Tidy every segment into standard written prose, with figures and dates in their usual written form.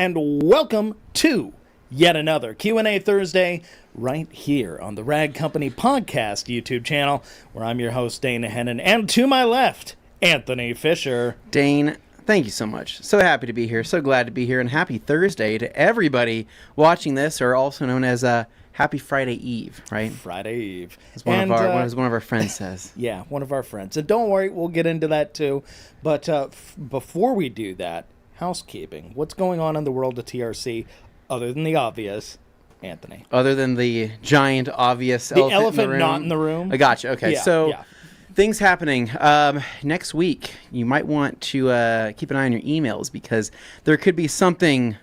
and welcome to yet another Q&A Thursday right here on the Rag Company Podcast YouTube channel, where I'm your host, Dane Anthony, and to my left, Anthony Fisher. Dane, thank you so much. So happy to be here. So glad to be here. And happy Thursday to everybody watching this, or also known as Happy Friday Eve, right? Friday Eve. As one of our friends says. Yeah, one of our friends. And don't worry, we'll get into that too. But before we do that, housekeeping. What's going on in the world of TRC other than the obvious, Anthony? Other than the giant, obvious elephant not in the room? I gotcha. Okay, things happening. Next week, you might want to keep an eye on your emails because there could be something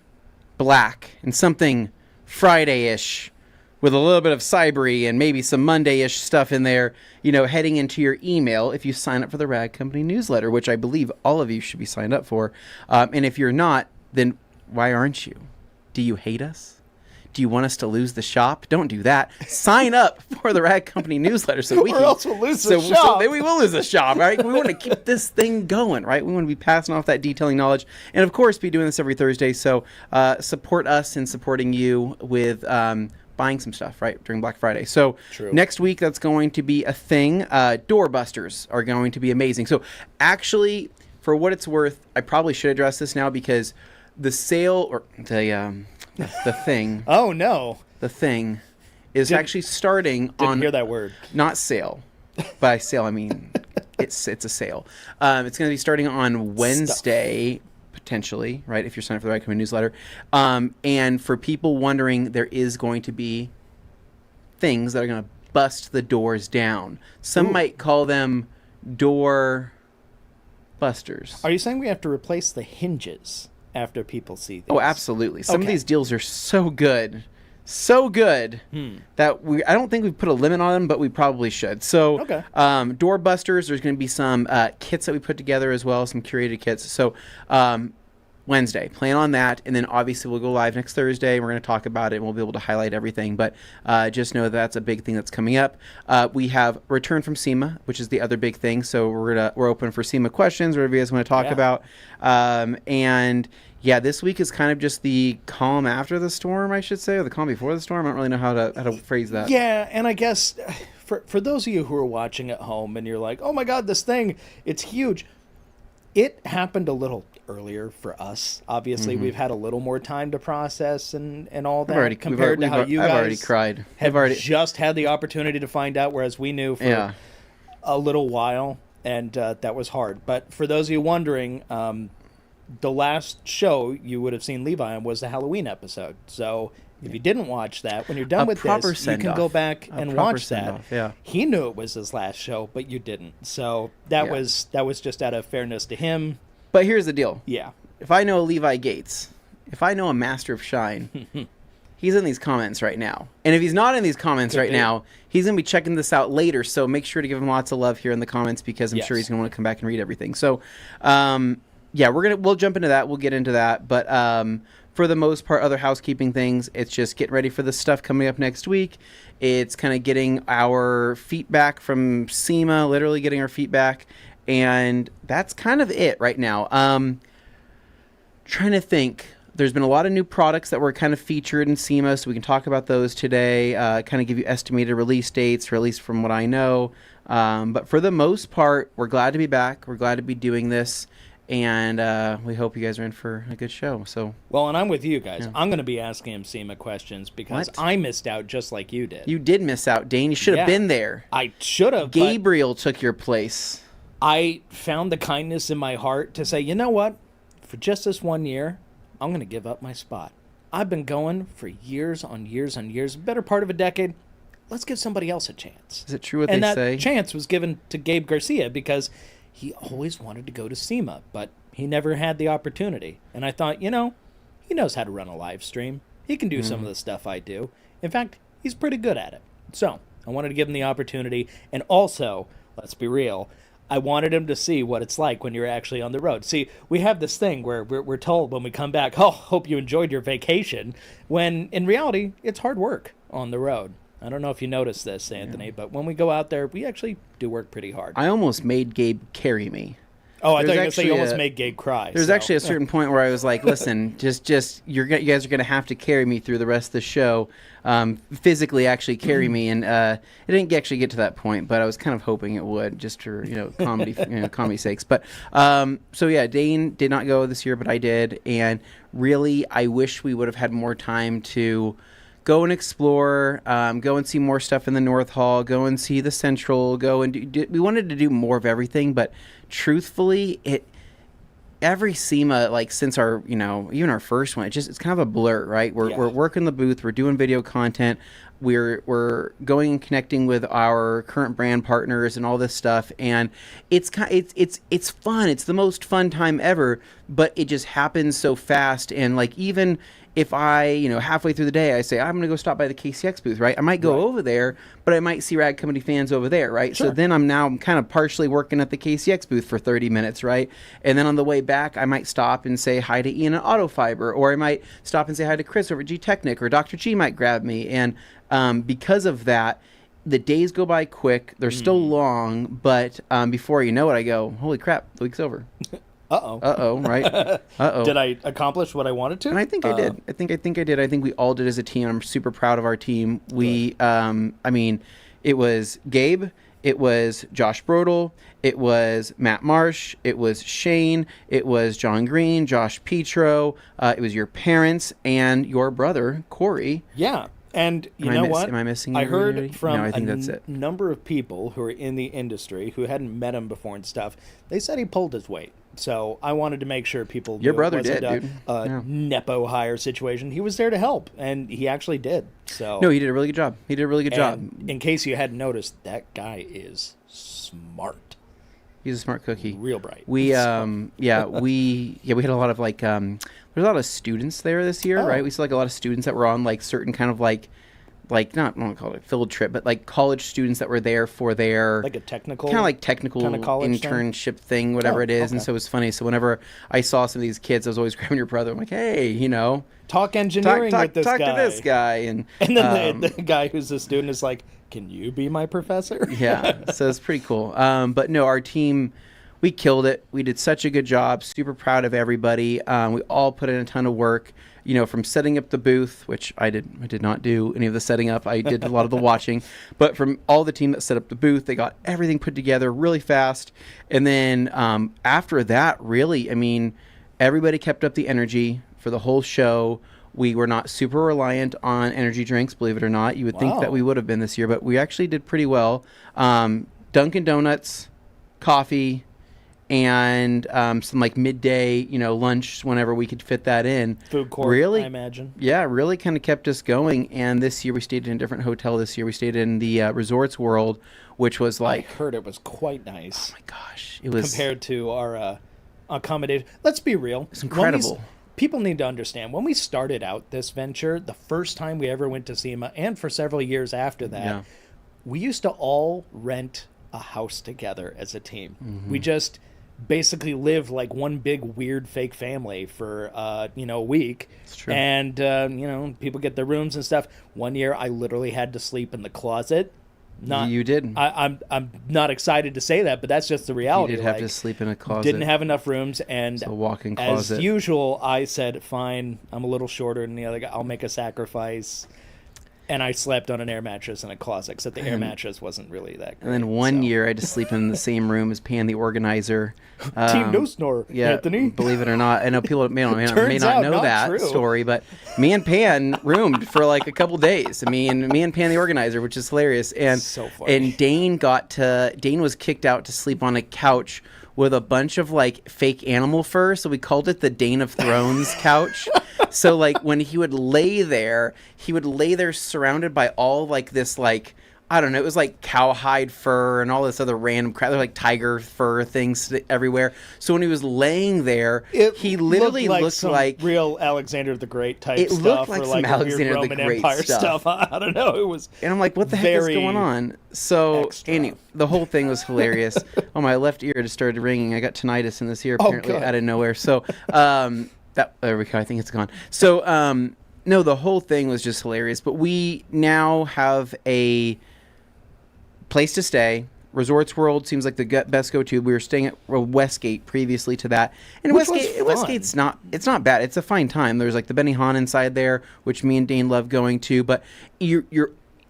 black and something Friday-ish with a little bit of cybery and maybe some Monday-ish stuff in there, heading into your email if you sign up for the Rag Company newsletter, which I believe all of you should be signed up for. And if you're not, then why aren't you? Do you hate us? Do you want us to lose the shop? Don't do that. Sign up for the Rag Company newsletter so we can. Or else we'll lose the shop. So we will lose the shop, right? We want to keep this thing going, right? We want to be passing off that detailing knowledge, and of course, be doing this every Thursday. So support us in supporting you with buying some stuff, right, during Black Friday. So Next week, that's going to be a thing. Doorbusters are going to be amazing. So actually, for what it's worth, I probably should address this now because the sale or the thing. Oh no! The thing is actually starting on. Didn't hear that word. Not sale. By sale, I mean it's a sale. It's going to be starting on Wednesday. Potentially, right, if you're signed up for the Rag Company newsletter. And for people wondering, there is going to be things that are going to bust the doors down. Some might call them door busters. Are you saying we have to replace the hinges after people see these? Oh, absolutely. Some of these deals are so good. So good that I don't think we've put a limit on them, but we probably should. So door busters, there's going to be some kits that we put together as well, some curated kits. So Wednesday, plan on that. And then obviously we'll go live next Thursday. We're going to talk about it and we'll be able to highlight everything. But just know that's a big thing that's coming up. We have return from SEMA, which is the other big thing. So we're open for SEMA questions, whatever you guys want to talk about. And yeah, this week is kind of just the calm after the storm, I should say, or the calm before the storm. I don't really know how to phrase that. Yeah, and I guess for those of you who are watching at home and you're like, oh my God, this thing, it's huge. It happened a little earlier for us. Obviously, we've had a little more time to process and all that compared to how you guys I've already cried. Just had the opportunity to find out, whereas we knew for a little while, and that was hard. But for those of you wondering, the last show you would have seen Levi on was the Halloween episode. So if you didn't watch that, when you're done with this, you can go back and watch that. Yeah. He knew it was his last show, but you didn't. So that was just out of fairness to him. But here's the deal. Yeah. If I know Levi Gates, if I know a Master of Shine, he's in these comments right now. And if he's not in these comments now, he's going to be checking this out later. So make sure to give him lots of love here in the comments because I'm sure he's going to want to come back and read everything. So, yeah, we'll jump into that. We'll get into that. But for the most part, other housekeeping things, it's just getting ready for the stuff coming up next week. It's kind of getting our feedback from SEMA, literally getting our feedback. And that's kind of it right now. Trying to think. There's been a lot of new products that were kind of featured in SEMA, so we can talk about those today, kind of give you estimated release dates, or at least from what I know. But for the most part, we're glad to be back. We're glad to be doing this. And we hope you guys are in for a good show. Well, and I'm with you guys. I'm going to be asking him SEMA questions because I missed out just like you did. You did miss out, Dane. You should have been there. I should have. Gabriel took your place. I found the kindness in my heart to say, you know what? For just this 1 year, I'm going to give up my spot. I've been going for years on years on years, better part of a decade. Let's give somebody else a chance. Is it true what they say? And that chance was given to Gabe Garcia because he always wanted to go to SEMA, but he never had the opportunity. And I thought, he knows how to run a live stream. He can do some of the stuff I do. In fact, he's pretty good at it. So I wanted to give him the opportunity. And also, let's be real, I wanted him to see what it's like when you're actually on the road. See, we have this thing where we're told when we come back, oh, hope you enjoyed your vacation, when in reality, it's hard work on the road. I don't know if you noticed this, Anthony, but when we go out there, we actually do work pretty hard. I almost made Gabe carry me. Oh, I thought you were going to say you almost made Gabe cry. There's actually a certain point where I was like, listen, just you guys are going to have to carry me through the rest of the show, physically actually carry me. And it didn't actually get to that point, but I was kind of hoping it would, just for, comedy sakes. But so, yeah, Dane did not go this year, but I did. And really, I wish we would have had more time to go and explore, go and see more stuff in the North Hall, go and see the Central, go and we wanted to do more of everything, but truthfully, every SEMA, like since our, even our first one, it's kind of a blur, right? We're working the booth, we're doing video content, we're going and connecting with our current brand partners and all this stuff, and it's fun. It's the most fun time ever, but it just happens so fast. And like, even if I, halfway through the day, I say, I'm going to go stop by the KCX booth, right? I might go over there, but I might see Rad Company fans over there, right? Sure. So then I'm kind of partially working at the KCX booth for 30 minutes, right? And then on the way back, I might stop and say hi to Ian at Autofiber, or I might stop and say hi to Chris over at G-Technic, or Dr. G might grab me. And because of that, the days go by quick. They're still long, but before you know it, I go, holy crap, the week's over. Right? Did I accomplish what I wanted to? And I think I did. I think I did. I think we all did as a team. I'm super proud of our team. We, it was Gabe, it was Josh Brodel, it was Matt Marsh, it was Shane, it was John Green, Josh Petro, it was your parents, and your brother, Corey. Yeah. And you know what? Am I missing? I heard from a number of people who are in the industry who hadn't met him before and stuff. They said he pulled his weight. So I wanted to make sure people knew your brother it wasn't did, a Nepo hire situation. He was there to help, and he actually did. So no, he did a really good job. In case you hadn't noticed, that guy is smart. He's a smart cookie. Real bright. We we had a lot of there's a lot of students there this year, right? We saw a lot of students that were on certain kind of not I don't call it a field trip, but college students that were there for their a technical technical internship thing, whatever it is. Okay. And so it was funny. So whenever I saw some of these kids, I was always grabbing your brother. I'm like, hey, talk engineering with this guy. Talk to this guy, and then the guy who's a student is like, can you be my professor? Yeah, so it's pretty cool. But no, our team, we killed it. We did such a good job. Super proud of everybody. We all put in a ton of work. From setting up the booth, which I did not do any of the setting up. I did a lot of the watching. But from all the team that set up the booth, they got everything put together really fast. And then after that, really, everybody kept up the energy for the whole show. We were not super reliant on energy drinks, believe it or not. You would think that we would have been this year, but we actually did pretty well. Dunkin' Donuts, coffee, and some midday, lunch whenever we could fit that in. Food court, really, I imagine. Yeah, really kind of kept us going. And this year we stayed in a different hotel. This year we stayed in the Resorts World, which was I heard it was quite nice. Oh my gosh, it was compared to our accommodation. Let's be real. It's incredible. People need to understand, when we started out this venture, the first time we ever went to SEMA, and for several years after that, we used to all rent a house together as a team. Mm-hmm. We just basically live like one big weird fake family for a week. It's true. And people get their rooms and stuff. One year I literally had to sleep in the closet. You did. I'm not excited to say that, but that's just the reality. You did have to sleep in a closet. Didn't have enough rooms, and a walk-in closet. As usual, I said, "Fine, I'm a little shorter than the other guy. I'll make a sacrifice." And I slept on an air mattress in a closet, except the air mattress wasn't really that great. And then one year I had to sleep in the same room as Pan, the organizer. Team No Snore, Anthony. Believe it or not. I know people may not know that story, but me and Pan roomed for a couple days. Me and Pan, the organizer, which is hilarious. And so funny. And Dane was kicked out to sleep on a couch with a bunch of fake animal fur, so we called it the Dane of Thrones couch. So when he would lay there surrounded by all this I don't know, it was cowhide fur and all this other random crap. There tiger fur things everywhere. So when he was laying there, he literally looked like real Alexander the Great type stuff. It looked like some Alexander the Great Empire stuff. I don't know. It was, and I'm like, what the heck is going on? So anyway, the whole thing was hilarious. Oh, my left ear just started ringing. I got tinnitus in this ear apparently out of nowhere. So there we go. I think it's gone. So no, the whole thing was just hilarious. But we now have a place to stay, Resorts World seems like the best go-to. We were staying at Westgate previously to that, and Westgate's not bad. It's a fine time. There's like the Benihana inside there, which me and Dane love going to. But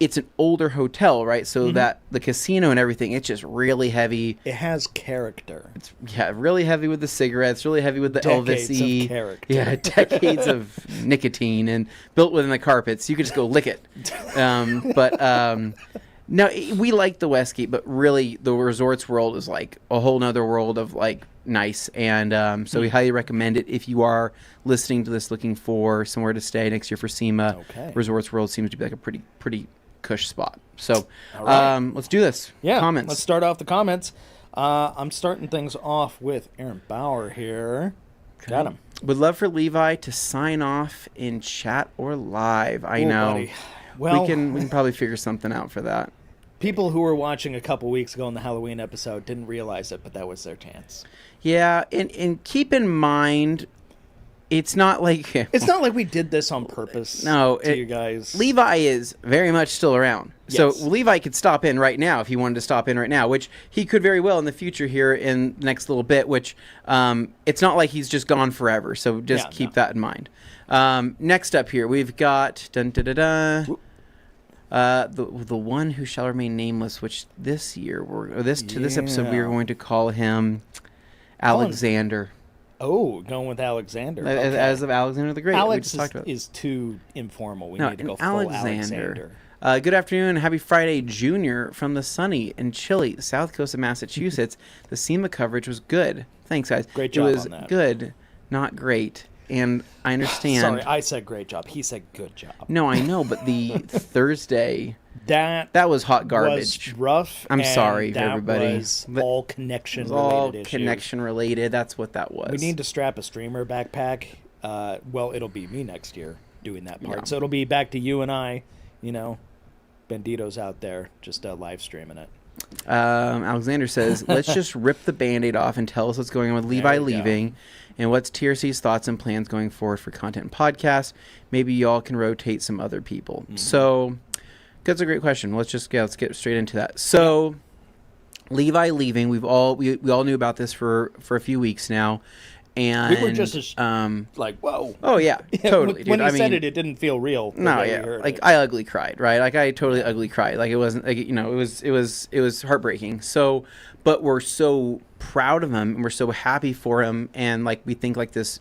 it's an older hotel, right? So that the casino and everything, it's just really heavy. It has character. It's really heavy with the cigarettes, really heavy with the decades Elvis-y. of character. Yeah, decades of nicotine and built within the carpets. You could just go lick it. No, we like the Westgate, but really the Resorts World is like a whole nother world of like nice. And so we highly recommend it if you are listening to this looking for somewhere to stay next year for SEMA. Okay. Resorts World seems to be like a pretty cush spot. So right. Let's do this. Yeah, comments. Let's start off the comments. I'm starting things off with Aaron Bauer here. Okay. Got him. Would love for Levi to sign off in chat or live. I know. Buddy. Well, we can probably figure something out for that. People who were watching a couple weeks ago in the Halloween episode didn't realize it, but that was their chance. Yeah, and keep in mind, it's not like we did this on purpose. No, you guys. Levi is very much still around. Yes. So Levi could stop in right now if he wanted to stop in right now, which he could very well in the future here in the next little bit. Which it's not like he's just gone forever. So just keep that in mind. Next up here, we've got the one who shall remain nameless, which this year this episode we are going to call him Alexander. Oh, going with Alexander. Okay. As of Alexander the Great. Alex we just talked about. is too informal. We need to go full Alexander. Good afternoon. Happy Friday, Junior, from the sunny and chilly south coast of Massachusetts. The SEMA coverage was good. Thanks, guys. Great job on that. It was on that. Good, not great. And I understand. Sorry, I said great job. He said good job. No, I know, but the Thursday... That was hot garbage. Was rough. I'm sorry for everybody. That was all connection related. All connection related. That's what that was. We need to strap a streamer backpack. Well, it'll be me next year doing that part. Yeah. So it'll be back to you and I. Bandito's out there just live streaming it. Alexander says, let's just rip the Band-Aid off and tell us what's going on with Levi leaving and what's TRC's thoughts and plans going forward for content and podcasts. Maybe y'all can rotate some other people. Mm-hmm. So that's a great question. Let's get straight into that. So Levi leaving, we all knew about this for a few weeks now. And we were just like, whoa. Oh yeah, totally. When he said it didn't feel real. No, yeah, like I ugly cried, right? Like I totally ugly cried. Like it wasn't, like, it was heartbreaking. So, but we're so proud of him and we're so happy for him, and like we think like this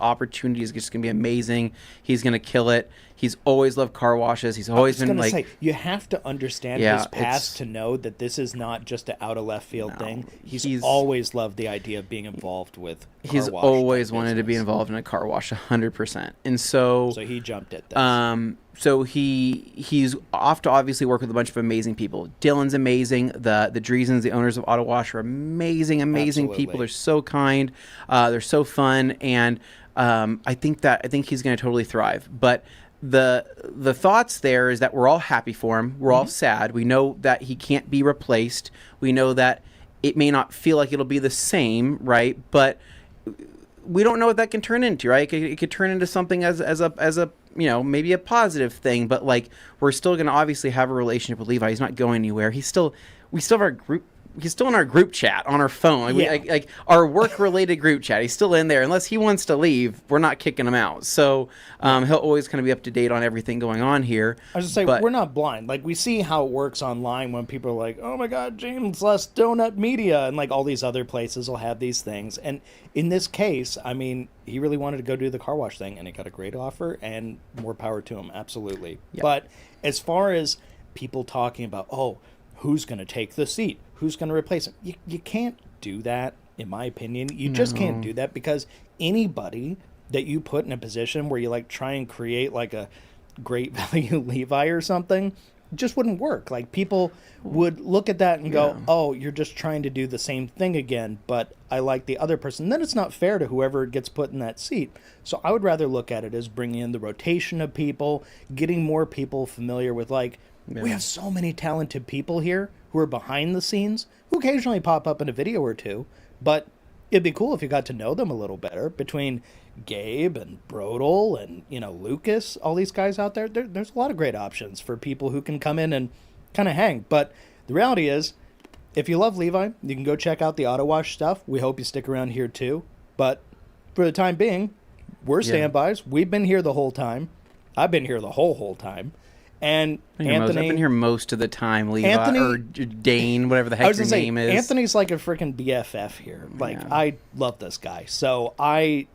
opportunity is just gonna be amazing. He's gonna kill it. He's always loved car washes. He's always been like. Say, you have to understand his past to know that this is not just an out of left field thing. He's always loved the idea of being involved with. He's always wanted to be involved in a car wash 100%, and so he jumped at this. So he's off to obviously work with a bunch of amazing people. Dylan's amazing. The Driesens, the owners of Auto Wash, are amazing Absolutely. people. They're so kind. They're so fun, and I think he's going to totally thrive. But the thoughts there is that we're all happy for him. We're all sad. We know that he can't be replaced. We know that it may not feel like it'll be the same, right? But we don't know what that can turn into, right? It could turn into something as a maybe a positive thing, but like we're still going to obviously have a relationship with Levi. He's not going anywhere. we still have our group. He's still in our group chat on our phone, like our work-related group chat. He's still in there. Unless he wants to leave, we're not kicking him out. So he'll always kind of be up to date on everything going on here. I was just saying, we're not blind. Like, we see how it works online when people are like, "Oh my God, James left Donut Media," and like all these other places will have these things. And in this case, I mean, he really wanted to go do the car wash thing, and he got a great offer, and more power to him, absolutely. Yeah. But as far as people talking about, who's going to take the seat? Who's going to replace him? You can't do that, in my opinion. You just can't do that, because anybody that you put in a position where you like try and create like a great value Levi or something just wouldn't work. Like, people would look at that and go, "Oh, you're just trying to do the same thing again, but I like the other person." Then it's not fair to whoever gets put in that seat. So I would rather look at it as bringing in the rotation of people, getting more people familiar with we have so many talented people here who are behind the scenes, who occasionally pop up in a video or two, but it'd be cool if you got to know them a little better. Between Gabe and Brodel and, Lucas, all these guys out there, there's a lot of great options for people who can come in and kind of hang. But the reality is, if you love Levi, you can go check out the Auto Wash stuff. We hope you stick around here too. But for the time being, we're standbys. We've been here the whole time. I've been here the whole time. And Anthony... I've been here most of the time, Levi, or Dane, whatever the heck your name is. Anthony's like a freaking BFF here. Like, I love this guy. So I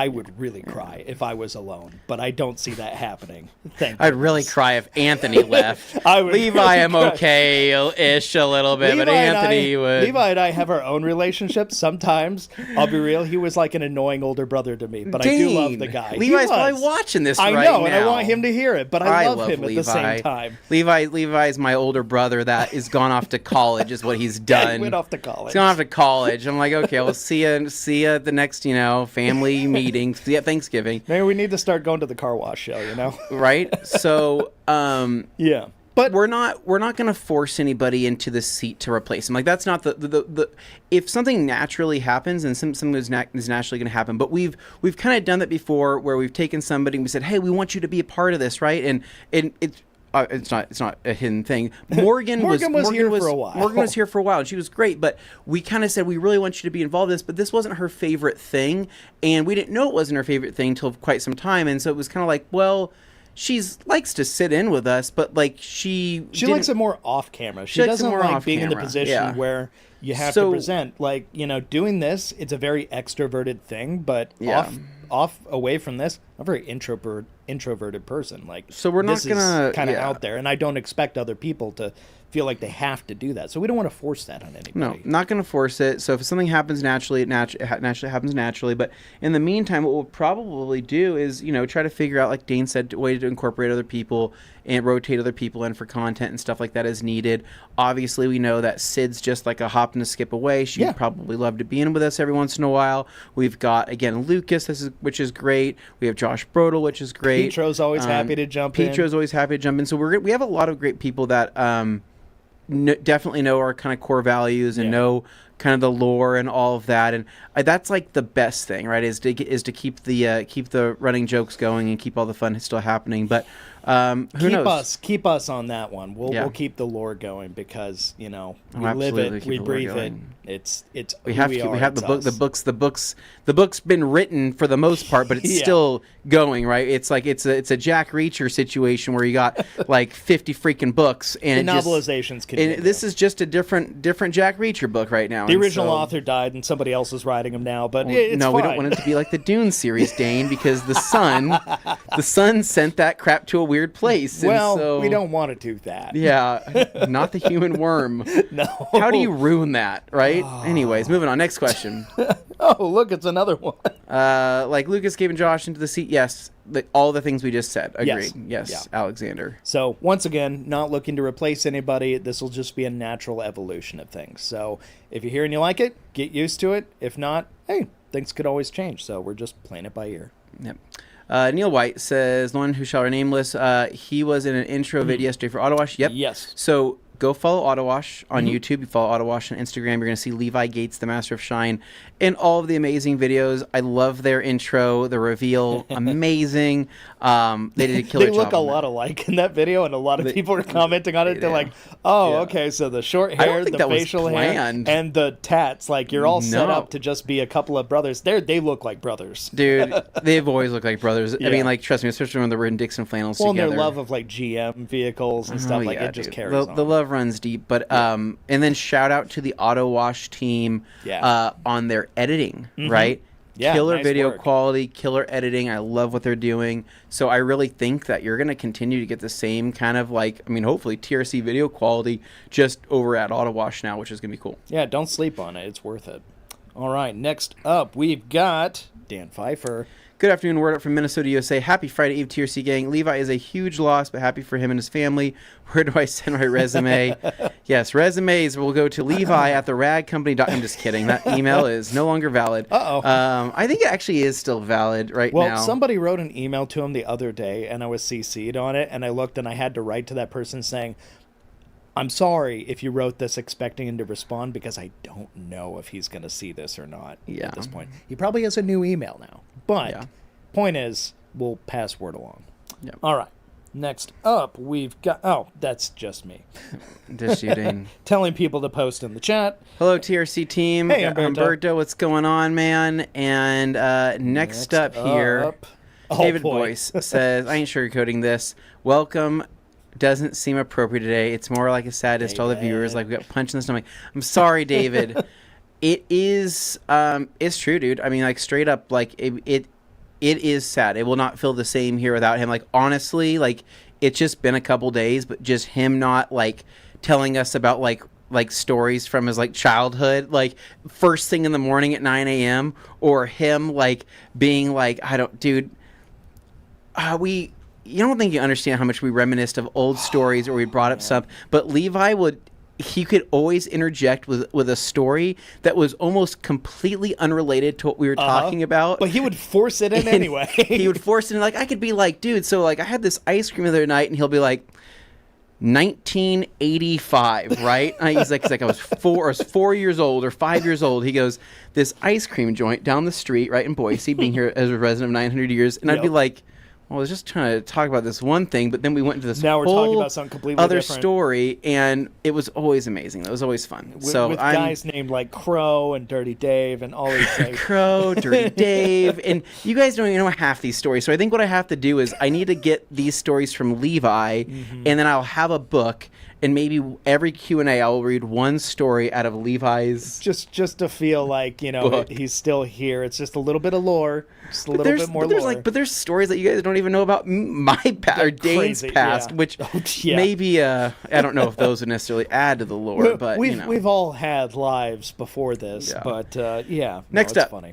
would really cry if I was alone, but I don't see that happening. I'd really cry if Anthony left. Levi, I'm okay-ish a little bit, but Anthony would. Levi and I have our own relationship. Sometimes, I'll be real, he was like an annoying older brother to me, but I do love the guy. Levi's probably watching this right now. I know, and I want him to hear it, but I love him Levi. At the same time. Levi's my older brother that is gone off to college, is what he's done. He went off to college. He's gone off to college. I'm like, okay, we'll see you at the next, family meeting. See at Thanksgiving. Maybe we need to start going to the car wash show, Right? So, yeah. But we're not going to force anybody into the seat to replace him. Like, that's not the if something naturally happens, and something is naturally going to happen. But we've kind of done that before, where we've taken somebody and we said, hey, we want you to be a part of this, right? And it's not a hidden thing. Morgan was here for a while. Morgan was here for a while, and she was great. But we kind of said, we really want you to be involved in this. But this wasn't her favorite thing, and we didn't know it wasn't her favorite thing until quite some time. And so it was kind of like, well, she likes to sit in with us, but like she likes it more off camera. She doesn't like being in the position where you have to present. Like, doing this, it's a very extroverted thing, but off away from this, I'm a very introverted person. Like, so we're not gonna kind of out there, and I don't expect other people to feel like they have to do that. So we don't want to force that on anybody. No, not going to force it. So if something happens naturally, it naturally happens naturally. But in the meantime, what we'll probably do is, try to figure out, like Dane said, a way to incorporate other people and rotate other people in for content and stuff like that as needed. Obviously, we know that Sid's just like a hop and a skip away. She'd probably love to be in with us every once in a while. We've got, again, Lucas, which is great. We have Josh Brodel, which is great. Petro's always happy to jump in. Petro's always happy to jump in. So we have a lot of great people that definitely know our kind of core values and know kind of the lore and all of that, and that's like the best thing, right? Is to keep the running jokes going and keep all the fun still happening. But who knows? Keep us on that one. We'll keep the lore going because we live it, we breathe it. It's we have the book's been written for the most part, but it's still going, right? It's like it's a Jack Reacher situation where you got like 50 freaking books, and the novelizations and this is just a different Jack Reacher book right now. The original author died, and somebody else is writing them now. But it's no, fine. We don't want it to be like the Dune series, Dane, because the sun sent that crap to a weird place. Well, so, we don't want to do that. Yeah, not the human worm. No. How do you ruin that, right? Anyways, moving on. Next question. Oh, look, it's another one. Like Lucas, Gabe, and Josh into the seat. Yes, all the things we just said. Agreed. Yes, yeah. Alexander. So once again, not looking to replace anybody. This will just be a natural evolution of things. So if you hear and you like it, get used to it. If not, hey, things could always change. So we're just playing it by ear. Yep. Neil White says, the one who shall remain nameless, he was in an intro video yesterday for Auto Wash. Yep. Yes. So go follow Auto Wash on YouTube. You follow Auto Wash on Instagram. You're going to see Levi Gates, the Master of Shine, in all of the amazing videos. I love their intro, the reveal, amazing. They did a killer job. They look a lot alike in that video, and a lot of people are commenting on it. They're like, okay, so the short hair, the facial hair, and the tats, like you're all set up to just be a couple of brothers. They look like brothers. Dude, they've always looked like brothers. I mean, like, trust me, especially when they were in Dixon flannels together. Well, their love of like GM vehicles and stuff, like it just carries on. The love runs deep. But and then shout out to the Auto Wash team on their editing, right? Yeah, killer video quality, killer editing. I love what they're doing. So I really think that you're going to continue to get the same kind of hopefully TRC video quality just over at Auto Wash now, which is going to be cool. Yeah, don't sleep on it. It's worth it. All right, next up, we've got Dan Pfeiffer. Good afternoon, word up from Minnesota, USA. Happy Friday Eve, TRC gang. Levi is a huge loss, but happy for him and his family. Where do I send my resume? Yes, resumes will go to Levi at theragcompany. I'm just kidding. That email is no longer valid. I think it actually is still valid now. Well, somebody wrote an email to him the other day, and I was CC'd on it, and I looked, and I had to write to that person saying, I'm sorry if you wrote this expecting him to respond, because I don't know if he's going to see this or not at this point. He probably has a new email now. But point is, we'll pass word along. Yep. All right. Next up, we've got... Oh, that's just me. Just you, Dane. Telling people to post in the chat. Hello, TRC team. Hey, Umberto. What's going on, man? And next up here, David Boyce says, I ain't sugarcoating this. Welcome. Doesn't seem appropriate today. It's more like a sadness to all the viewers. Like, we got punched in the stomach. I'm sorry, David. It is... it's true, dude. I mean, like, straight up, like, it is sad. It will not feel the same here without him. Like, honestly, like, it's just been a couple days, but just him not, like, telling us about, like stories from his, like, childhood, like, first thing in the morning at 9 a.m., or him, like, being like, you don't think you understand how much we reminisced of old stories, or we brought up stuff, but Levi he could always interject with a story that was almost completely unrelated to what we were talking about. But he would force it in anyway. He would force it in. Like, I could be like, dude, so, like, I had this ice cream the other night, and he'll be like, 1985, right? He's like, I was 4 years old or 5 years old. He goes, this ice cream joint down the street, right, in Boise, being here as a resident of 900 years. And I'd be like, well, I was just trying to talk about this one thing, but then we went into this now we're talking about something completely other different. Story, and it was always amazing. It was always fun. With guys named like Crow and Dirty Dave and all these things. Crow, Dirty Dave, and you guys don't even know half these stories. So I think what I have to do is I need to get these stories from Levi, and then I'll have a book. And maybe every Q&A I will read one story out of Levi's just to feel like, he's still here. It's just a little bit of lore, just a little bit more lore. But there's stories that you guys don't even know about my past or Dane's past, which maybe I don't know if those would necessarily add to the lore. But we've all had lives before this, but Next up, funny.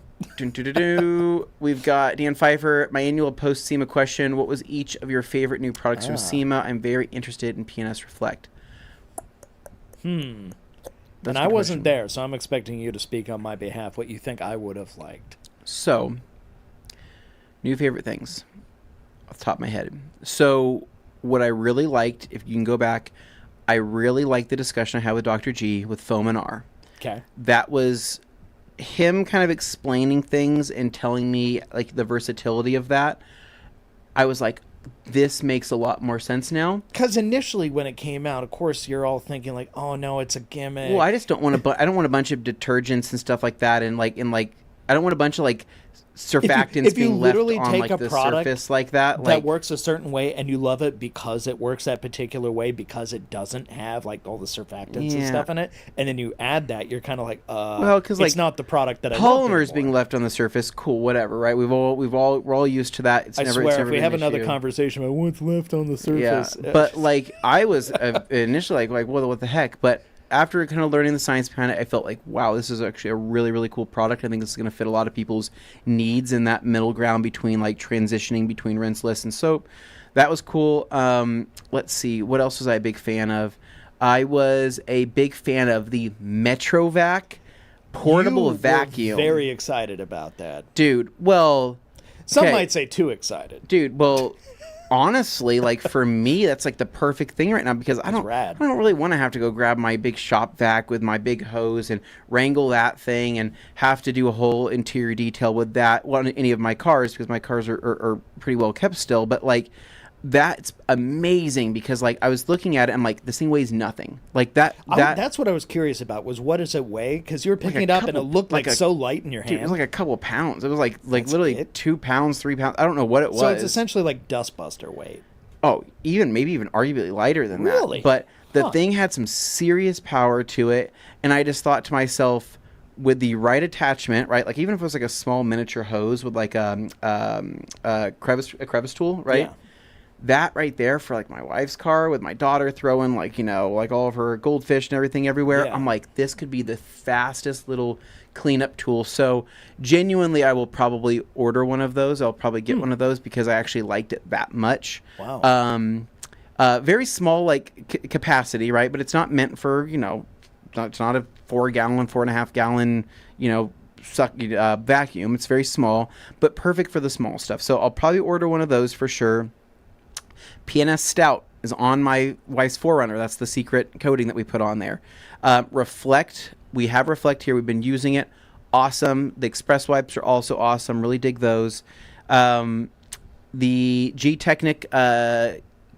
We've got Dan Pfeiffer. My annual post-SEMA question: what was each of your favorite new products from SEMA? I'm very interested in PNS Reflect. And I wasn't there, so I'm expecting you to speak on my behalf. What you think I would have liked? So, new favorite things off the top of my head. So, what I really liked, if you can go back, I really liked the discussion I had with Dr. G with foam and R. Okay. That was him kind of explaining things and telling me, like, the versatility of that. I was like, this makes a lot more sense now. Because initially when it came out, of course, you're all thinking like, oh no, it's a gimmick. Well, I just don't want I don't want a bunch of detergents and stuff like that, and I don't want a bunch of like surfactants being left on like the surface like that. That works a certain way, and you love it because it works that particular way, because it doesn't have like all the surfactants and stuff in it, and then you add that, you're kind of like, well, because it's not the product that I love anymore. Polymers being left on the surface, cool, whatever, right? We're all used to that. It's never if we have another conversation about what's left on the surface, but like I was initially like, well, what the heck, but after kind of learning the science behind it, I felt like, wow, this is actually a really, really cool product. I think this is going to fit a lot of people's needs in that middle ground between like transitioning between rinseless and soap. That was cool. Let's see. What else was I a big fan of? I was a big fan of the Metrovac portable vacuum. Very excited about that. Dude, well... Some might say too excited. Dude, well... Honestly, like for me, that's like the perfect thing right now, because I don't really want to have to go grab my big shop vac with my big hose and wrangle that thing and have to do a whole interior detail with that on any of my cars, because my cars are pretty well kept still. But like that's amazing, because like I was looking at it and like this thing weighs nothing. Like that's what I was curious about, was what does it weigh? Because you were picking it up and it looked like so light in your hand. Dude, it was like a couple of pounds. It was like literally 2 pounds, 3 pounds. I don't know what it was. So it's essentially like dustbuster weight. Oh, maybe even arguably lighter than that. Really? But the thing had some serious power to it, and I just thought to myself, with the right attachment, right? Like even if it was like a small miniature hose with like a crevice tool, right? Yeah. That right there for like my wife's car with my daughter throwing like, like all of her goldfish and everything everywhere. Yeah. I'm like, this could be the fastest little cleanup tool. So genuinely, I will probably order one of those. I'll probably get one of those because I actually liked it that much. Wow. Very small like capacity, right? But it's not meant for, it's not a 4.5 gallon, vacuum. It's very small, but perfect for the small stuff. So I'll probably order one of those for sure. PNS Stout is on my wife's 4Runner. That's the secret coating that we put on there. Reflect. We have Reflect here. We've been using it. Awesome. The Express Wipes are also awesome. Really dig those. The G-Technic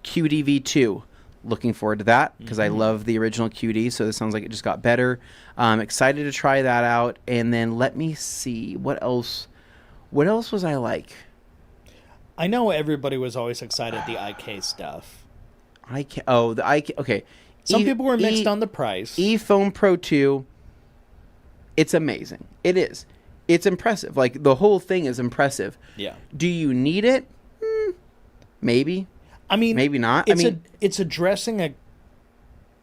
QDV2. Looking forward to that because I love the original QD, so this sounds like it just got better. Excited to try that out. And then let me see. What else was I like? I know everybody was always excited the IK stuff. The IK. Okay. Some people were mixed on the price. eFoam Pro 2. It's amazing. It is. It's impressive. Like, the whole thing is impressive. Yeah. Do you need it? Maybe. I mean, maybe not. It's addressing a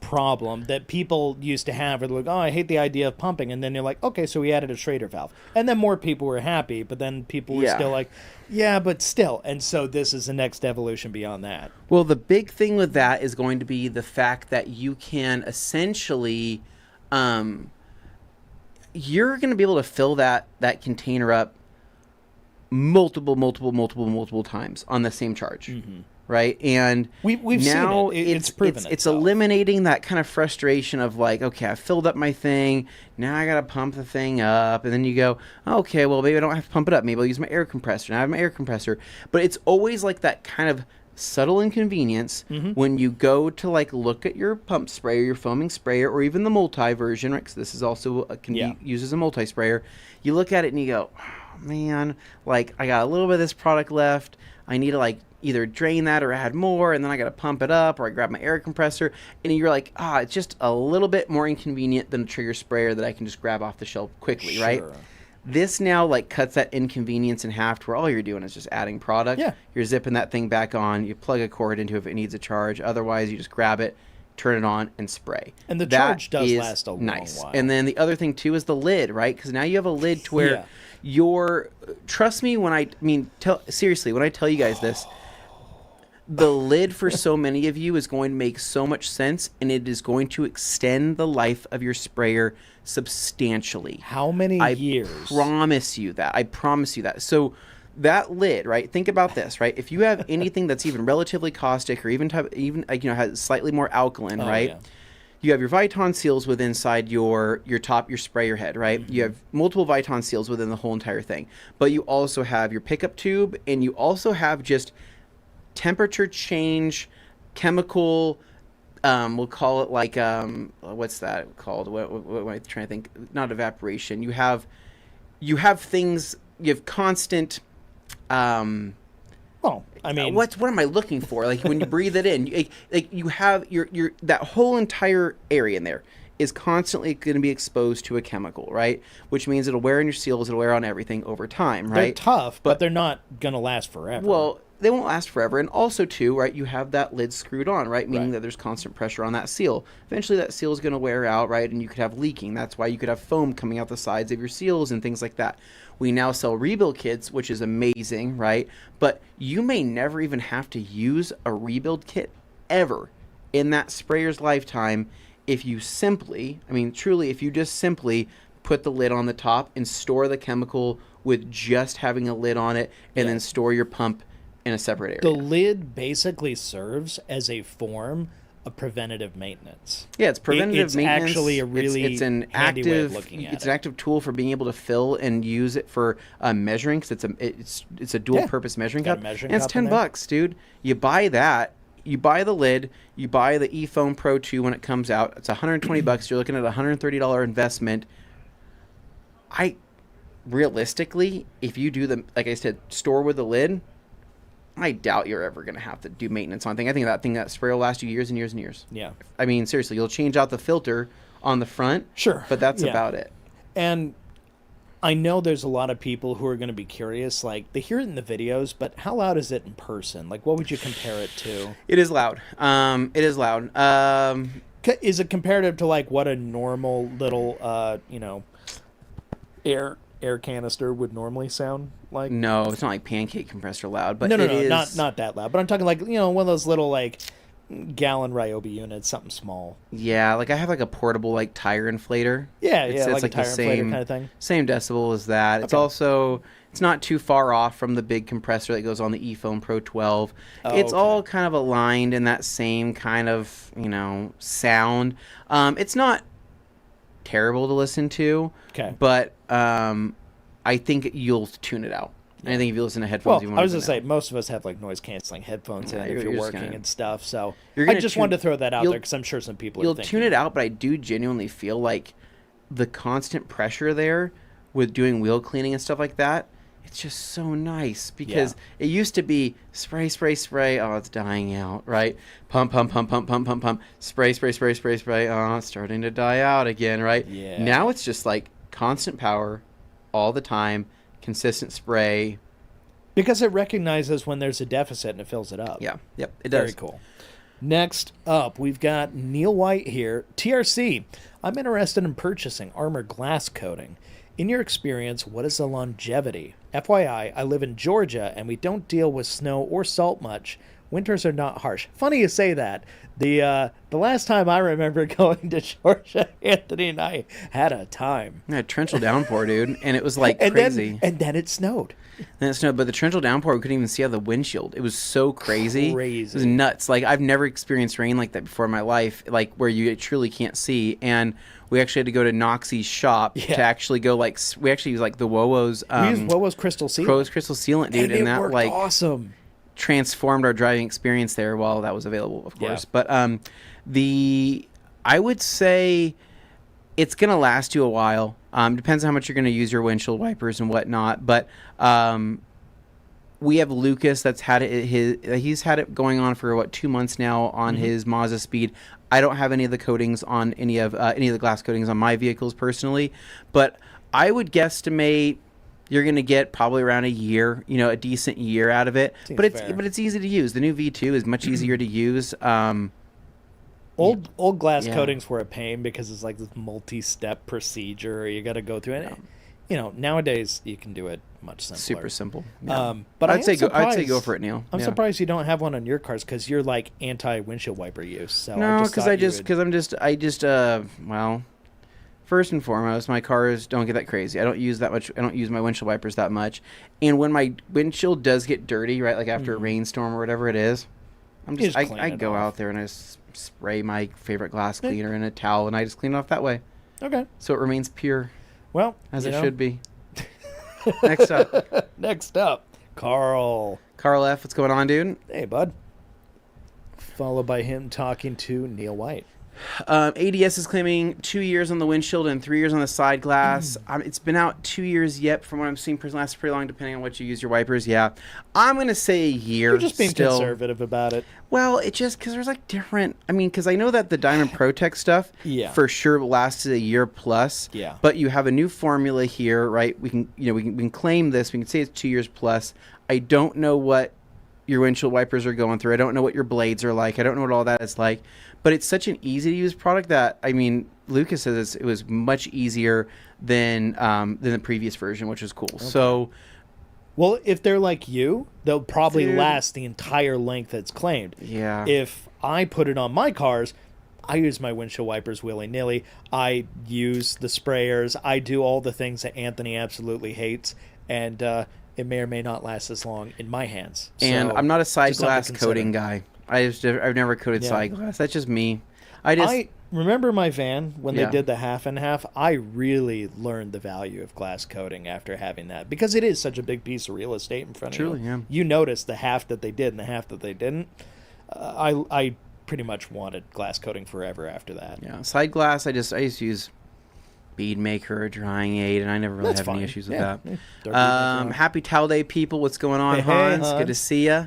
problem that people used to have. Where they're like, oh, I hate the idea of pumping. And then you're like, okay, so we added a Schrader valve. And then more people were happy, but then people were still like, yeah, but still. And so this is the next evolution beyond that. Well, the big thing with that is going to be the fact that you can essentially, you're going to be able to fill that container up multiple times on the same charge. Mm-hmm. Right, and we've now seen it. It's proven it's eliminating that kind of frustration of like, okay, I filled up my thing, now I gotta pump the thing up, and then you go, okay, well maybe I don't have to pump it up, maybe I'll use my air compressor. Now I have my air compressor, but it's always like that kind of subtle inconvenience when you go to like look at your pump sprayer, your foaming sprayer, or even the multi version, right? Because this is also be used as a multi sprayer. You look at it and you go, oh, man, like I got a little bit of this product left. I need to like either drain that or add more, and then I got to pump it up, or I grab my air compressor, and you're like, it's just a little bit more inconvenient than a trigger sprayer that I can just grab off the shelf quickly, right? This now like cuts that inconvenience in half to where all you're doing is just adding product. Yeah. You're zipping that thing back on, you plug a cord into it if it needs a charge, otherwise you just grab it, turn it on, and spray. And the charge does last a long while. And then the other thing too is the lid, right? Because now you have a lid to where trust me when seriously, when I tell you guys this, the lid for so many of you is going to make so much sense, and it is going to extend the life of your sprayer substantially. How many years? I promise you that. So that lid, right? Think about this, right? If you have anything that's even relatively caustic or even has slightly more alkaline, right? Yeah. You have your Viton seals within inside your sprayer head, right? Mm-hmm. You have multiple Viton seals within the whole entire thing. But you also have your pickup tube, and you also have just temperature change, chemical, we'll call it like, what's that called? What am I trying to think? Not evaporation. You have things, you have constant, well, I mean, what am I looking for? Like when you breathe it in, like you have your that whole entire area in there is constantly going to be exposed to a chemical, right? Which means it'll wear on your seals, it'll wear on everything over time, right? They're tough, but they're not going to last forever. Well, they won't last forever. And also, too, right, you have that lid screwed on, right? Meaning that there's constant pressure on that seal. Eventually, that seal is going to wear out, right? And you could have leaking. That's why you could have foam coming out the sides of your seals and things like that. We now sell rebuild kits, which is amazing, right? But you may never even have to use a rebuild kit ever in that sprayer's lifetime if you simply, if you just simply put the lid on the top and store the chemical with just having a lid on it and then store your pump in a separate area. The lid basically serves as a form of preventative maintenance. Yeah, it's preventative maintenance. It's actually a really it's an handy active, way of looking at it's an active tool for being able to fill and use it for measuring, because it's a dual purpose measuring cup. And it's $10, dude. You buy that. You buy the lid. You buy the eFoam Pro 2 when it comes out. It's $120. You're looking at a $130 investment. Realistically, if you do like I said, store with the lid, I doubt you're ever going to have to do maintenance on thing. I think that sprayer will last you years and years and years. Yeah. I mean, seriously, you'll change out the filter on the front. Sure. But that's about it. And I know there's a lot of people who are going to be curious. Like, they hear it in the videos, but how loud is it in person? Like, what would you compare it to? It is loud. It is loud. Is it comparative to, like, what a normal little, air canister would normally sound like? No, it's not like pancake compressor loud, but no, not that loud. But I'm talking like, one of those little like gallon Ryobi units, something small. Yeah, like I have like a portable like tire inflator. Yeah, it's like a tire inflator kind of thing. Same decibel as that. Okay. It's also, it's not too far off from the big compressor that goes on the eFoam Pro 12. It's all kind of aligned in that same kind of, sound. It's not terrible to listen to. Okay. But I think you'll tune it out. I think if you listen to headphones, I was going to say, most of us have like noise canceling headphones in if you're working and stuff. So I just wanted to throw that out there because I'm sure some people you'll tune it out, but I do genuinely feel like the constant pressure there with doing wheel cleaning and stuff like that, it's just so nice because it used to be spray, spray, spray. Oh, it's dying out, right? Pump, pump, pump, pump, pump, pump, pump. Spray, spray, spray, spray, spray. Oh, it's starting to die out again, right? Yeah. Now it's just like constant power all the time, consistent spray. Because it recognizes when there's a deficit and it fills it up. Yeah. Yep. It does. Very cool. Next up, we've got Neil White here. TRC, I'm interested in purchasing armor glass coating. In your experience, what is the longevity? FYI, I live in Georgia and we don't deal with snow or salt much. Winters are not harsh. Funny you say that. The last time I remember going to Georgia, Anthony and I had a time. Yeah, torrential downpour, dude, and it was like crazy. And then it snowed. Then it snowed, but the torrential downpour, we couldn't even see out of the windshield. It was so crazy. It was nuts. Like, I've never experienced rain like that before in my life, like where you truly can't see. And we actually had to go to Noxie's shop to actually go, like, we actually used like the WoWo's. We used WoWo's crystal sealant. Crystal sealant, dude, and that worked like awesome. Transformed our driving experience there while that was available, of course. But I would say it's gonna last you a while. Depends on how much you're gonna use your windshield wipers and whatnot. But we have Lucas that's had it. He's had it going on for 2 months now on his Mazda Speed. I don't have any of the coatings on any of the glass coatings on my vehicles personally, but I would guesstimate you're going to get probably around a year, a decent year out of it. But it's easy to use. The new V2 is much easier to use. Old glass coatings were a pain because it's like this multi-step procedure you got to go through it. Nowadays you can do it much simpler. Super simple. Yeah. But I'd say go for it, Neil. I'm surprised you don't have one on your cars because you're like anti-windshield wiper use. So no, well, first and foremost, my cars don't get that crazy. I don't use that much. I don't use my windshield wipers that much. And when my windshield does get dirty, right, like after a rainstorm or whatever it is, I go out there and I just spray my favorite glass cleaner in a towel and I just clean it off that way. Okay. So it remains pure. Well, as it should be. Next up, Carl. Carl F. What's going on, dude? Hey, bud. Followed by him talking to Neil White. ADS is claiming 2 years on the windshield and 3 years on the side glass. It's been out 2 years yet, from what I'm seeing. Lasts pretty long, depending on what you use your wipers. Yeah, I'm gonna say a year. You're just being conservative about it. Well, it's just because there's like different. I mean, because I know that the Diamond Protect stuff, for sure lasted a year plus. Yeah. But you have a new formula here, right? We can claim this. We can say it's 2 years plus. I don't know what your windshield wipers are going through. I don't know what your blades are like. I don't know what all that is like. But it's such an easy-to-use product that, I mean, Lucas says it was much easier than the previous version, which is cool. Okay. So, well, if they're like you, they'll probably last the entire length it's claimed. Yeah. If I put it on my cars, I use my windshield wipers willy-nilly. I use the sprayers. I do all the things that Anthony absolutely hates, and it may or may not last as long in my hands. And so, I'm not a side glass coating guy. I've never coated side glass. That's just me. I remember my van when they did the half and half. I really learned the value of glass coating after having that because it is such a big piece of real estate in front of you. Truly, yeah. You notice the half that they did and the half that they didn't. I pretty much wanted glass coating forever after that. Yeah, side glass. I used to use Bead Maker or Drying Aid, and I never really have any issues with that. Happy Towel Day, people. What's going on, Hans? Good to see ya.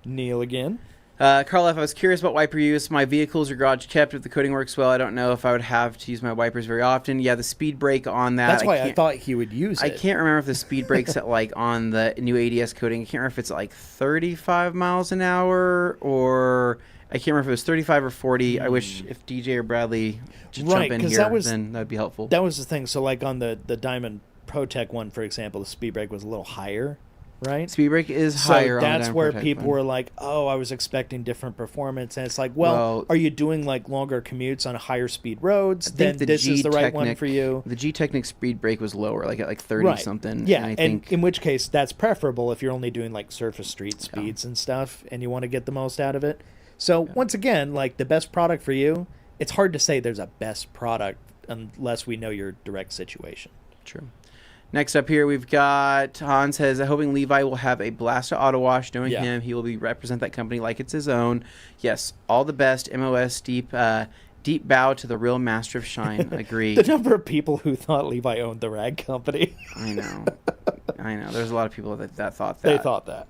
Neil again. Carl F., I was curious about wiper use. My vehicles are garage kept. If the coating works well, I don't know if I would have to use my wipers very often. Yeah, the speed brake on that. That's why I thought he would use it. I can't remember if the speed brake's at like on the new ADS coating. I can't remember if it's at like 35 miles an hour or I can't remember if it was 35 or 40. I wish if DJ or Bradley jump in here, then that would be helpful. That was the thing. So like on the Diamond Protect one, for example, the speed brake was a little higher. Right, speed brake is higher. That's where people were like, "Oh, I was expecting different performance," and it's like, "Well, are you doing like longer commutes on higher speed roads? Then this is the right one for you." The G-Technic speed brake was lower, like at like 30 something. Yeah, and in which case that's preferable if you're only doing like surface street speeds and stuff, and you want to get the most out of it. So once again, like the best product for you, it's hard to say there's a best product unless we know your direct situation. True. Next up here, we've got Hans says, hoping Levi will have a blast at Auto Wash. Knowing him, he will represent that company like it's his own. Yes, all the best. MOS deep bow to the real master of shine. Agree. The number of people who thought Levi owned the rag company. I know. There's a lot of people that thought that. They thought that.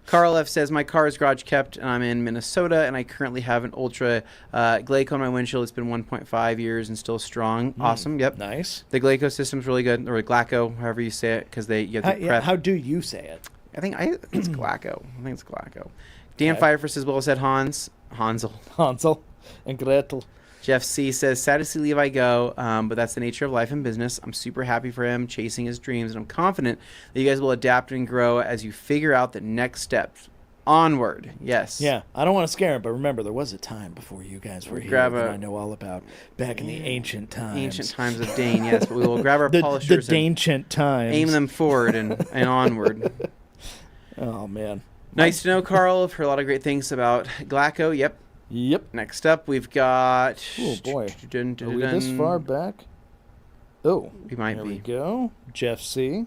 Carl F. says, my car is garage kept, and I'm in Minnesota, and I currently have an Ultra Glaco on my windshield. It's been 1.5 years and still strong. Awesome. Yep. Nice. The Glaco system's really good, or Glaco, however you say it, because you have to prep. How do you say it? I think it's Glaco. Dan Pfeiffer says, well said, Hansel and Gretel. Jeff C. says, sad to see Levi go, but that's the nature of life and business. I'm super happy for him chasing his dreams, and I'm confident that you guys will adapt and grow as you figure out the next steps. Onward. Yes. Yeah, I don't want to scare him, but remember, there was a time before you guys were here that I know all about back in the ancient times. Ancient times of Dane, yes, but we will grab our polishers the ancient times. Aim them forward and onward. Oh, man. Nice to know, Carl. I've heard a lot of great things about Glaco. Yep. Next up, we've got... Oh, boy. Are we this far back? Oh. We might there be. We go. Jeff C.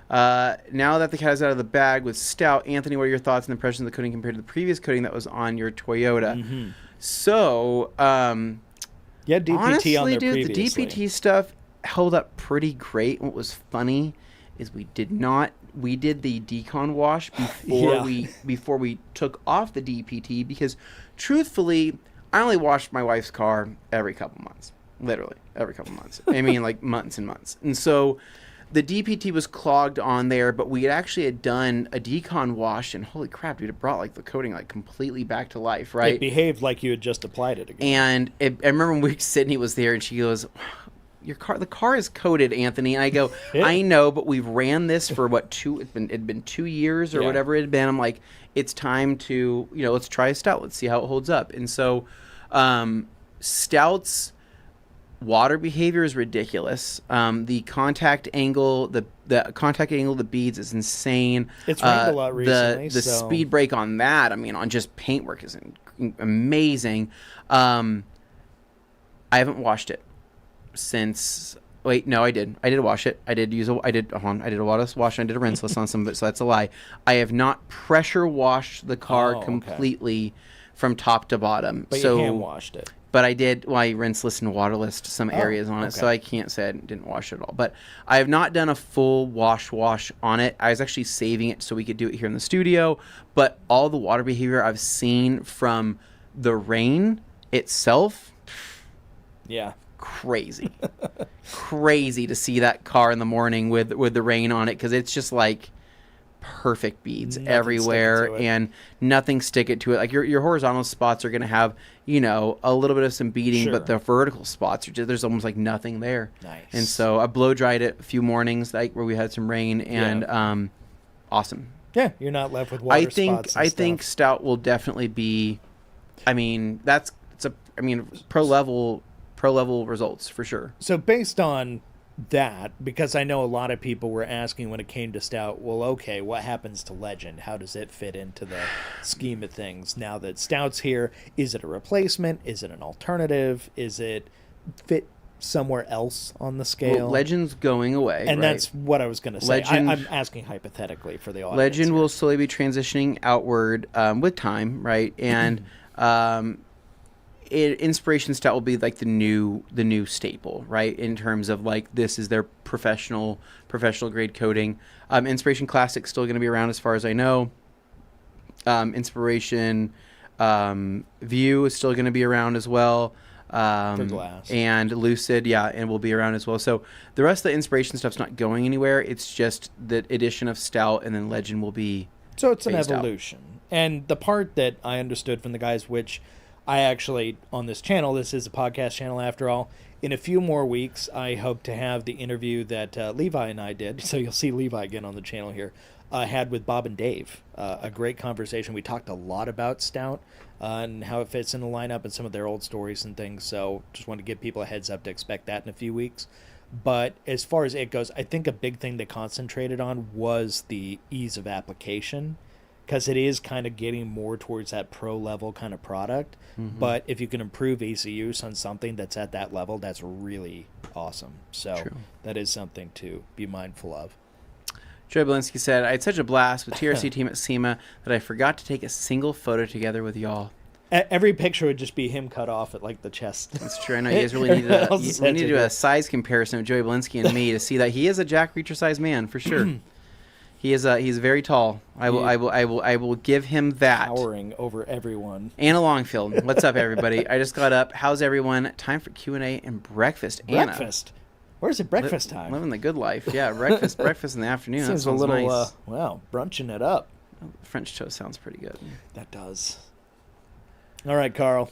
Now that the cat is out of the bag with Stout, Anthony, what are your thoughts and impressions of the coating compared to the previous coating that was on your Toyota? Mm-hmm. So, yeah, DPT honestly, on there dude, previously. the DPT stuff held up pretty great. What was funny is we did the decon wash before we took off the DPT, because truthfully, I only washed my wife's car every couple months. Literally every couple months. I mean, like months and months. And so the DPT was clogged on there, but we had done a decon wash, and holy crap, dude, it brought like the coating like completely back to life, right? It behaved like you had just applied it again. And I remember when Sydney was there, and she goes, the car is coated, Anthony. And I go, I know, but we've ran this for it'd been 2 years or whatever it had been. I'm like, it's time to, let's try a Stout. Let's see how it holds up. And so, Stout's water behavior is ridiculous. The contact angle, the beads is insane. It's rained a lot recently. The speed break on that, on just paintwork is amazing. I haven't washed it since. Wait, no, I did wash it. I did a water wash, and I did a rinseless on some of it, so that's a lie. I have not pressure washed the car completely from top to bottom. But you hand washed it. But I did, I rinseless and waterless some areas on it, so I can't say I didn't wash it all. But I have not done a full wash on it. I was actually saving it so we could do it here in the studio. But all the water behavior I've seen from the rain itself, crazy. Crazy to see that car in the morning with the rain on it, because it's just like perfect beads everywhere and nothing sticking to it. Like your horizontal spots are going to have, a little bit of some beading, but the vertical spots there's almost like nothing there. Nice. And so I blow dried it a few mornings where we had some rain, and awesome. Yeah, you're not left with water spots. I think Stout will definitely be. Pro level results for sure. So based on that, because I know a lot of people were asking when it came to Stout, well, okay, what happens to Legend? How does it fit into the scheme of things now that Stout's here? Is it a replacement? Is it an alternative? Is it fit somewhere else on the scale? Well, Legend's going away, and that's what I was going to say. I'm asking hypothetically for the audience. Legend will slowly be transitioning outward with time, right? And Inspiration Stout will be like the new staple, right? In terms of like, this is their professional grade coating. Inspiration Classic still going to be around as far as I know. Inspiration View is still going to be around as well. For glass. And Lucid, and will be around as well. So the rest of the Inspiration stuff's not going anywhere. It's just the addition of Stout, and then Legend will be. So it's an evolution. And the part that I understood from the guys, which I actually, on this channel, this is a podcast channel after all, in a few more weeks, I hope to have the interview that Levi and I did, so you'll see Levi again on the channel here, had with Bob and Dave. A great conversation. We talked a lot about Stout and how it fits in the lineup and some of their old stories and things, so just want to give people a heads up to expect that in a few weeks. But as far as it goes, I think a big thing they concentrated on was the ease of application because it is kind of getting more towards that pro level kind of product. But if you can improve ECUs on something that's at that level, that's really awesome. So that is something to be mindful of. Joey Belinsky said, I had such a blast with TRC team at SEMA that I forgot to take a single photo together with y'all. Every picture would just be him cut off at like the chest. That's true. I know you guys really need to do a size comparison of Joey Belinsky and me to see that he is a Jack Reacher sized man for sure. He's very tall. I will give him that. Towering over everyone. Anna Longfield, what's up, everybody? I just got up. How's everyone? Time for Q&A and breakfast. Breakfast. Where's it breakfast time? Living the good life. Yeah, breakfast in the afternoon. Seems that a little nice. Brunching it up. French toast sounds pretty good. That does. All right, Carl.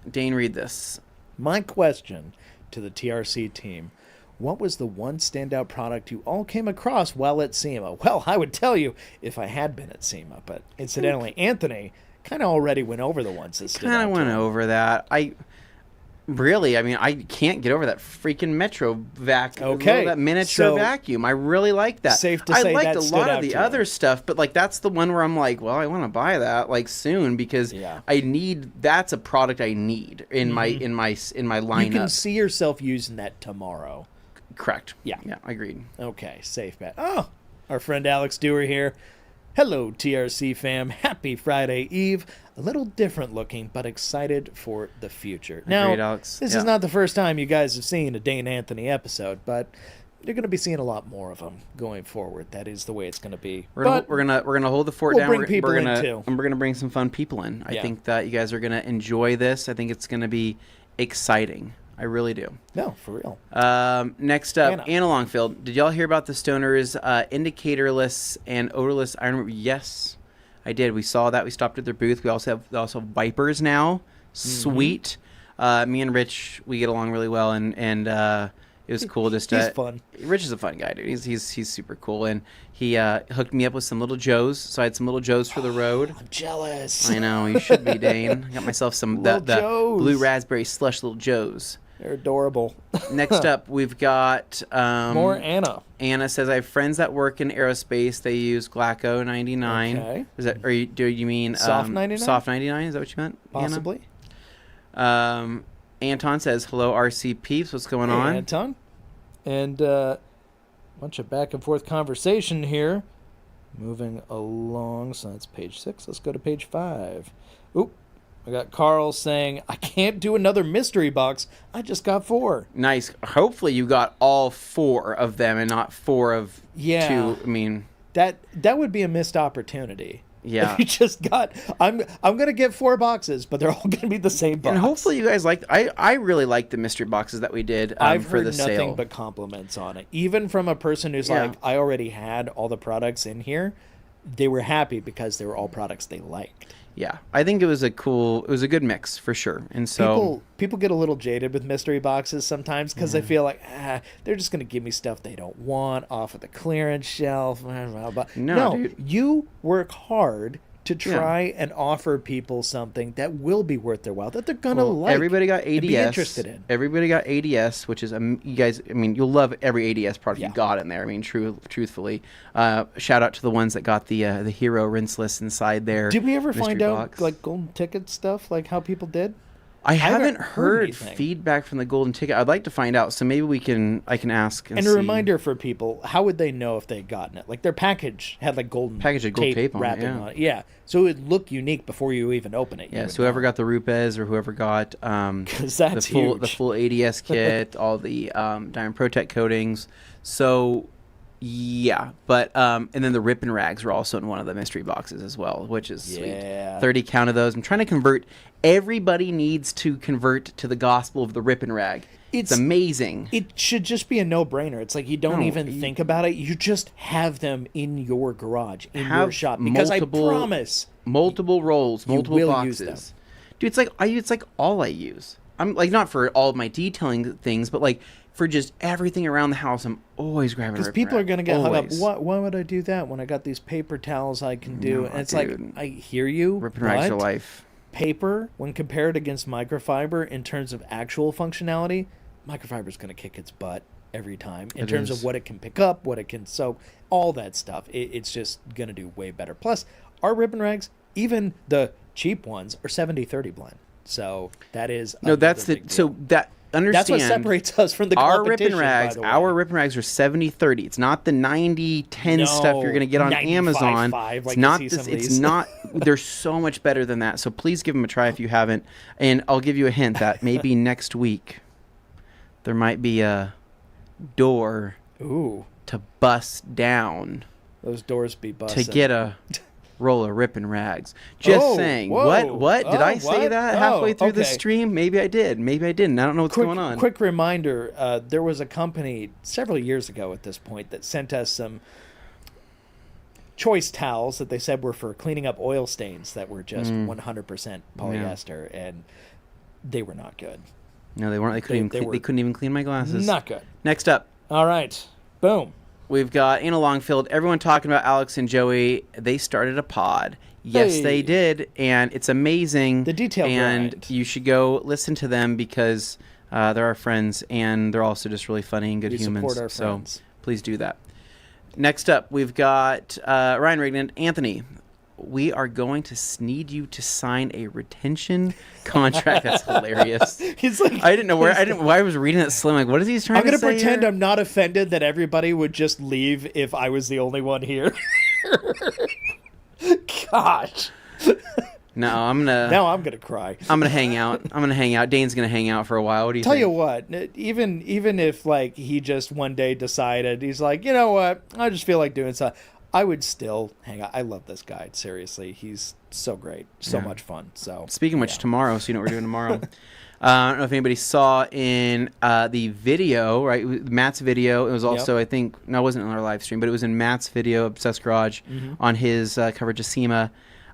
Dane, read this. My question to the TRC team: what was the one standout product you all came across while at SEMA? Well, I would tell you if I had been at SEMA, but incidentally, Anthony kind of already went over the ones that stood out. Kind of went over that. I can't get over that freaking Metro vac. Okay. That miniature vacuum. I really like that. Safe to say I liked that a lot of the other stuff, but like that's the one where I'm like, well, I want to buy that like soon because that's a product I need in my lineup. You can see yourself using that tomorrow. Correct. Yeah. Yeah, agreed. Okay, safe bet. Oh, our friend Alex Dewar here. Hello, TRC fam. Happy Friday Eve. A little different looking, but excited for the future. Now, agreed, Alex. This is not the first time you guys have seen a Dane Anthony episode, but you're going to be seeing a lot more of them going forward. That is the way it's going to be. We're gonna hold the fort down. Bring people in too. And we're gonna bring some fun people in. I think that you guys are gonna enjoy this. I think it's gonna be exciting. I really do. No, for real. Next up, Anna Longfield. Did y'all hear about the Stoners indicatorless and odorless iron? Yes, I did. We saw that. We stopped at their booth. We also have wipers now. Sweet. Me and Rich, we get along really well, and it was cool. He's fun. Rich is a fun guy, dude. He's super cool, and he hooked me up with some little Joes. So I had some little Joes for the road. I'm jealous. I know, you should be, Dane. I got myself some the blue raspberry slush little Joes. They're adorable. Next up, we've got more Anna. Anna says, I have friends that work in aerospace. They use Glaco 99. Okay. Is that? Do you mean Soft 99? Soft 99? Is that what you meant? Possibly. Anna? Anton says, hello, RC peeps. What's going on? Anton. And bunch of back and forth conversation here. Moving along. So that's page 6. Let's go to page 5. Oop. I got Carl saying, I can't do another mystery box. I just got 4. Nice. Hopefully you got all 4 of them and not 4 of 2. I mean, that would be a missed opportunity. Yeah. If you just got, I'm going to get 4 boxes, but they're all going to be the same box. And hopefully you guys like, I really like the mystery boxes that we did I've for heard the sale. Nothing but compliments on it. Even from a person who's like, I already had all the products in here. They were happy because they were all products they liked. Yeah, I think it was a good mix for sure. And so people get a little jaded with mystery boxes sometimes because they feel like they're just going to give me stuff they don't want off of the clearance shelf. No, dude. You work hard to try and offer people something that will be worth their while, that they're going to like. Everybody got ADS. And be interested in. Everybody got ADS, which is, you guys, I mean, you'll love every ADS product you got in there. I mean, truthfully. Shout out to the ones that got the Hero rinseless inside there. Did we ever find out, like, golden ticket stuff, like how people did? I haven't heard feedback from the golden ticket. I'd like to find out, so maybe I can ask and see. A reminder for people, how would they know if they'd gotten it? Like their package had like gold tape wrapping on it. Yeah. So it would look unique before you even open it. Yeah, so whoever got the Rupes or whoever got the full ADS kit, all the Diamond Protect coatings. So yeah, but and then the Rip and Rags were also in one of the mystery boxes as well, which is sweet. 30 count of those. I'm trying to convert. Everybody needs to convert to the gospel of the Rip and Rag. It's amazing. It should just be a no-brainer. It's like you don't even think about it. You just have them in your garage, in your shop. Because I promise, multiple rolls, multiple boxes. Dude, it's like all I use. I'm like, not for all of my detailing things, but like for just everything around the house, I'm always grabbing. Because people are going to get hung up. Why would I do that when I got these paper towels I can do? And it's like, I hear you. Rip and Rags for life. Paper, when compared against microfiber in terms of actual functionality, microfiber is going to kick its butt every time in terms of what it can pick up, what it can soak, all that stuff. It's just going to do way better. Plus, our rip and rags, even the cheap ones, are 70-30 blend. So that is That's what separates us from the competition. Our rip and rags are 70-30. It's not the 90-10 stuff you're going to get on Amazon. It's not this. It's not. They're so much better than that. So please give them a try if you haven't. And I'll give you a hint that maybe next week there might be a door to bust down. Those doors be busting. To get a roll of rip and rags. Just saying. Whoa. What? Did I say that halfway through the stream? Maybe I did. Maybe I didn't. I don't know what's going on. Quick reminder, there was a company several years ago at this point that sent us some choice towels that they said were for cleaning up oil stains that were just 100% polyester, and they were not good. No, they weren't. They couldn't even clean my glasses. Not good. Next up. All right. Boom. We've got Anna Longfield. Everyone talking about Alex and Joey. They started a pod. Yes, they did, and it's amazing. The detail and grind. You should go listen to them because they're our friends, and they're also just really funny and good humans. Support our friends. So please do that. Next up, we've got Ryan Rignan. Anthony, we are going to need you to sign a retention contract. That's hilarious. He's like, I didn't know why I was reading that slim. Like, what is he trying to say? I'm going to pretend here? I'm not offended that everybody would just leave if I was the only one here. Gosh. No, I'm gonna cry. I'm gonna hang out. Dane's gonna hang out for a while. What do you think? Tell you what, even if like he just one day decided he's like, you know what, I just feel like doing something, I would still hang out. I love this guy. Seriously, he's so great, so much fun. So speaking of which, tomorrow, so you know what we're doing tomorrow. I don't know if anybody saw in the video, right? Matt's video. It was also, I think, it wasn't on our live stream, but it was in Matt's video, Obsessed Garage, on his coverage of SEMA.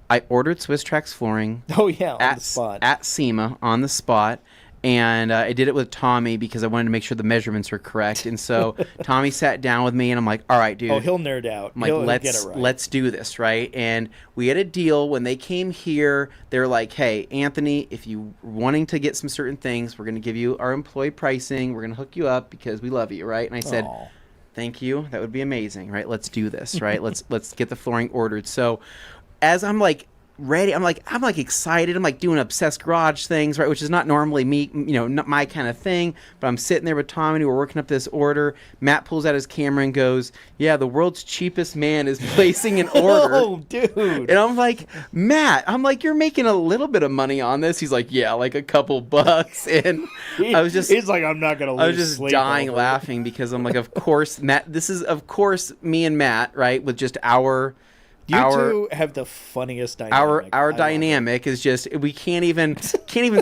I ordered Swiss Trax flooring. Oh, yeah, on the spot. At SEMA, on the spot. And I did it with Tommy because I wanted to make sure the measurements were correct. And so Tommy sat down with me, and I'm like, all right, dude. Oh, he'll nerd out. I'm like, he'll get it right. Let's do this, right? And we had a deal. When they came here, they were like, hey, Anthony, if you're wanting to get some certain things, we're going to give you our employee pricing. We're going to hook you up because we love you, right? And I said, thank you. That would be amazing, right? Let's do this, right? let's get the flooring ordered. So as I'm like, ready, I'm like excited. I'm like doing Obsessed Garage things, right, which is not normally me, not my kind of thing. But I'm sitting there with Tommy, and we're working up this order. Matt pulls out his camera and goes, "Yeah, the world's cheapest man is placing an order." Oh, dude! And I'm like, Matt, you're making a little bit of money on this. He's like, yeah, like a couple bucks. And he's like, I'm not gonna lose. I was just dying laughing because I'm like, of course, Matt. This is of course me and Matt, right, with just our. You two have the funniest dynamic. Our dynamic is just we can't even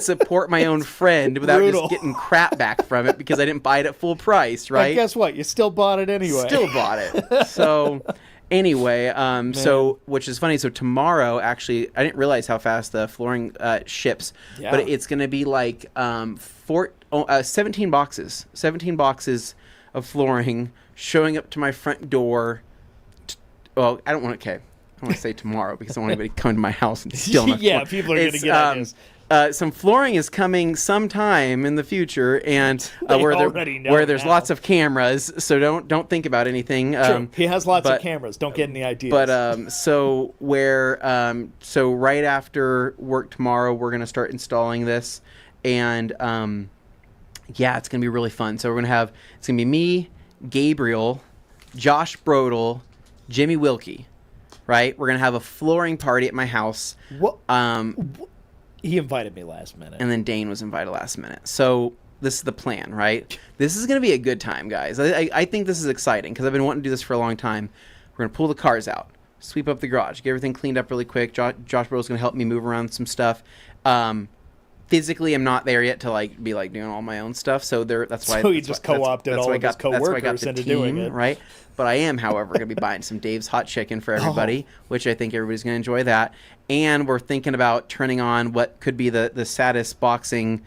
support my own friend without just getting crap back from it because I didn't buy it at full price, right? But guess what? You still bought it anyway. Still bought it. So anyway, so which is funny. So tomorrow, actually, I didn't realize how fast the flooring ships, but it's going to be like 17 boxes of flooring showing up to my front door. Well, I don't want to say tomorrow because I don't want anybody coming to my house and stealing my floor. People are going to get ideas. Some flooring is coming sometime in the future, and where there's lots of cameras. So don't think about anything. True. He has lots of cameras. Don't get any ideas. But so right after work tomorrow, we're going to start installing this, and it's going to be really fun. So it's going to be me, Gabriel, Josh Brodel, Jimmy Wilkie, right? We're going to have a flooring party at my house. What? He invited me last minute. And then Dane was invited last minute. So this is the plan, right? This is going to be a good time, guys. I think this is exciting because I've been wanting to do this for a long time. We're going to pull the cars out, sweep up the garage, get everything cleaned up really quick. Josh Bro is going to help me move around some stuff. Physically, I'm not there yet to be doing all my own stuff. So that's why. So he just co-opted all of his coworkers into doing it, right? But I am, however, going to be buying some Dave's Hot Chicken for everybody, which I think everybody's going to enjoy that. And we're thinking about turning on what could be the saddest boxing,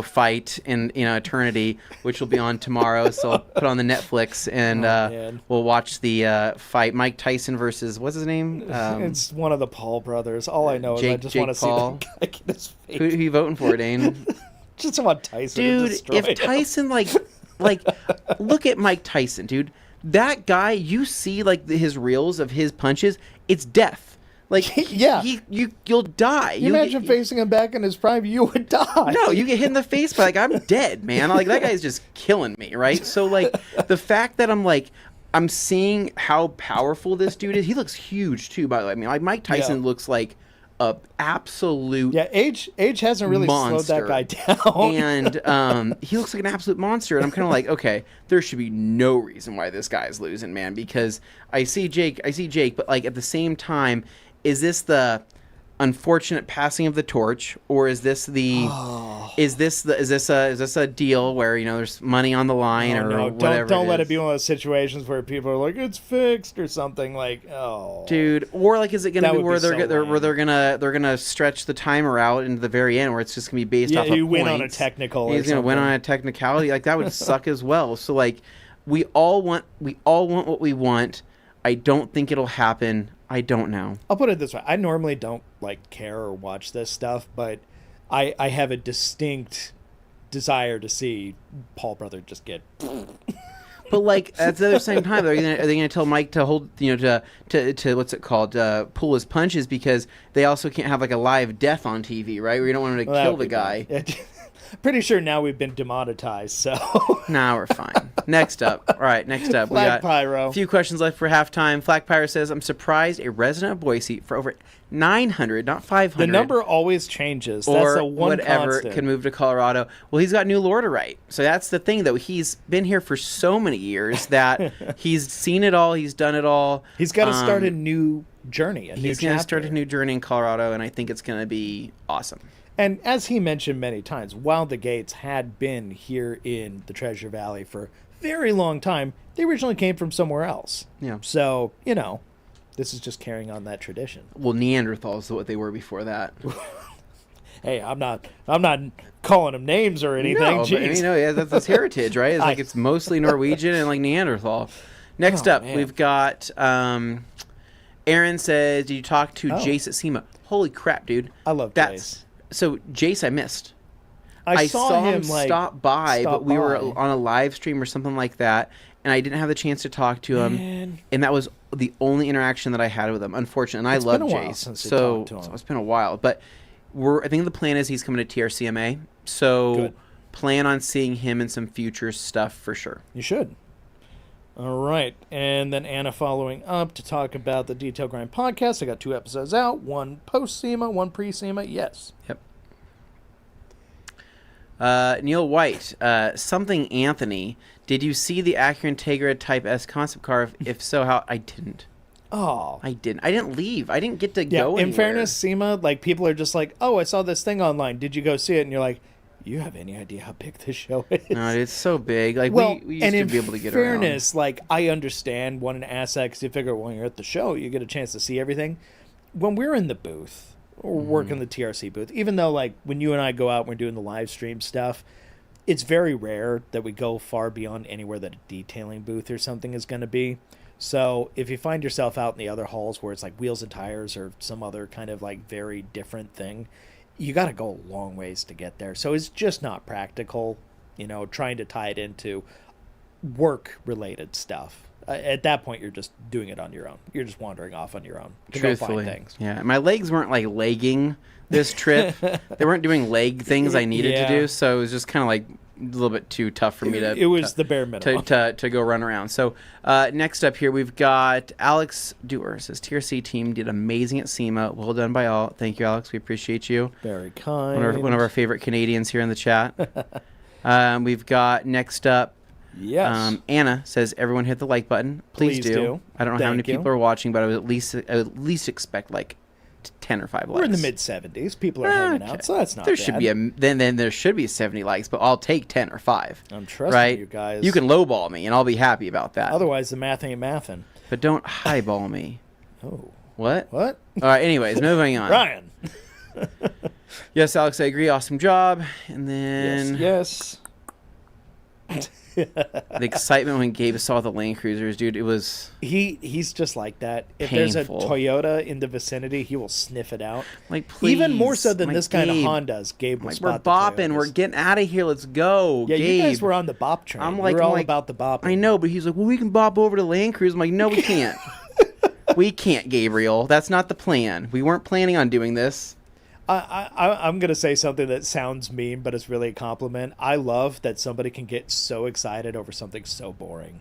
fight in eternity, which will be on tomorrow. So I'll put on the Netflix and we'll watch the fight. Mike Tyson versus what's his name? It's one of the Paul brothers. All I know is I just want to see that guy get his face. Who you voting for, Dane? Just want Tyson. Dude, if Tyson look at Mike Tyson, dude. That guy, you see his reels of his punches, it's death. Like, Yeah. you'll die. You imagine facing him back in his prime, you would die. No, you get hit in the face, but like, I'm dead, man. Like, that guy's just killing me, right? So, like, the fact that I'm seeing how powerful this dude is. He looks huge too, by the way. I mean, like, Mike Tyson looks like a absolute age hasn't really monster. slowed that guy down. And he looks like an absolute monster. And I'm kind of like, okay, there should be no reason why this guy is losing, man. Because I see Jake, but like at the same time, is this the unfortunate passing of the torch, or is this is this a deal where, you know, there's money on the line whatever? Don't let it be one of those situations where people are like, it's fixed or something, like, dude. Or like, is it gonna be where they're gonna stretch the timer out into the very end, where it's just gonna be based off of you win points. on a technical. He's gonna win on a technicality. Like, that would suck as well. So like, we all want what we want. I don't think it'll happen. I don't know. I'll put it this way. I normally don't like care or watch this stuff, but I have a distinct desire to see Paul Brother just get. But like, at the same time, are they gonna tell Mike to hold, you know, to what's it called, pull his punches, because they also can't have like a live death on TV, right? Where you don't want him to kill the guy. Pretty sure now we've been demonetized, so. Nah, we're fine. Next up. All right, next up. Flag we got Pyro. A few questions left for halftime. Flag Pyro says, I'm surprised a resident of Boise for over 900, not 500. The number always changes. Or that's a one whatever constant. Can move to Colorado. Well, he's got new lore to write. So that's the thing, though. He's been here for so many years that he's seen it all. He's done it all. He's got to start a new journey, He's going to start a new journey in Colorado, and I think it's going to be awesome. And as he mentioned many times, Wild the Gates had been here in the Treasure Valley for a very long time. They originally came from somewhere else. Yeah. So, you know, this is just carrying on that tradition. Well, Neanderthals are what they were before that. Hey, I'm not calling them names or anything. No, but, you know, that's heritage, right? It's like it's mostly Norwegian and like Neanderthal. Next up, we've got Aaron says, did you talk to Jace at SEMA? Holy crap, dude. I love Jace. So Jace I missed. I saw him stop by, but we were on a live stream or something like that, and I didn't have the chance to talk to him. And that was the only interaction that I had with him, unfortunately. And I love Jace. So it's been a while. But I think the plan is he's coming to TRCMA. So plan on seeing him in some future stuff for sure. You should. All right. And then Anna following up to talk about the Detail Grind podcast. I got 2 episodes out, one post-SEMA, one pre-SEMA. Yes. Yep. Neil White, something Anthony. Did you see the Acura Integra Type S concept car? If so, how? I didn't. Oh. I didn't leave. I didn't get to go anywhere. In fairness, SEMA, like, people are just like, oh, I saw this thing online. Did you go see it? And you're like, you have any idea how big this show is? No, it's so big. Like, we used to be able to get around. In fairness, like, I understand wanting to ask that because you figure when you're at the show, you get a chance to see everything. When we're in the booth or working the TRC booth, even though, like, when you and I go out and we're doing the live stream stuff, it's very rare that we go far beyond anywhere that a detailing booth or something is going to be. So if you find yourself out in the other halls where it's like wheels and tires or some other kind of like very different thing, you got to go a long ways to get there. So it's just not practical, you know, trying to tie it into work-related stuff. At that point, you're just doing it on your own. You're just wandering off on your own to go find things. Yeah, my legs weren't like legging this trip. They weren't doing leg things I needed to do, so it was just kind of like a little bit too tough for me to. It was the bare minimum to go run around. So next up here we've got Alex Dewar. Says TRC team did amazing at SEMA. Well done by all. Thank you, Alex. We appreciate you. Very kind. One of our favorite Canadians here in the chat. We've got next up. Yes. Anna says everyone hit the like button. Please do. I don't know how many people are watching, but I would at least expect like 10 or 5 likes. We're in the mid-70s. People are hanging out, so that's not there bad. Should be then there should be 70 likes, but I'll take 10 or 5. I'm trusting you guys. You can lowball me, and I'll be happy about that. Otherwise, the math ain't mathin'. But don't highball me. Oh. What? What? All right, anyways, moving on. Ryan. Yes, Alex, I agree. Awesome job. And then... Yes. The excitement when Gabe saw the Land Cruisers, dude, it was he's just like that. If painful. There's a Toyota in the vicinity, he will sniff it out. Like, please, even more so than this kind of Gabe, Hondas. Gabe will like, spot we're bopping, we're getting out of here, let's go. Yeah, Gabe. you guys were on the bop train. I'm like, we're all about the bop. I know, but he's like, well, we can bop over to Land Cruiser. I'm like, no, we can't. We can't, Gabriel. That's not the plan. We weren't planning on doing this. I'm going to say something that sounds mean, but it's really a compliment. I love that somebody can get so excited over something so boring.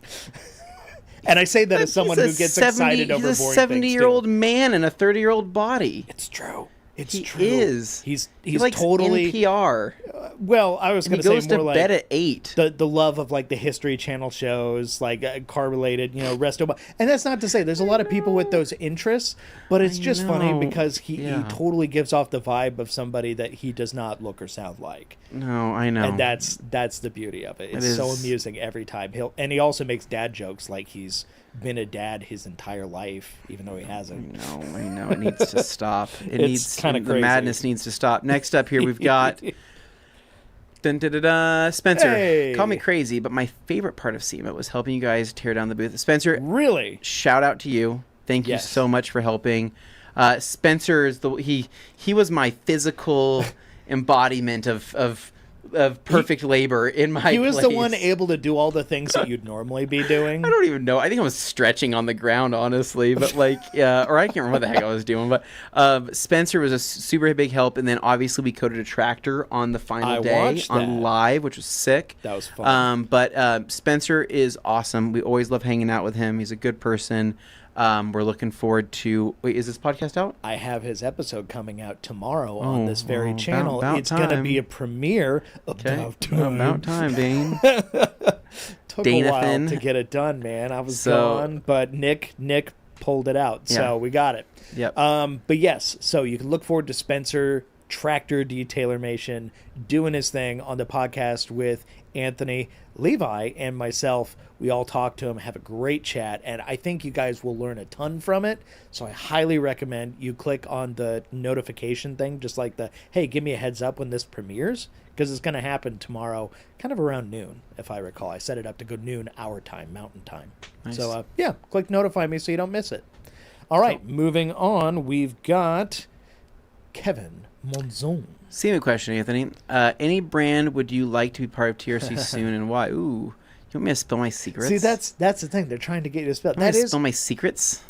And I say that as someone who gets excited over boring things. He's a 70-year-old man in a 30-year-old body. It's true. It's he true. Is. He's likes totally NPR. Well, I was going to say more like... He goes to bed at 8. The love of, like, the History Channel shows, like, car-related, Resto. And that's not to say there's a lot of people with those interests, but it's just funny because he totally gives off the vibe of somebody that he does not look or sound like. No, I know. And that's the beauty of it. It's so amusing every time. He also makes dad jokes like he's been a dad his entire life, even though he hasn't. I know. It needs to stop. It's kind of crazy. The madness needs to stop. Next up here, we've got Spencer. Hey. Call me crazy, but my favorite part of SEMA was helping you guys tear down the booth. Spencer, really? Shout out to you. Thank you so much for helping. Spencer is he was my physical embodiment of perfect labor in my place. He was the one able to do all the things that you'd normally be doing. I don't even know. I think I was stretching on the ground, honestly. But or I can't remember what the heck I was doing. But Spencer was a super big help. And then obviously we coded a tractor on the final day on live, which was sick. That was fun. But Spencer is awesome. We always love hanging out with him. He's a good person. We're looking forward to... Wait, is this podcast out? I have his episode coming out tomorrow on this very channel. It's going to be a premiere. About time, Dane. Took a while to get it done, man. I was gone, but Nick pulled it out, so we got it. Yep. But yes, so you can look forward to Spencer, Tractor Detailermation, doing his thing on the podcast with Anthony, Levi, and myself. We all talk to him, have a great chat, and I think you guys will learn a ton from it. So I highly recommend you click on the notification thing, just like hey, give me a heads up when this premieres, because it's going to happen tomorrow, kind of around noon, if I recall. I set it up to go noon our time, Mountain Time. Nice. So, click notify me so you don't miss it. All right, moving on, we've got Kevin Monzon. Same question, Anthony. Any brand would you like to be part of TRC soon, and why? Ooh. You want me to spill my secrets? See, that's the thing. They're trying to get you to spill. Spill my secrets?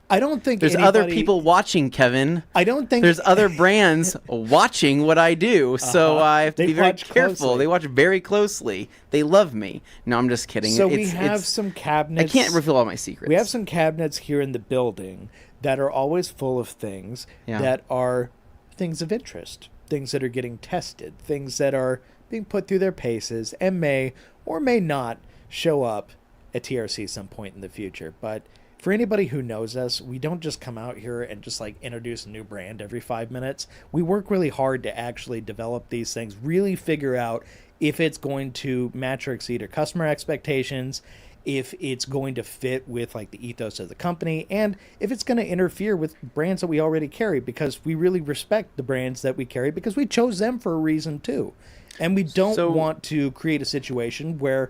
I don't think there's other people watching, Kevin. I don't think there's other brands watching what I do, so I have to be very careful. Closely. They watch very closely. They love me. No, I'm just kidding. So we have some cabinets. I can't reveal all my secrets. We have some cabinets here in the building that are always full of things that are things of interest, things that are getting tested, things that are being put through their paces and may or may not show up at TRC some point in the future. But for anybody who knows us, we don't just come out here and just like introduce a new brand every 5 minutes. We work really hard to actually develop these things, really figure out if it's going to match or exceed our customer expectations, if it's going to fit with like the ethos of the company, and if it's going to interfere with brands that we already carry, because we really respect the brands that we carry because we chose them for a reason too. And we don't want to create a situation where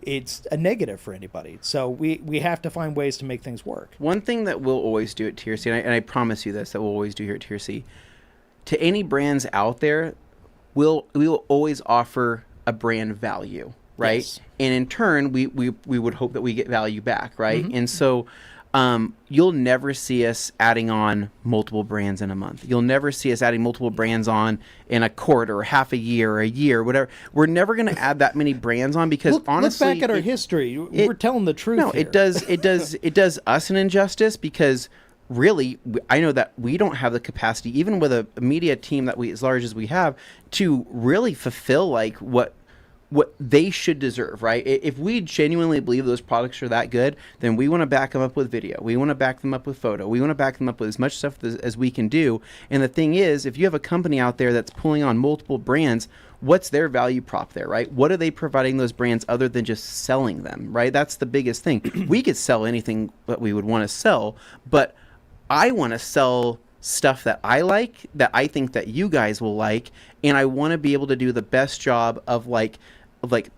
it's a negative for anybody. So we have to find ways to make things work. One thing that we'll always do at TRC, and I promise you this, that we'll always do here at TRC, to any brands out there, we will always offer a brand value, right? Yes. And in turn, we would hope that we get value back, right? Mm-hmm. And so you'll never see us adding on multiple brands in a month. You'll never see us adding multiple brands on in a quarter, half a year, whatever. We're never going to add that many brands on because honestly, look back at our history. We're telling the truth. No, here. It does us an injustice because really, I know that we don't have the capacity, even with a media team that as large as we have, to really fulfill like what they should deserve, right? If we genuinely believe those products are that good, then we want to back them up with video. We want to back them up with photo. We want to back them up with as much stuff as we can do. And the thing is, if you have a company out there that's pulling on multiple brands, what's their value prop there, right? What are they providing those brands other than just selling them, right? That's the biggest thing. We could sell anything that we would want to sell, but I want to sell stuff that I like, that I think that you guys will like, and I want to be able to do the best job of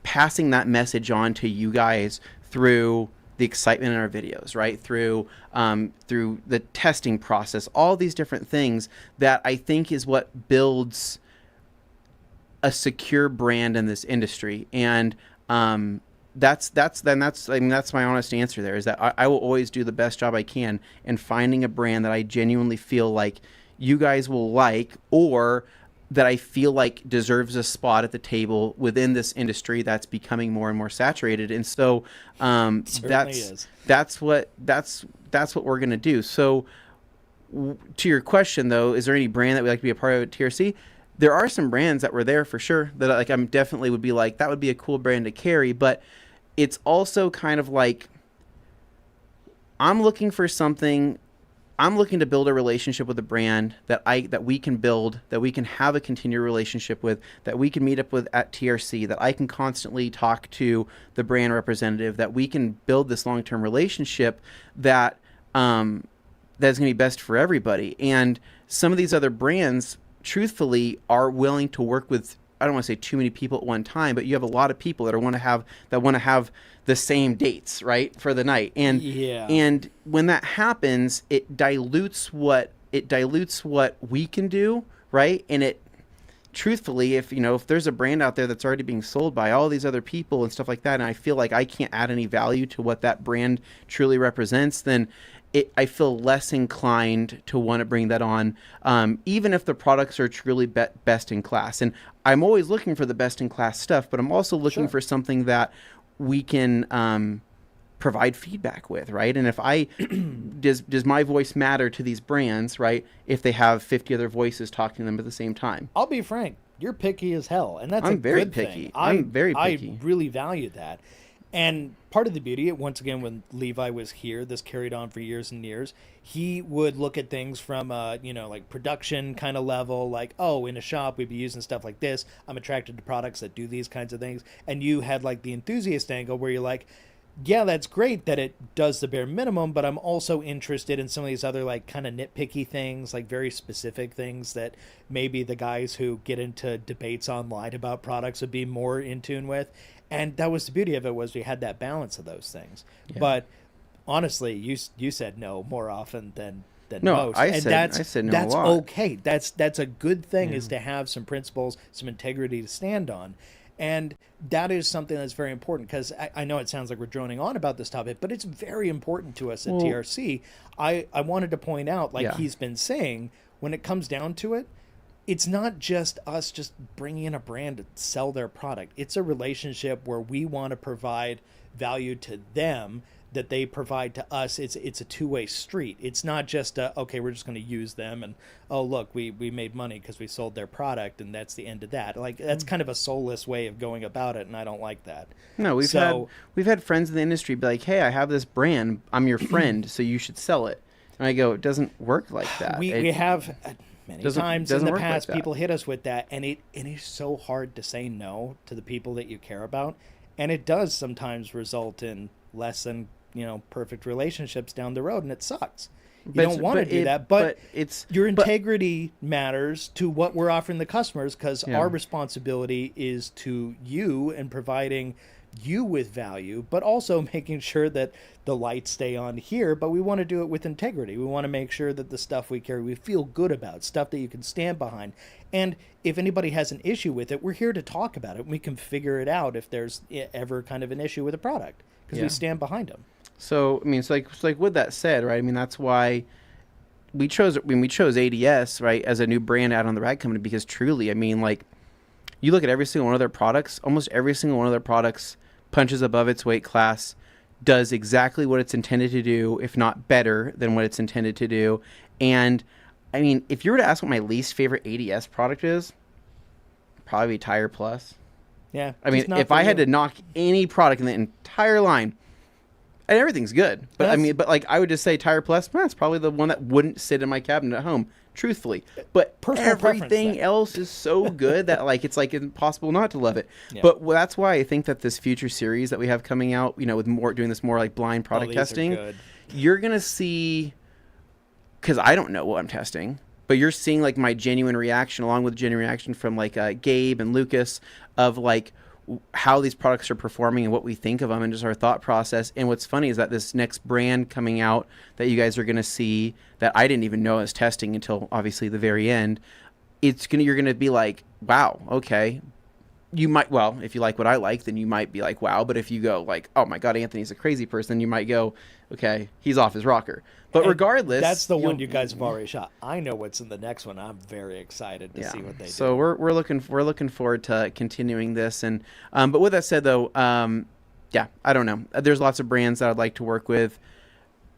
passing that message on to you guys through the excitement in our videos, right? Through the testing process, all these different things that I think is what builds a secure brand in this industry. And that's I mean, that's my honest answer there, is that I will always do the best job I can in finding a brand that I genuinely feel like you guys will like, or that I feel like deserves a spot at the table within this industry that's becoming more and more saturated. And so that's what we're going to do. So to your question though, is there any brand that we'd like to be a part of at TRC? There are some brands that were there for sure that like I'm definitely would be like, that would be a cool brand to carry, but it's also kind of like I'm looking to build a relationship with a brand that we can build, that we can have a continued relationship with, that we can meet up with at TRC, that I can constantly talk to the brand representative, that we can build this long-term relationship that that's going to be best for everybody. And some of these other brands, truthfully, are willing to work with, I don't want to say too many people at one time, but you have a lot of people that want to have the same dates, right, for the night. And and when that happens, it dilutes what we can do, right? And it, truthfully, if there's a brand out there that's already being sold by all these other people and stuff like that, and I feel like I can't add any value to what that brand truly represents, then I feel less inclined to want to bring that on, even if the products are truly best in class. And I'm always looking for the best in class stuff, but I'm also looking for something that we can provide feedback with, right? And if does my voice matter to these brands, right? If they have 50 other voices talking to them at the same time. I'll be frank, you're picky as hell, and that's I'm very good picky. thing. I'm very picky. I really value that. And part of the beauty, once again, when Levi was here, this carried on for years and years. He would look at things from like production kind of level, like, oh, in a shop we'd be using stuff like this. I'm attracted to products that do these kinds of things. And you had like the enthusiast angle where you're like, yeah, that's great that it does the bare minimum, but I'm also interested in some of these other like kind of nitpicky things, like very specific things that maybe the guys who get into debates online about products would be more in tune with. And that was the beauty of it, was we had that balance of those things. Yeah. But honestly, you said no more often than most. I said no that's a lot. Okay. That's a good thing, is to have some principles, some integrity to stand on. And that is something that's very important, because I know it sounds like we're droning on about this topic, but it's very important to us at TRC. I wanted to point out, like he's been saying, when it comes down to it, it's not just us just bringing in a brand to sell their product. It's a relationship where we want to provide value to them that they provide to us. It's a two-way street. It's not just okay, we're just going to use them and, oh, look, we made money because we sold their product, and that's the end of that. Like, that's kind of a soulless way of going about it, and I don't like that. No, we've had friends in the industry be like, hey, I have this brand, I'm your friend, so you should sell it. And I go, it doesn't work like that. We have many times in the past people hit us with that, and it is so hard to say no to the people that you care about, and it does sometimes result in less than perfect relationships down the road, and it sucks. You don't want to do that, but your integrity matters to what we're offering the customers, because our responsibility is to you and providing you with value, but also making sure that the lights stay on here. But we want to do it with integrity. We want to make sure that the stuff we carry, we feel good about, stuff that you can stand behind. And if anybody has an issue with it, we're here to talk about it. We can figure it out if there's ever kind of an issue with a product, because we stand behind them. So, I mean, it's like with that said, right? I mean, that's why we chose ADS, right, as a new brand out on the rag company, because truly, I mean, like, you look at every single one of their products, almost every single one of their products punches above its weight class, does exactly what it's intended to do, if not better than what it's intended to do. And, I mean, if you were to ask what my least favorite ADS product is, probably Tire Plus. Yeah. I mean, if I had to knock any product in the entire line, and everything's good, but I would just say Tire Plus, that's probably the one that wouldn't sit in my cabinet at home, truthfully. But everything else is so good that it's like impossible not to love it. Yeah. But that's why I think that this future series that we have coming out, with doing this more like blind product testing, you're gonna see, because I don't know what I'm testing, but you're seeing like my genuine reaction, along with genuine reaction from Gabe and Lucas, of like how these products are performing and what we think of them, and just our thought process. And what's funny is that this next brand coming out that you guys are going to see, that I didn't even know I was testing until obviously the very end, you're going to be like, wow, okay, you might, well, if you like what I like, then you might be like, wow. But if you go like, oh my God, Anthony's a crazy person, you might go, okay, he's off his rocker. But regardless, that's the one you guys have already shot. I know what's in the next one. I'm very excited to see what they do. So we're looking forward to continuing this. And but with that said, though, yeah, I don't know. There's lots of brands that I'd like to work with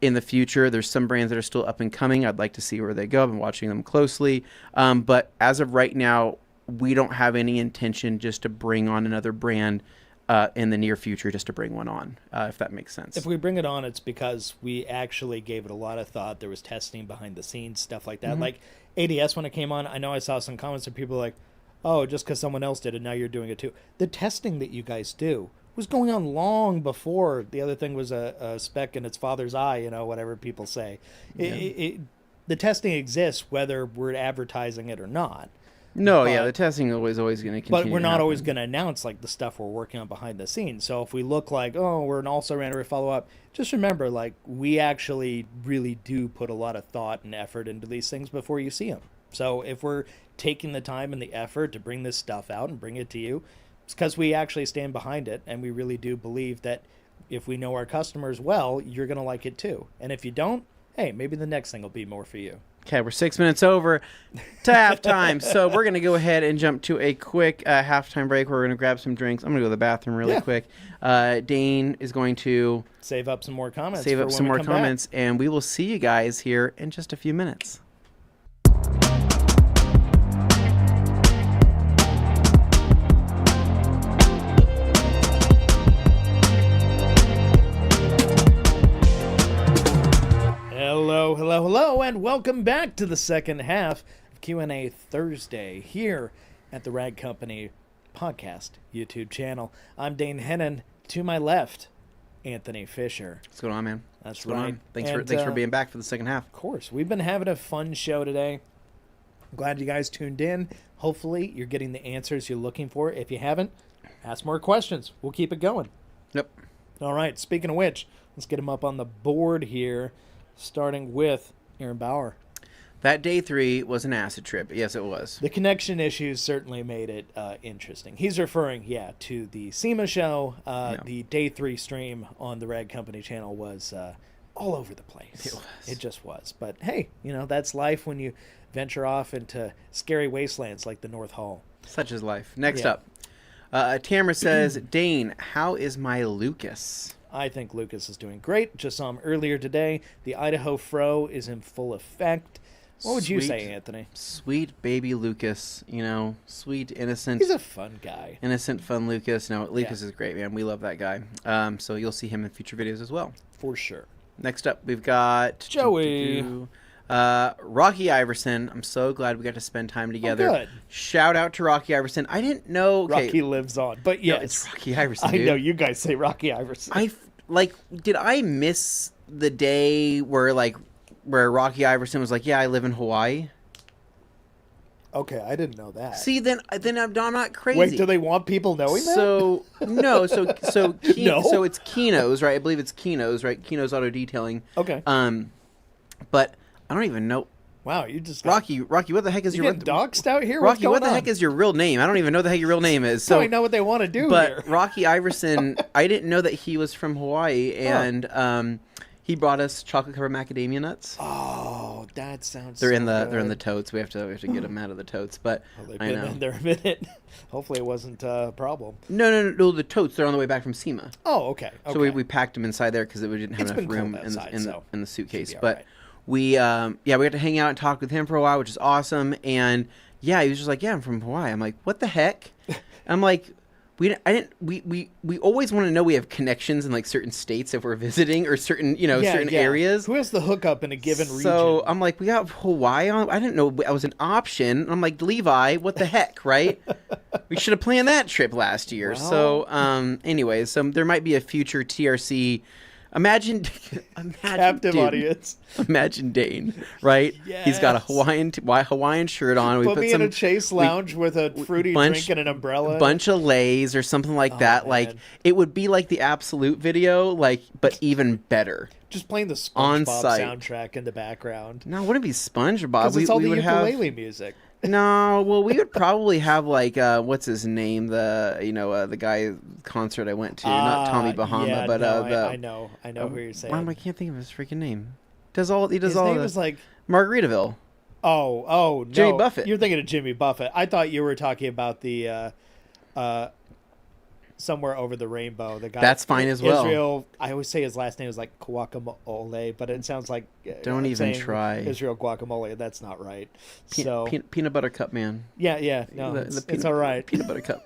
in the future. There's some brands that are still up and coming. I'd like to see where they go. I've been watching them closely. But as of right now, we don't have any intention just to bring on another brand in the near future, just to bring one on, if that makes sense. If we bring it on, it's because we actually gave it a lot of thought. There was testing behind the scenes, stuff like that. Mm-hmm. Like ADS, when it came on, I know I saw some comments of people like, oh, just because someone else did it, now you're doing it too. The testing that you guys do was going on long before the other thing was a speck in its father's eye, whatever people say. Yeah. The testing exists whether we're advertising it or not. No, the testing is always going to continue. But we're not always going to announce like the stuff we're working on behind the scenes. So if we look like, oh, we're an also-ran or a follow-up, just remember, like, we actually really do put a lot of thought and effort into these things before you see them. So if we're taking the time and the effort to bring this stuff out and bring it to you, it's because we actually stand behind it, and we really do believe that if we know our customers well, you're going to like it too. And if you don't, hey, maybe the next thing will be more for you. Okay, we're 6 minutes over to halftime, so we're going to go ahead and jump to a quick halftime break. We're going to grab some drinks. I'm going to go to the bathroom really quick. Dane is going to save up some more comments. And we will see you guys here in just a few minutes. Hello, and welcome back to the second half of Q&A Thursday here at the Rag Company Podcast YouTube channel. I'm Dane Hennon. To my left, Anthony Fisher. What's going on, man? That's What's right. Thanks for being back for the second half. Of course. We've been having a fun show today. Glad you guys tuned in. Hopefully, you're getting the answers you're looking for. If you haven't, ask more questions. We'll keep it going. Yep. All right. Speaking of which, let's get them up on the board here. Starting with Aaron Bauer. That day 3 was an acid trip. Yes, it was. The connection issues certainly made it interesting. He's referring, to the SEMA Show. The day 3 stream on the Rag Company channel was all over the place. It just was. But hey, that's life when you venture off into scary wastelands like the North Hall. Such is life. Next up, Tamara says, Dane, how is my Lucas? I think Lucas is doing great. Just saw him earlier today. The Idaho Fro is in full effect. What would you say, Anthony? Sweet baby Lucas, sweet, innocent. He's a fun guy. Innocent, fun Lucas. No, Lucas is great, man. We love that guy. So you'll see him in future videos as well. For sure. Next up, we've got Joey. Rocky Iverson. I'm so glad we got to spend time together. Oh, good. Shout out to Rocky Iverson. I didn't know. Okay. Rocky lives on, but yes, no, it's Rocky Iverson. Dude. I know you guys say Rocky Iverson. Did I miss the day where Rocky Iverson was like, yeah, I live in Hawaii? Okay, I didn't know that. See, then I'm not crazy. Wait, do they want people knowing that? So it's Kino's, right? I believe it's Kino's, right? Kino's Auto Detailing. Okay. But I don't even know. Wow, you just Rocky, what the heck is your doxed out here? Rocky, what the heck is your real name? I don't even know what the heck your real name is. So I know what they want to do but here. Rocky Iverson, I didn't know that he was from Hawaii, and he brought us chocolate covered macadamia nuts. Oh, that sounds. They're in the totes. We have to get them out of the totes, but they've been in there a minute. Hopefully, it wasn't a problem. No. The totes. They're on the way back from SEMA. Oh, okay. So we packed them inside there because we didn't have enough room in the suitcase, but. Right. We got to hang out and talk with him for a while, which is awesome. And he was just like, yeah, I'm from Hawaii. I'm like, what the heck? I'm like, we always want to know we have connections in like certain states if we're visiting or certain areas. Who has the hookup in a given region? So I'm like, we got Hawaii on. I didn't know that was an option. I'm like, Levi, what the heck, right? We should have planned that trip last year. Well, so anyways, there might be a future TRC. Imagine captive audience. Imagine Dane, right? Yes. He's got a Hawaiian shirt on. Put me in a Chase lounge with a fruity drink and an umbrella. Bunch of Lays or something like that. Man. Like it would be like the Absolute video, but even better. Just playing the SpongeBob soundtrack in the background. No, it wouldn't be SpongeBob. Because it's all the ukulele music. No, well, we would probably have like what's his name? The guy concert I went to, not Tommy Bahama, yeah, but no, the I know who you're saying. I can't think of his freaking name. He does his all name the was like Margaritaville. Oh, no. Jimmy Buffett. You're thinking of Jimmy Buffett. I thought you were talking about the Somewhere Over the Rainbow. The guy. That's fine as well. Israel. I always say his last name is like Guacamole, but it sounds like Don't even try. Israel Guacamole. That's not right. Peanut butter cup, man. Yeah. No, it's all right. Peanut butter cup.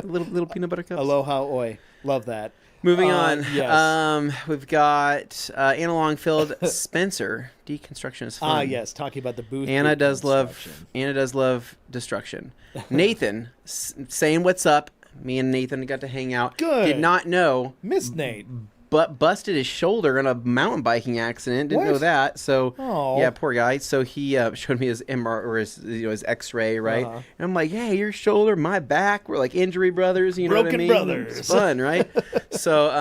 little peanut butter cups. Aloha oi. Love that. Moving on. Yes. We've got Anna Longfield, Spencer. Deconstruction is fun. Yes. Talking about the booth. Anna does love destruction. Nathan saying what's up. Me and Nathan got to hang out. Good. Did not know. Miss Nate. But busted his shoulder in a mountain biking accident. Didn't know that. So yeah, poor guy. So he showed me his MR or his X-ray, right? And I'm like, hey, your shoulder, my back. We're like injury brothers. You know what I mean? Brothers. It's fun, right? So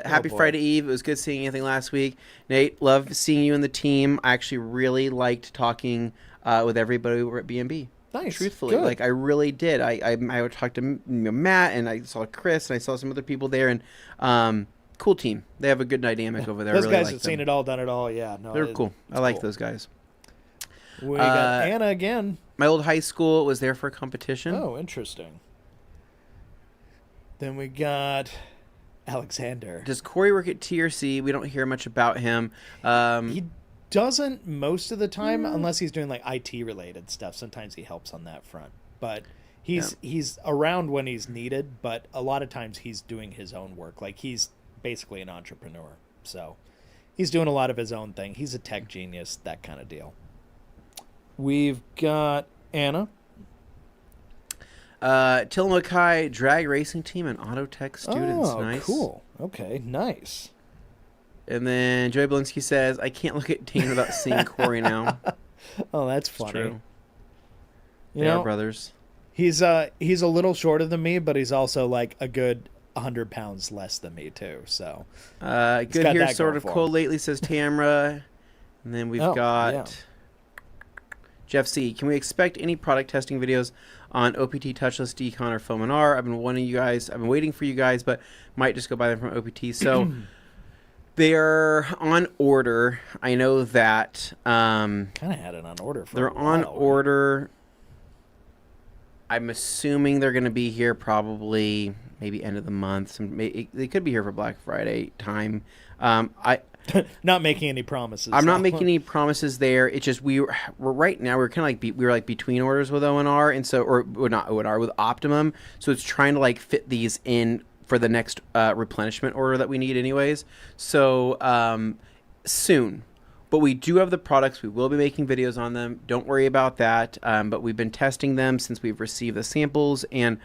happy Friday Eve. It was good seeing anything last week. Nate, love seeing you and the team. I actually really liked talking with everybody over at B&B. Nice. Truthfully, Good. like I really did. I talked to Matt and I saw Chris and I saw some other people there and cool team. They have a good dynamic over there. Those really guys have seen it all, done it all. Yeah, no, they're cool. I like those guys. We got Anna again. My old high school was there for a competition. Oh, interesting. Then we got Alexander. Does Corey work at TRC? We don't hear much about him. He doesn't most of the time, unless he's doing like IT related stuff. Sometimes he helps on that front, but he's around when he's needed. But a lot of times he's doing his own work. Like he's basically an entrepreneur, so he's doing a lot of his own thing. He's a tech genius, that kind of deal. We've got Anna. Tillamook High drag racing team and auto tech students. Oh, nice. Cool. Okay, nice. And then Joey Belinsky says, I can't look at Dane without seeing Corey now. Oh, that's funny. It's true. They are brothers. He's a little shorter than me, but he's also like a good 100 pounds less than me too. So good here, sort of cool lately, says Tamra. And then we've got Jeff C. Can we expect any product testing videos on OPT, Touchless, Decon, or Foam and R? I've been waiting for you guys, but might just go buy them from OPT. So they're on order. I know that. Kind of had it on order for. They're on order. I'm assuming they're going to be here probably maybe end of the month. They could be here for Black Friday time. Not making any promises. I'm not making any promises there. It's just we're right now we're kind of like between orders with O&R, and so or not O&R with Optimum. So it's trying to like fit these in for the next replenishment order that we need anyways. So soon. But we do have the products. We will be making videos on them. Don't worry about that. But we've been testing them since we've received the samples, and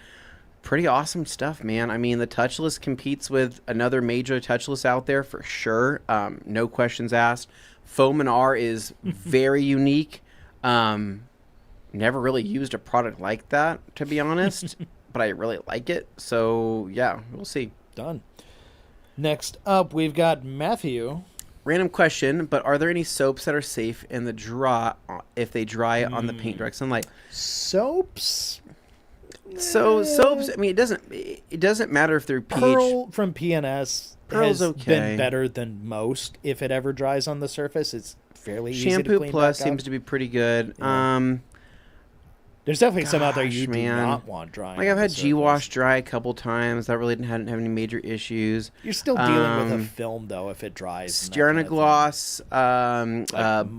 pretty awesome stuff, man. I mean, the Touchless competes with another major Touchless out there for sure. No questions asked. Foam and R is very unique. Never really used a product like that, to be honest, but I really like it. So, yeah, we'll see. Done. Next up, we've got Matthew. Random question, but are there any soaps that are safe in the draw if they dry on the paint direct sunlight? Soaps? So soaps, I mean, it doesn't matter if they're pH. Pearl from PNS Pearl's has been better than most. If it ever dries on the surface, it's fairly easy to clean Shampoo Plus seems to be pretty good. Yeah. There's definitely some out there you do not want drying. Like I've had G-Wash dry a couple times. That really hadn't have any major issues. You're still dealing with a film though if it dries. Sternagloss, Bubbler.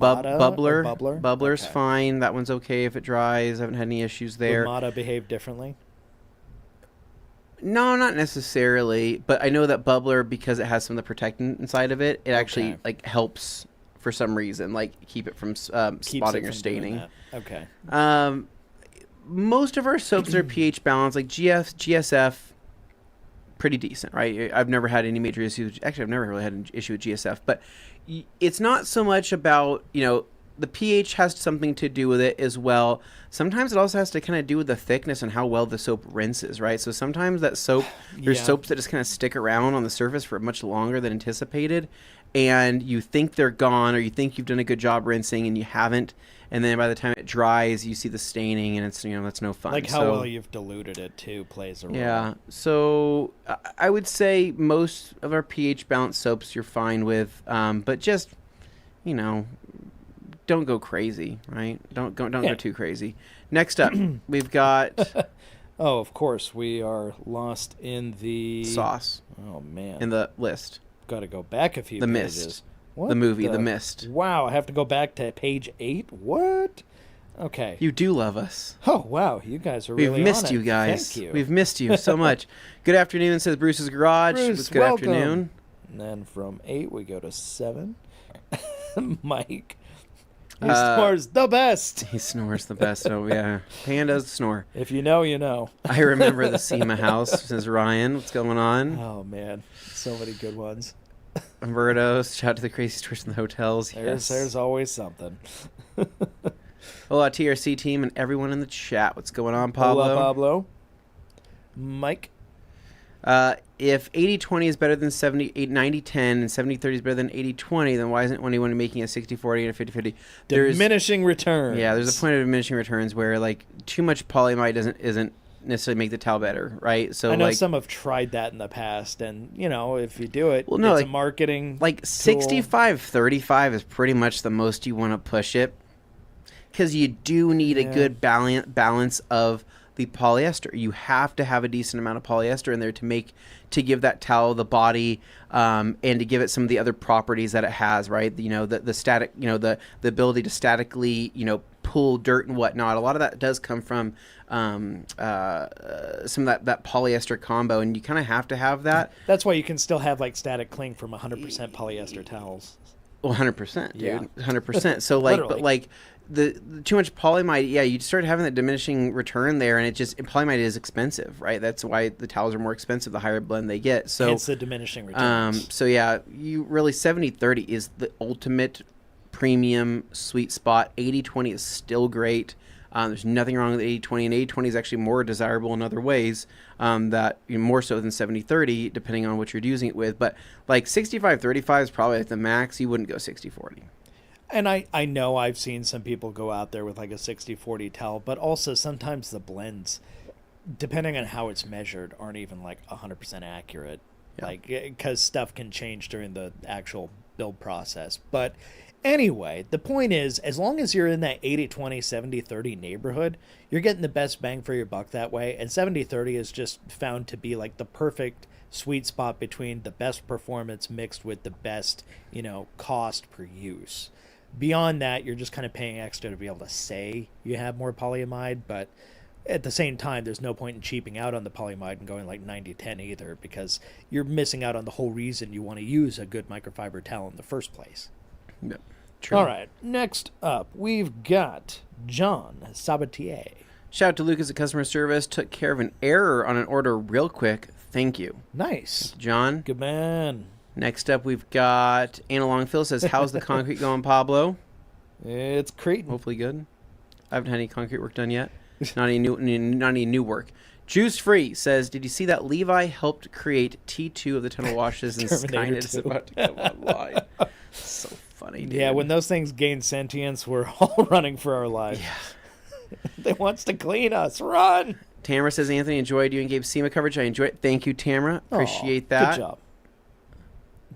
Bubbler's fine. That one's okay if it dries. I haven't had any issues there. Would Mata behave differently? No, not necessarily. But I know that Bubbler, because it has some of the protectant inside of it, it actually like helps for some reason, like keep it from spotting or staining. Okay. Most of our soaps are pH balanced, like GSF, pretty decent, right? I've never had any major issues. Actually, I've never really had an issue with GSF, but it's not so much about, the pH has something to do with it as well. Sometimes it also has to kind of do with the thickness and how well the soap rinses, right? So sometimes that soap, there's soaps that just kind of stick around on the surface for much longer than anticipated. and you think they're gone, or you think you've done a good job rinsing and you haven't, and then by the time it dries, you see the staining, and it's that's no fun. Like how well you've diluted it too plays a role. Yeah, so I would say most of our pH balanced soaps you're fine with, but just don't go crazy, right? Don't go too crazy. Next up, we've got. Oh, of course, we are lost in the sauce. Oh man, in the list. Got to go back a few pages. Mist. What the movie, The Mist. Wow, I have to go back to page 8? What? Okay. You do love us. Oh, wow, you guys are really We've missed on you it. guise. Thank you. We've missed you so much. Good afternoon, says Bruce's Garage. Bruce, good welcome. afternoon. And then from 8, we go to 7. Mike. He snores the best. He snores the best. Oh, yeah. Pandas snore. If you know, you know. I remember the SEMA house, says Ryan. What's going on? Oh, man. So many good ones. Umberto, shout out to the crazy stores in the hotels. There's always something. Hello, TRC team and everyone in the chat. What's going on, Pablo? Hola, Pablo. Mike. If 80-20 is better than 90-10 and 70-30 is better than 80-20, then why isn't anyone making a 60-40 and a 50-50? Diminishing returns. Yeah, there's a point of diminishing returns where too much polyamide isn't necessarily make the towel better, right? So I know some have tried that in the past, and if you do it, it's a marketing 65-35 is pretty much the most you want to push it, because you do need a good balance of the polyester. You have to have a decent amount of polyester in there to give that towel the body, and to give it some of the other properties that it has, right? The static, the ability to statically, pull dirt and whatnot. A lot of that does come from some of that polyester combo, and you kind of have to have that. That's why you can still have static cling from 100% polyester towels. Well, 100%, dude. 100%. So but the too much polyamide, you start having that diminishing return there, and polyamide is expensive, right? That's why the towels are more expensive the higher blend they get. So it's the diminishing returns. You really 70-30 is the ultimate premium sweet spot. 80-20 is still great. There's nothing wrong with 80-20, and 80-20 is actually more desirable in other ways, more so than 70-30, depending on what you're using it with. But 65-35 is probably at the max. You wouldn't go 60-40. And I know I've seen some people go out there with a 60-40 towel, but also sometimes the blends, depending on how it's measured, aren't even 100% accurate. Yeah. Because stuff can change during the actual build process. But anyway, the point is, as long as you're in that 80-20, 70-30 neighborhood, you're getting the best bang for your buck that way. And 70-30 is just found to be the perfect sweet spot between the best performance mixed with the best, cost per use. Beyond that, you're just kind of paying extra to be able to say you have more polyamide, but at the same time, there's no point in cheaping out on the polyamide and going 90-10 either, because you're missing out on the whole reason you want to use a good microfiber towel in the first place. Yep. True. All right, next up, we've got John Sabatier. Shout out to Lucas at customer service. Took care of an error on an order real quick. Thank you. Nice. John. Good man. Next up, we've got Anna Longfield says, how's the concrete going, Pablo? It's creating. Hopefully good. I haven't had any concrete work done yet. Not any new work. Juice Free says, did you see that Levi helped create T2 of the tunnel washes and Skynet is about to come online? So funny, dude. Yeah, when those things gain sentience, we're all running for our lives. Yeah. They wants to clean us. Run! Tamara says, Anthony, enjoyed you and gave SEMA coverage. I enjoyed it. Thank you, Tamara. Appreciate that. Good job.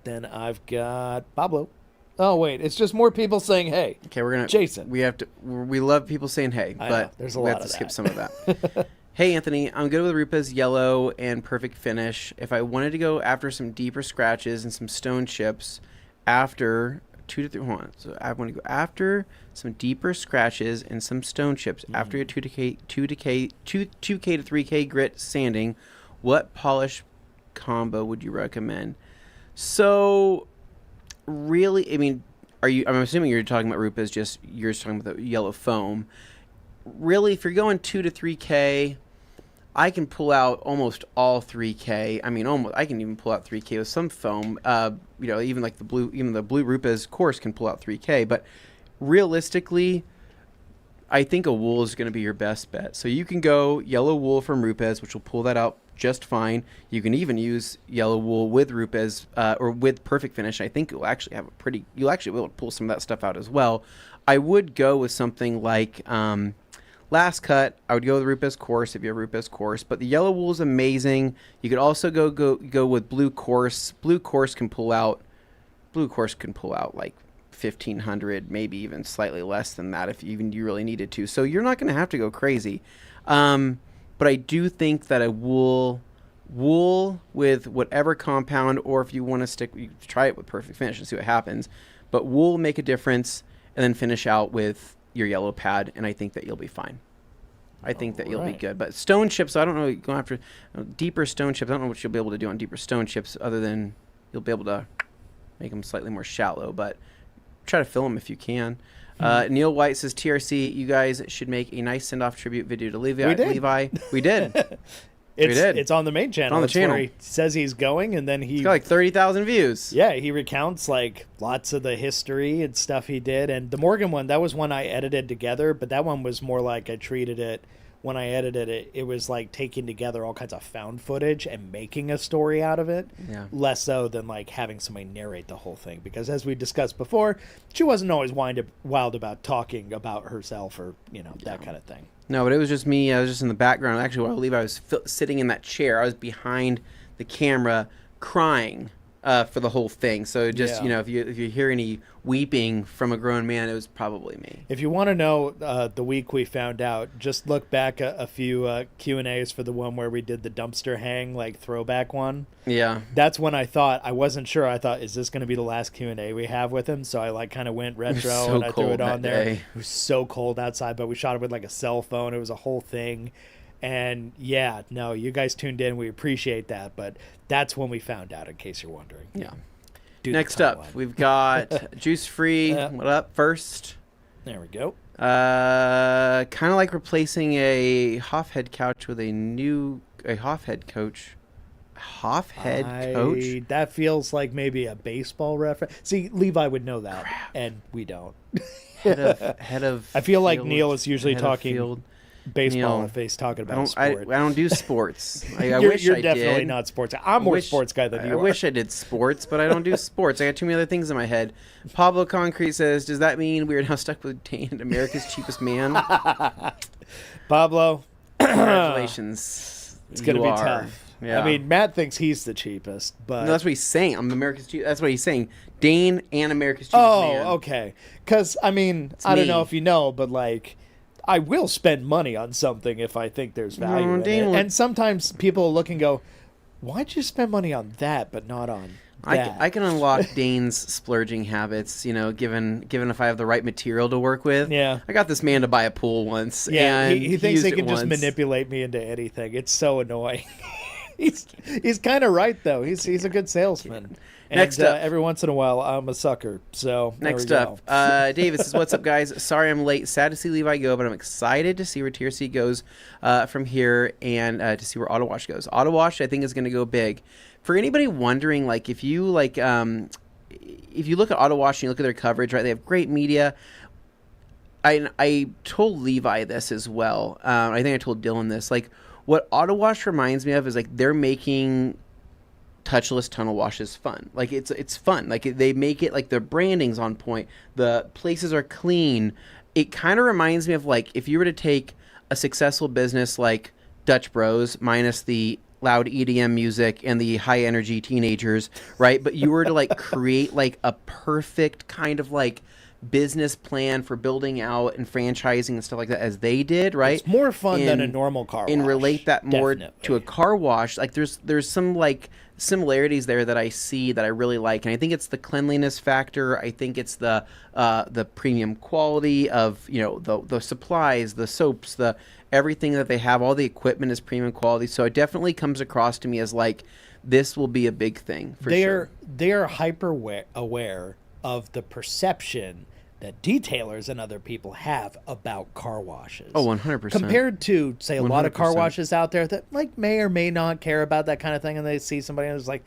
Then I've got Pablo. Oh, wait. It's just more people saying hey. Okay, we're going to... Jason. We love people saying hey, but there's a we lot have to of skip that. some of that. Hey, Anthony, I'm good with Rupa's yellow and perfect finish. If I wanted to go after some deeper scratches and some stone chips after 2 to 3... Hold on. So I want to go after some deeper scratches and some stone chips after your 2K to 3K grit sanding. What polish combo would you recommend? So, really, I mean, I'm assuming you're talking about Rupa's, you're just talking about the yellow foam. Really, if you're going 2 to 3K, I can pull out almost all 3K. I mean, I can even pull out 3K with some foam. Even the blue Rupa's course can pull out 3K. But realistically, I think a wool is going to be your best bet. So you can go yellow wool from Rupa's, which will pull that out just fine. You can even use yellow wool with Rupes or with Perfect Finish. I think it will actually have you'll actually be able to pull some of that stuff out as well. I would go with something like Last Cut. I would go with Rupes Coarse if you have Rupes Coarse, but the yellow wool is amazing. You could also go with Blue Coarse. Blue Coarse can pull out like 1,500, maybe even slightly less than that if you really needed to. So you're not going to have to go crazy. But I do think that a wool with whatever compound, or if you want to you try it with Perfect Finish and see what happens. But wool will make a difference, and then finish out with your yellow pad, and I think that you'll be fine. I think that you'll be good. But stone chips, I don't know, going after deeper stone chips, I don't know what you'll be able to do on deeper stone chips other than you'll be able to make them slightly more shallow, but try to fill them if you can. Neil White says, TRC, you guys should make a nice send-off tribute video to Levi. We did. It's on the main channel. On the channel. Where he says he's going, and then It's got like 30,000 views. Yeah, he recounts like lots of the history and stuff he did. And the Morgan one, that was one I edited together, but that one was more like I treated it. When I edited it, it was like taking together all kinds of found footage and making a story out of it. Yeah. Less so than like having somebody narrate the whole thing. Because as we discussed before, she wasn't always wild about talking about herself or, that kind of thing. No, but it was just me. I was just in the background. Actually, while I was sitting in that chair, I was behind the camera crying for the whole thing. So just, if you hear any weeping from a grown man, it was probably me. If you want to know the week we found out, just look back a few Q&As for the one where we did the dumpster hang, like throwback one. Yeah. That's when I wasn't sure. I thought, is this going to be the last Q&A we have with him? So I like kind of went retro and I threw it on there. It was so cold outside, but we shot it with like a cell phone. It was a whole thing. And yeah, no, you guys tuned in. We appreciate that. But that's when we found out, in case you're wondering. Yeah. Next up, we've got Juice Free. What up first? There we go. Kind of like replacing a Hoffhead couch with a Hoffhead coach. Hoffhead coach? That feels like maybe a baseball reference. See, Levi would know that, and we don't. head of I feel like field, Neil is usually talking baseball if he's talking about sport. I don't do sports. I you're, wish you're I definitely did. not sports guy. I'm more sports guy than you are. I wish I did sports, but I don't do sports. I got too many other things in my head. Pablo Concrete says, does that mean we're now stuck with Dane, America's Cheapest Man? Pablo. Congratulations. It's going to be tough. Yeah. I mean, Matt thinks he's the cheapest, but... No, that's what he's saying. I'm America's cheapest. That's what he's saying. Dane and America's Cheapest Man. Oh, okay. Because, I mean, I don't know if you know, but, like... I will spend money on something if I think there's value in it. And sometimes people look and go, why'd you spend money on that but not on that? I can unlock Dane's splurging habits, given if I have the right material to work with. Yeah. I got this man to buy a pool once. Yeah, and he thinks he can just once. manipulate me into anything. It's so annoying. He's kind of right, though. He's a good salesman. And, Next up, every once in a while, I'm a sucker. So next up, David says, "What's up, guys? Sorry I'm late. Sad to see Levi go, but I'm excited to see where TRC goes from here and to see where Auto Wash goes. Auto Wash, I think, is going to go big. For anybody wondering, like, if you look at Auto Wash and you look at their coverage, right? They have great media. I told Levi this as well. I think I told Dylan this. Like, what Auto Wash reminds me of is like they're making touchless tunnel washes fun. Like it's fun. Like they make it like the branding's on point. The places are clean. It kind of reminds me of like if you were to take a successful business like Dutch Bros minus the loud EDM music and the high energy teenagers, right? But you were to like create like a perfect kind of like business plan for building out and franchising and stuff like that as they did, right? It's more fun than a normal car wash. And relate that more to a car wash. Like there's some like similarities there that I see that I really like. And I think it's the cleanliness factor. I think it's the premium quality of, the supplies, the soaps, the everything that they have. All the equipment is premium quality. So it definitely comes across to me as like this will be a big thing for sure. They are hyper aware of the perception that detailers and other people have about car washes. Oh, 100%. Compared to, say, a 100%. lot of car washes out there that like may or may not care about that kind of thing, and they see somebody and it's like,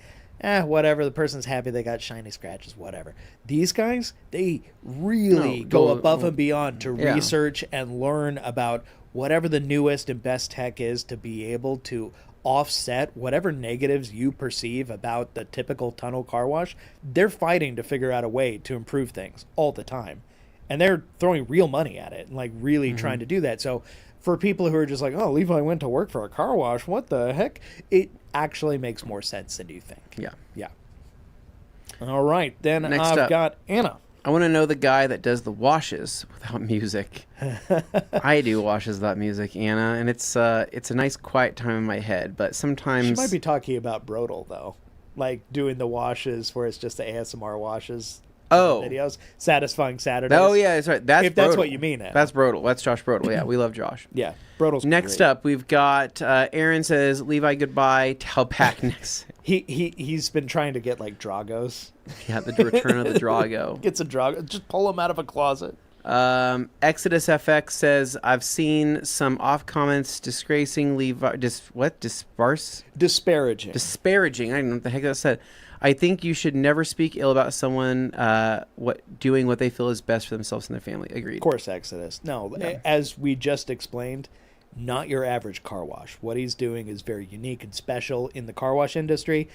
whatever, the person's happy they got shiny scratches, whatever. These guys, they really go above and beyond to research and learn about whatever the newest and best tech is to be able to offset whatever negatives you perceive about the typical tunnel car wash. They're fighting to figure out a way to improve things all the time. And they're throwing real money at it and like really trying to do that. So for people who are just like, oh, Levi went to work for a car wash, what the heck? It actually makes more sense than you think. Yeah. Yeah. All right. Then Next I've up. got Anna. I want to know the guy that does the washes without music. I do washes without music, Anna, and it's a nice quiet time in my head. But sometimes She might be talking about Brodel, though. Like doing the washes where it's just the ASMR washes. Videos. Satisfying Saturdays. Oh, yeah, that's right. That's if that's Brodel. what you mean, Anna. That's Brodel. That's Josh Brodel. Yeah, we love Josh. Yeah, Brodel's Next great. up, we've got Aaron says, Levi, goodbye. Talpac next. He's been trying to get like Dragos. Yeah, the return of the Drago. Gets a Drago. Just pull him out of a closet. Exodus FX says, I've seen some off comments disgracing Levi. Disparaging. Disparaging. I don't know what the heck that said. I think you should never speak ill about someone doing what they feel is best for themselves and their family. Agreed. Of course, Exodus. No, as we just explained, not your average car wash. What he's doing is very unique and special in the car wash industry,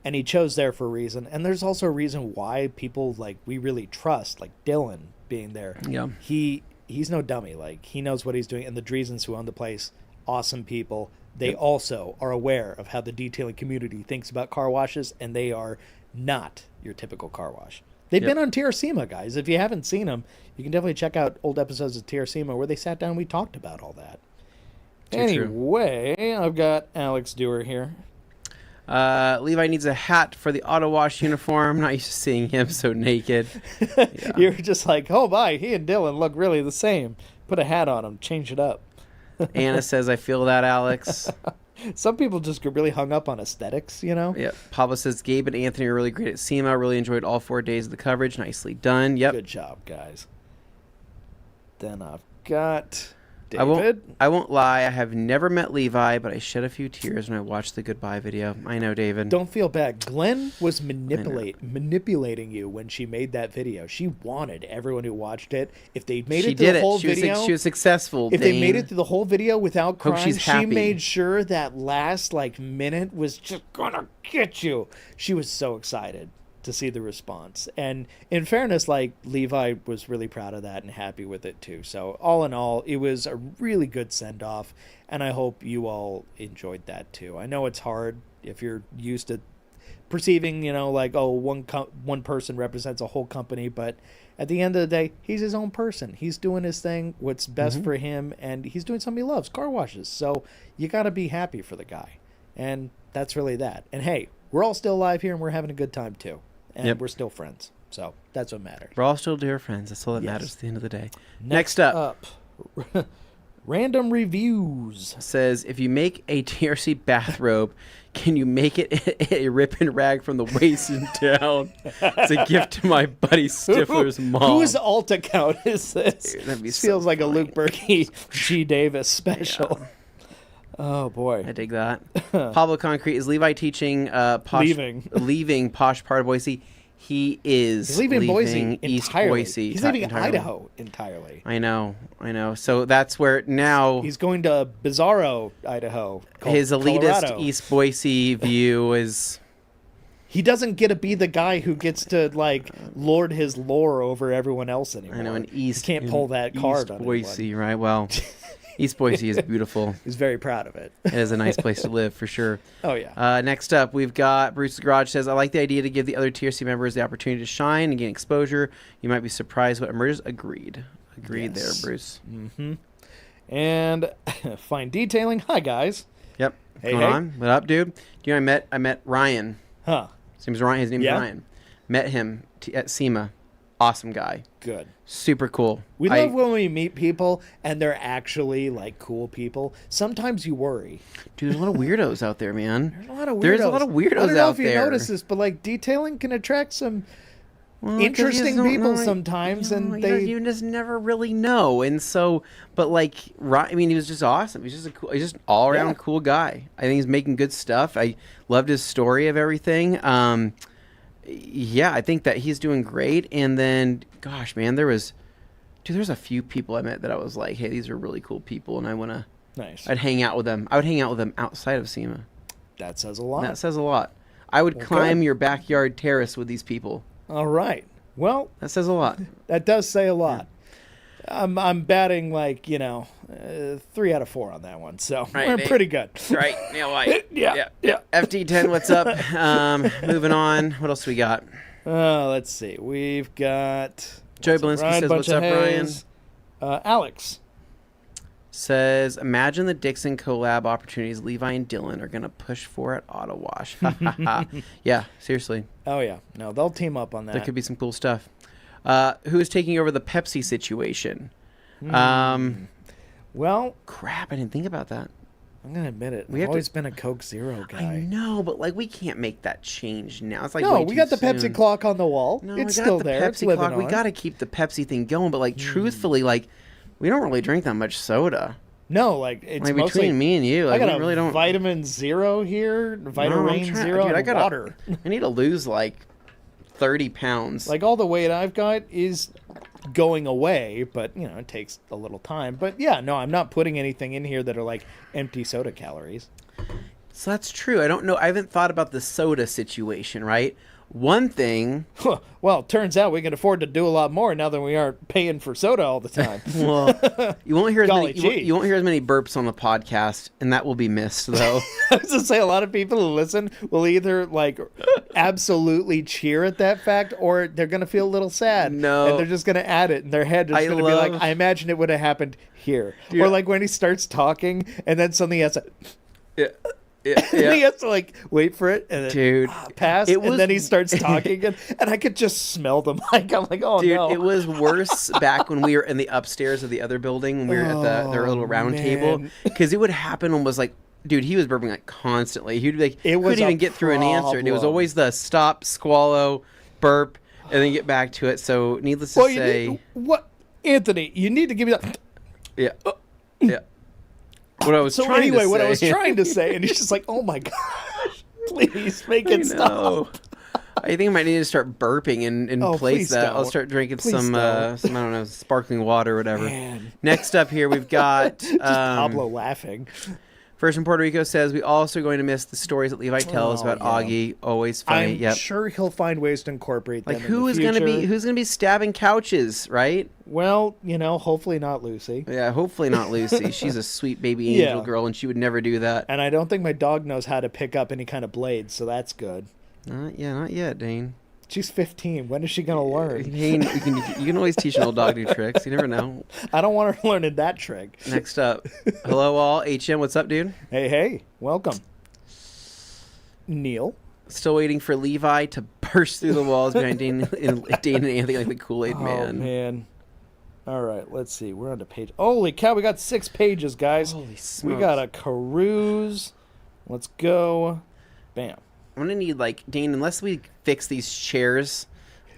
and he chose there for a reason. And there's also a reason why people like we really trust, like Dylan being there. Yeah. He's no dummy. Like he knows what he's doing, and the Driesens who own the place, awesome people. They also are aware of how the detailing community thinks about car washes, and they are not your typical car wash. They've been on TRC, guys. If you haven't seen them, you can definitely check out old episodes of TRC where they sat down and we talked about all that. Anyway, I've got Alex Dewar here. Levi needs a hat for the auto wash uniform. Not used to seeing him so naked. Yeah. You're just like, oh, my, he and Dylan look really the same. Put a hat on him. Change it up. Anna says, I feel that, Alex. Some people just get really hung up on aesthetics, you know? Yep. Pablo says, Gabe and Anthony are really great at SEMA. Really enjoyed all 4 days of the coverage. Nicely done. Yep. Good job, guys. Then I've got David. I won't lie. I have never met Levi, but I shed a few tears when I watched the goodbye video. I know, David. Don't feel bad. Glenn was manipulating you when she made that video. She wanted everyone who watched it, if they made it through the whole video. She was successful. If they made it through the whole video without crying, she's happy. She made sure that last minute was just gonna get you. She was so excited to see the response. And in fairness, Levi was really proud of that and happy with it too. So all in all, it was a really good send-off, and I hope you all enjoyed that too. I know it's hard if you're used to perceiving, one person represents a whole company, but at the end of the day, he's his own person. He's doing his thing, what's best for him, and he's doing something he loves, car washes. So you got to be happy for the guy. And that's really that. And hey, we're all still alive here, and we're having a good time too. And we're still friends. So that's what matters. We're all still dear friends. That's all that matters at the end of the day. Next up. Random Reviews says, if you make a TRC bathrobe, can you make it a rip and rag from the waist and down? It's a gift to my buddy Stifler's mom. Whose alt account is this? Dude, that'd be this feels like a Luke Berkey G. Davis special. Yeah. Oh, boy. I dig that. Pablo Concrete, is Levi teaching leaving posh part of Boise? He is. He's leaving Boise East entirely. Boise. He's leaving Idaho entirely. I know. So that's where now he's going to Bizarro, Idaho. His elitist Colorado. East Boise view is. He doesn't get to be the guy who gets to lord his lore over everyone else anymore. I know. And East you can't pull that card on Boise, right? Well, East Boise is beautiful. He's very proud of it. It is a nice place to live, for sure. Oh, yeah. Next up, we've got Bruce's Garage says, I like the idea to give the other TRC members the opportunity to shine and gain exposure. You might be surprised what emerges. Agreed there, Bruce. Mm-hmm. And Fine Detailing. Hi, guys. Yep. Hey, Going on? What up, dude? Do you know I met Ryan. Huh. His name's Ryan. Met him at SEMA. Awesome guy. Good. Super cool. We love when we meet people and they're actually cool people. Sometimes you worry. Dude, there's a lot of weirdos out there, man. There's a lot of weirdos. There's a lot of weirdos out there. I don't know if you notice this, but detailing can attract some interesting people sometimes, and you just never really know. And so, but he was just awesome. He's just an all around cool guy. I think he's making good stuff. I loved his story of everything. I think that he's doing great. And then, gosh, man, there's a few people I met that I was like, hey, these are really cool people, and I want to. Nice. I'd hang out with them. I would hang out with them outside of SEMA. That says a lot. That says a lot. I would climb your backyard terrace with these people. All right. Well, that says a lot. That does say a lot. I'm batting 3 out of 4 on that one, so we're pretty good. Right. Yeah. Right. yeah. FD10, what's up? Moving on. What else we got? Let's see. We've got Joey Belinsky says, "What's up, Ryan?" Alex says, "Imagine the Dixon collab opportunities Levi and Dylan are going to push for at Auto Wash." Yeah, seriously. Oh, yeah. No, they'll team up on that. There could be some cool stuff. Who is taking over the Pepsi situation? Well, crap, I didn't think about that. I'm going to admit it. I've always been a Coke Zero guy. I know, but we can't make that change now. It's no, we got the Pepsi clock on the wall. No, it's still there. It's living on. We got to keep the Pepsi thing going, but truthfully, we don't really drink that much soda. No, it's mostly between me and you. I got we really don't. Vitamin Zero here, Vitamin Zero, dude, and water. I need to lose 30 pounds. All the weight I've got is going away, but it takes a little time. But yeah, no, I'm not putting anything in here that are empty soda calories. So that's true. I don't know. I haven't thought about the soda situation, right? One thing. Well, it turns out we can afford to do a lot more now than we are paying for soda all the time. Well, you won't hear as many. You won't hear as many burps on the podcast, and that will be missed, though. I was to say, a lot of people who listen will either absolutely cheer at that fact, or they're gonna feel a little sad. No, and they're just gonna add it in their head. It's gonna be like, I imagine it would have happened here, dude. Or when he starts talking, and then suddenly he has to. Yeah. Yeah. He has to wait for it and then pass, and then he starts talking, and I could just smell the mic. I'm like, oh, dude, no. It was worse back when we were in the upstairs of the other building, when we were at their little round table, because it would happen almost dude, he was burping constantly. He'd be couldn't even get through an answer, and it was always the stop, swallow, burp, and then get back to it. So needless to say, Anthony, you need to give me that. Yeah. Yeah. What I was trying to say, and he's just like, "Oh my gosh, please make it stop." I think I might need to start burping in place that. I'll start drinking some I don't know, sparkling water or whatever. Man. Next up here, we've got just Pablo laughing. First in Puerto Rico says, "We also going to miss the stories that Levi tells about Augie. Always funny." I'm sure he'll find ways to incorporate them. Who's gonna be stabbing couches, right? Well, hopefully not Lucy. Yeah, hopefully not Lucy. She's a sweet baby angel girl, and she would never do that. And I don't think my dog knows how to pick up any kind of blades, so that's good. Not yet, Dane. She's 15. When is she going to learn? Dane, you can always teach an old dog new tricks. You never know. I don't want her learning that trick. Next up. Hello, all. HM, what's up, dude? Hey. Welcome. Neil. Still waiting for Levi to burst through the walls behind Dane and Anthony like the Kool-Aid man. Oh, man. All right, let's see. We're on to page. Holy cow, we got 6 pages, guys. Holy smokes. We got a carouse. Let's go. Bam. I'm going to need, Dane, unless we fix these chairs,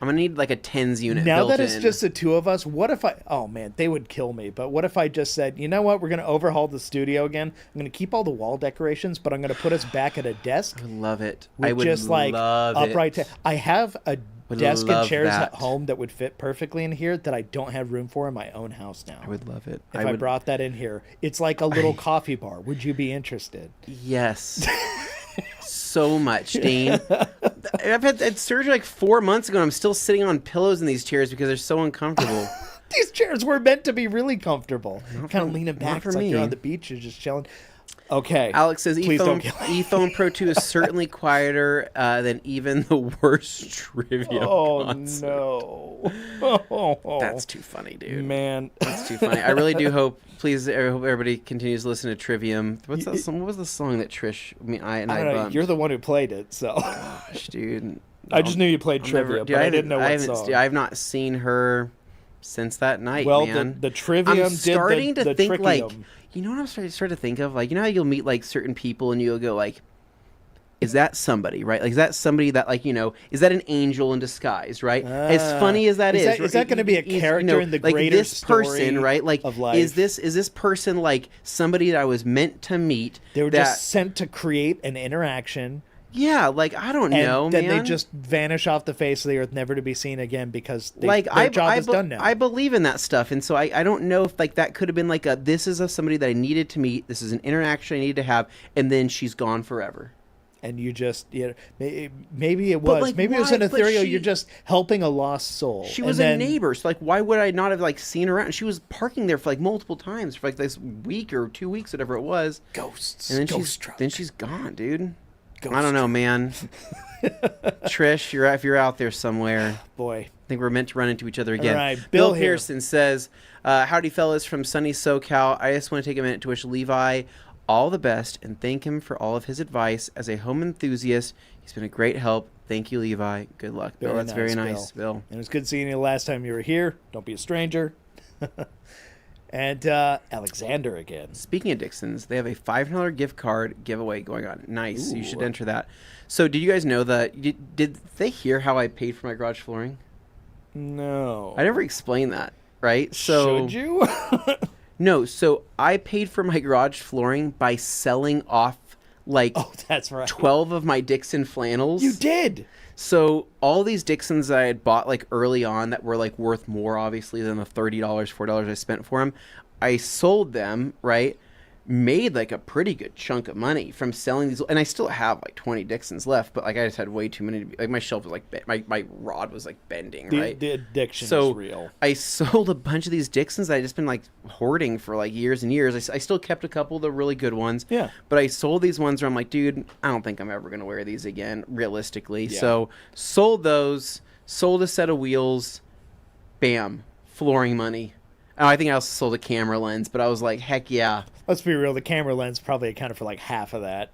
I'm going to need, a tens unit now built that it's just the two of us, what if oh, man, they would kill me. But what if I just said, you know what, we're going to overhaul the studio again. I'm going to keep all the wall decorations, but I'm going to put us back at a desk. I would love it. I would just, love upright it. I have a desk and chairs that. At home that would fit perfectly in here that I don't have room for in my own house now. I would love it. If I brought that in here. It's like a little coffee bar. Would you be interested? Yes. So much, Dane. I've had surgery 4 months ago, and I'm still sitting on pillows in these chairs because they're so uncomfortable. These chairs were meant to be really comfortable. Kind of leaning back. It's like you're on the beach, you're just chilling. Okay. Alex says ePhone Pro 2 is certainly quieter than even the worst trivia console. No. That's too funny, dude. Man. That's too funny. I really do hope, I hope everybody continues to listen to Trivium. What's that song? What was the song that Trish, I don't know, bumped? You're the one who played it, so. Gosh, dude. No, I just knew you played trivia, but I didn't know what song. I've not seen her since that night, man. Well, the Trivium I'm starting did to think Trickium. You know what I'm starting to think of? You know how you'll meet certain people and you'll go is that somebody, right? Is that somebody that is that an angel in disguise, right? As funny as that is. Is that going to be a character in the greater this person, right? Of life? Is this person somebody that I was meant to meet? They were just sent to create an interaction. Yeah, I don't know, then man. they just vanish off the face of the earth, never to be seen again because their job is done now. I believe in that stuff, and so I don't know if that could have been this is somebody that I needed to meet. This is an interaction I needed to have, and then she's gone forever. and you just, maybe it was, maybe it was an ethereal. You're just helping a lost soul. She was a neighbor, so like, why would I not have like seen her around? She was parking there for like multiple times for like this week or 2 weeks, whatever it was. Ghosts. And then she's gone, dude. I don't know, man. Trish, if you're out there somewhere, boy, I think we're meant to run into each other again. All right, Bill Pearson says, howdy fellas from sunny SoCal. I just want to take a minute to wish Levi all the best and thank him for all of his advice as a home enthusiast. He's been a great help. Thank you, Levi. Good luck, Bill. That's very nice, Bill. And it was good seeing you the last time you were here. Don't be a stranger. And Alexander again. Speaking of Dixon's, they have a $500 gift card giveaway going on. Nice. Ooh. You should enter that. So did you guys know that? Did they hear how I paid for my garage flooring? No. I never explained that, right? So should you? No. So I paid for my garage flooring by selling off that's right. 12 of my Dixon flannels. You did. So all these Dixons that I had bought like early on that were like worth more obviously than the $30, $4 I spent for them, I sold them, right? Made like a pretty good chunk of money from selling these, and I still have like 20 Dixons left, but like I just had way too many. Like my shelf was like my rod was like bending, right? The addiction is real. I sold a bunch of these Dixons that I just been like hoarding for like years and years. I still kept a couple of the really good ones, yeah. But I sold these ones where I'm like, dude, I don't think I'm ever gonna wear these again, realistically. Yeah. So sold those, sold a set of wheels, bam, flooring money. Oh, I think I also sold a camera lens, but I was like, heck yeah. Let's be real. The camera lens probably accounted for like half of that.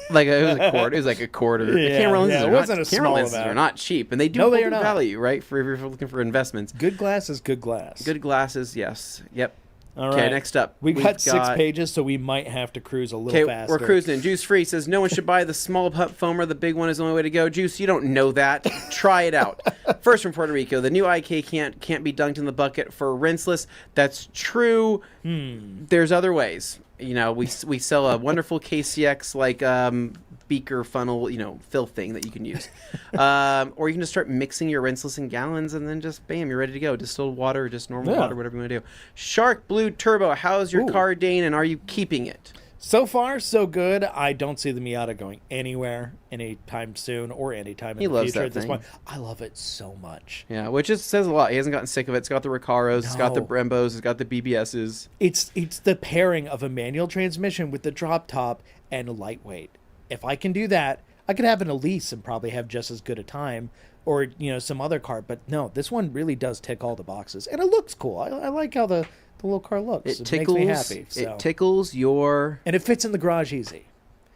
Like it was a quarter. It was like a quarter. Yeah, the camera lenses lenses are not cheap, and they do hold value, right? For if you're looking for investments. Good glass is good glass. Good glasses, yes. Yep. All right. Okay, next up. We've got 6 pages, so we might have to cruise a little faster. We're cruising. Juice Free says, no one should buy the small pup foamer. The big one is the only way to go. Juice, you don't know that. Try it out. First from Puerto Rico, the new IK can't be dunked in the bucket for rinseless. That's true. There's other ways. You know, we sell a wonderful KCX beaker funnel, fill thing that you can use. Or you can just start mixing your rinseless in gallons and then just bam, you're ready to go. Distilled water, just normal water, whatever you want to do. Shark Blue Turbo, how's your car, Dane, and are you keeping it? So far, so good. I don't see the Miata going anywhere anytime soon or anytime in the future at this point. I love it so much. Yeah, which just says a lot. He hasn't gotten sick of it. It's got the Recaros, it's got the Brembos, it's got the BBSs. It's the pairing of a manual transmission with the drop top and lightweight. If I can do that, I could have an Elise and probably have just as good a time, or some other car. But no, this one really does tick all the boxes, and it looks cool. I like how the little car looks. It makes me happy. So. It tickles your... And it fits in the garage easy.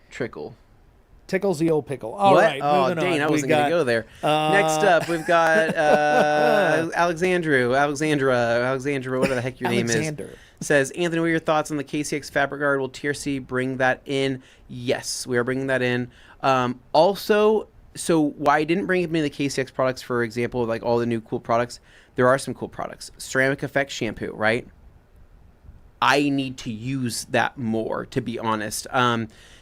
Tickles the old pickle. All right, moving Dane, on. I wasn't going to go there. Next up, we've got Alexandra, whatever the heck your name is. Says, Anthony, what are your thoughts on the KCX Fabric Guard? Will TRC bring that in? Yes, we are bringing that in. Also, so why I didn't bring many of the KCX products, for example, like all the new cool products, there are some cool products. Ceramic Effect shampoo, right? I need to use that more, to be honest.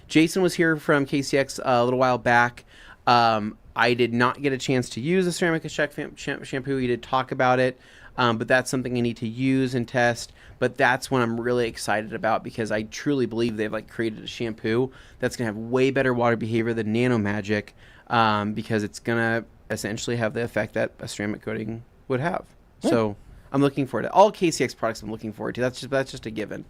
Jason was here from KCX a little while back. I did not get a chance to use the Ceramic Effect shampoo. He did talk about it, but that's something I need to use and test. But that's one I'm really excited about because I truly believe they've created a shampoo that's going to have way better water behavior than Nano Magic because it's going to essentially have the effect that a ceramic coating would have. So I'm looking forward to all KCX products. I'm looking forward to. That's just a given.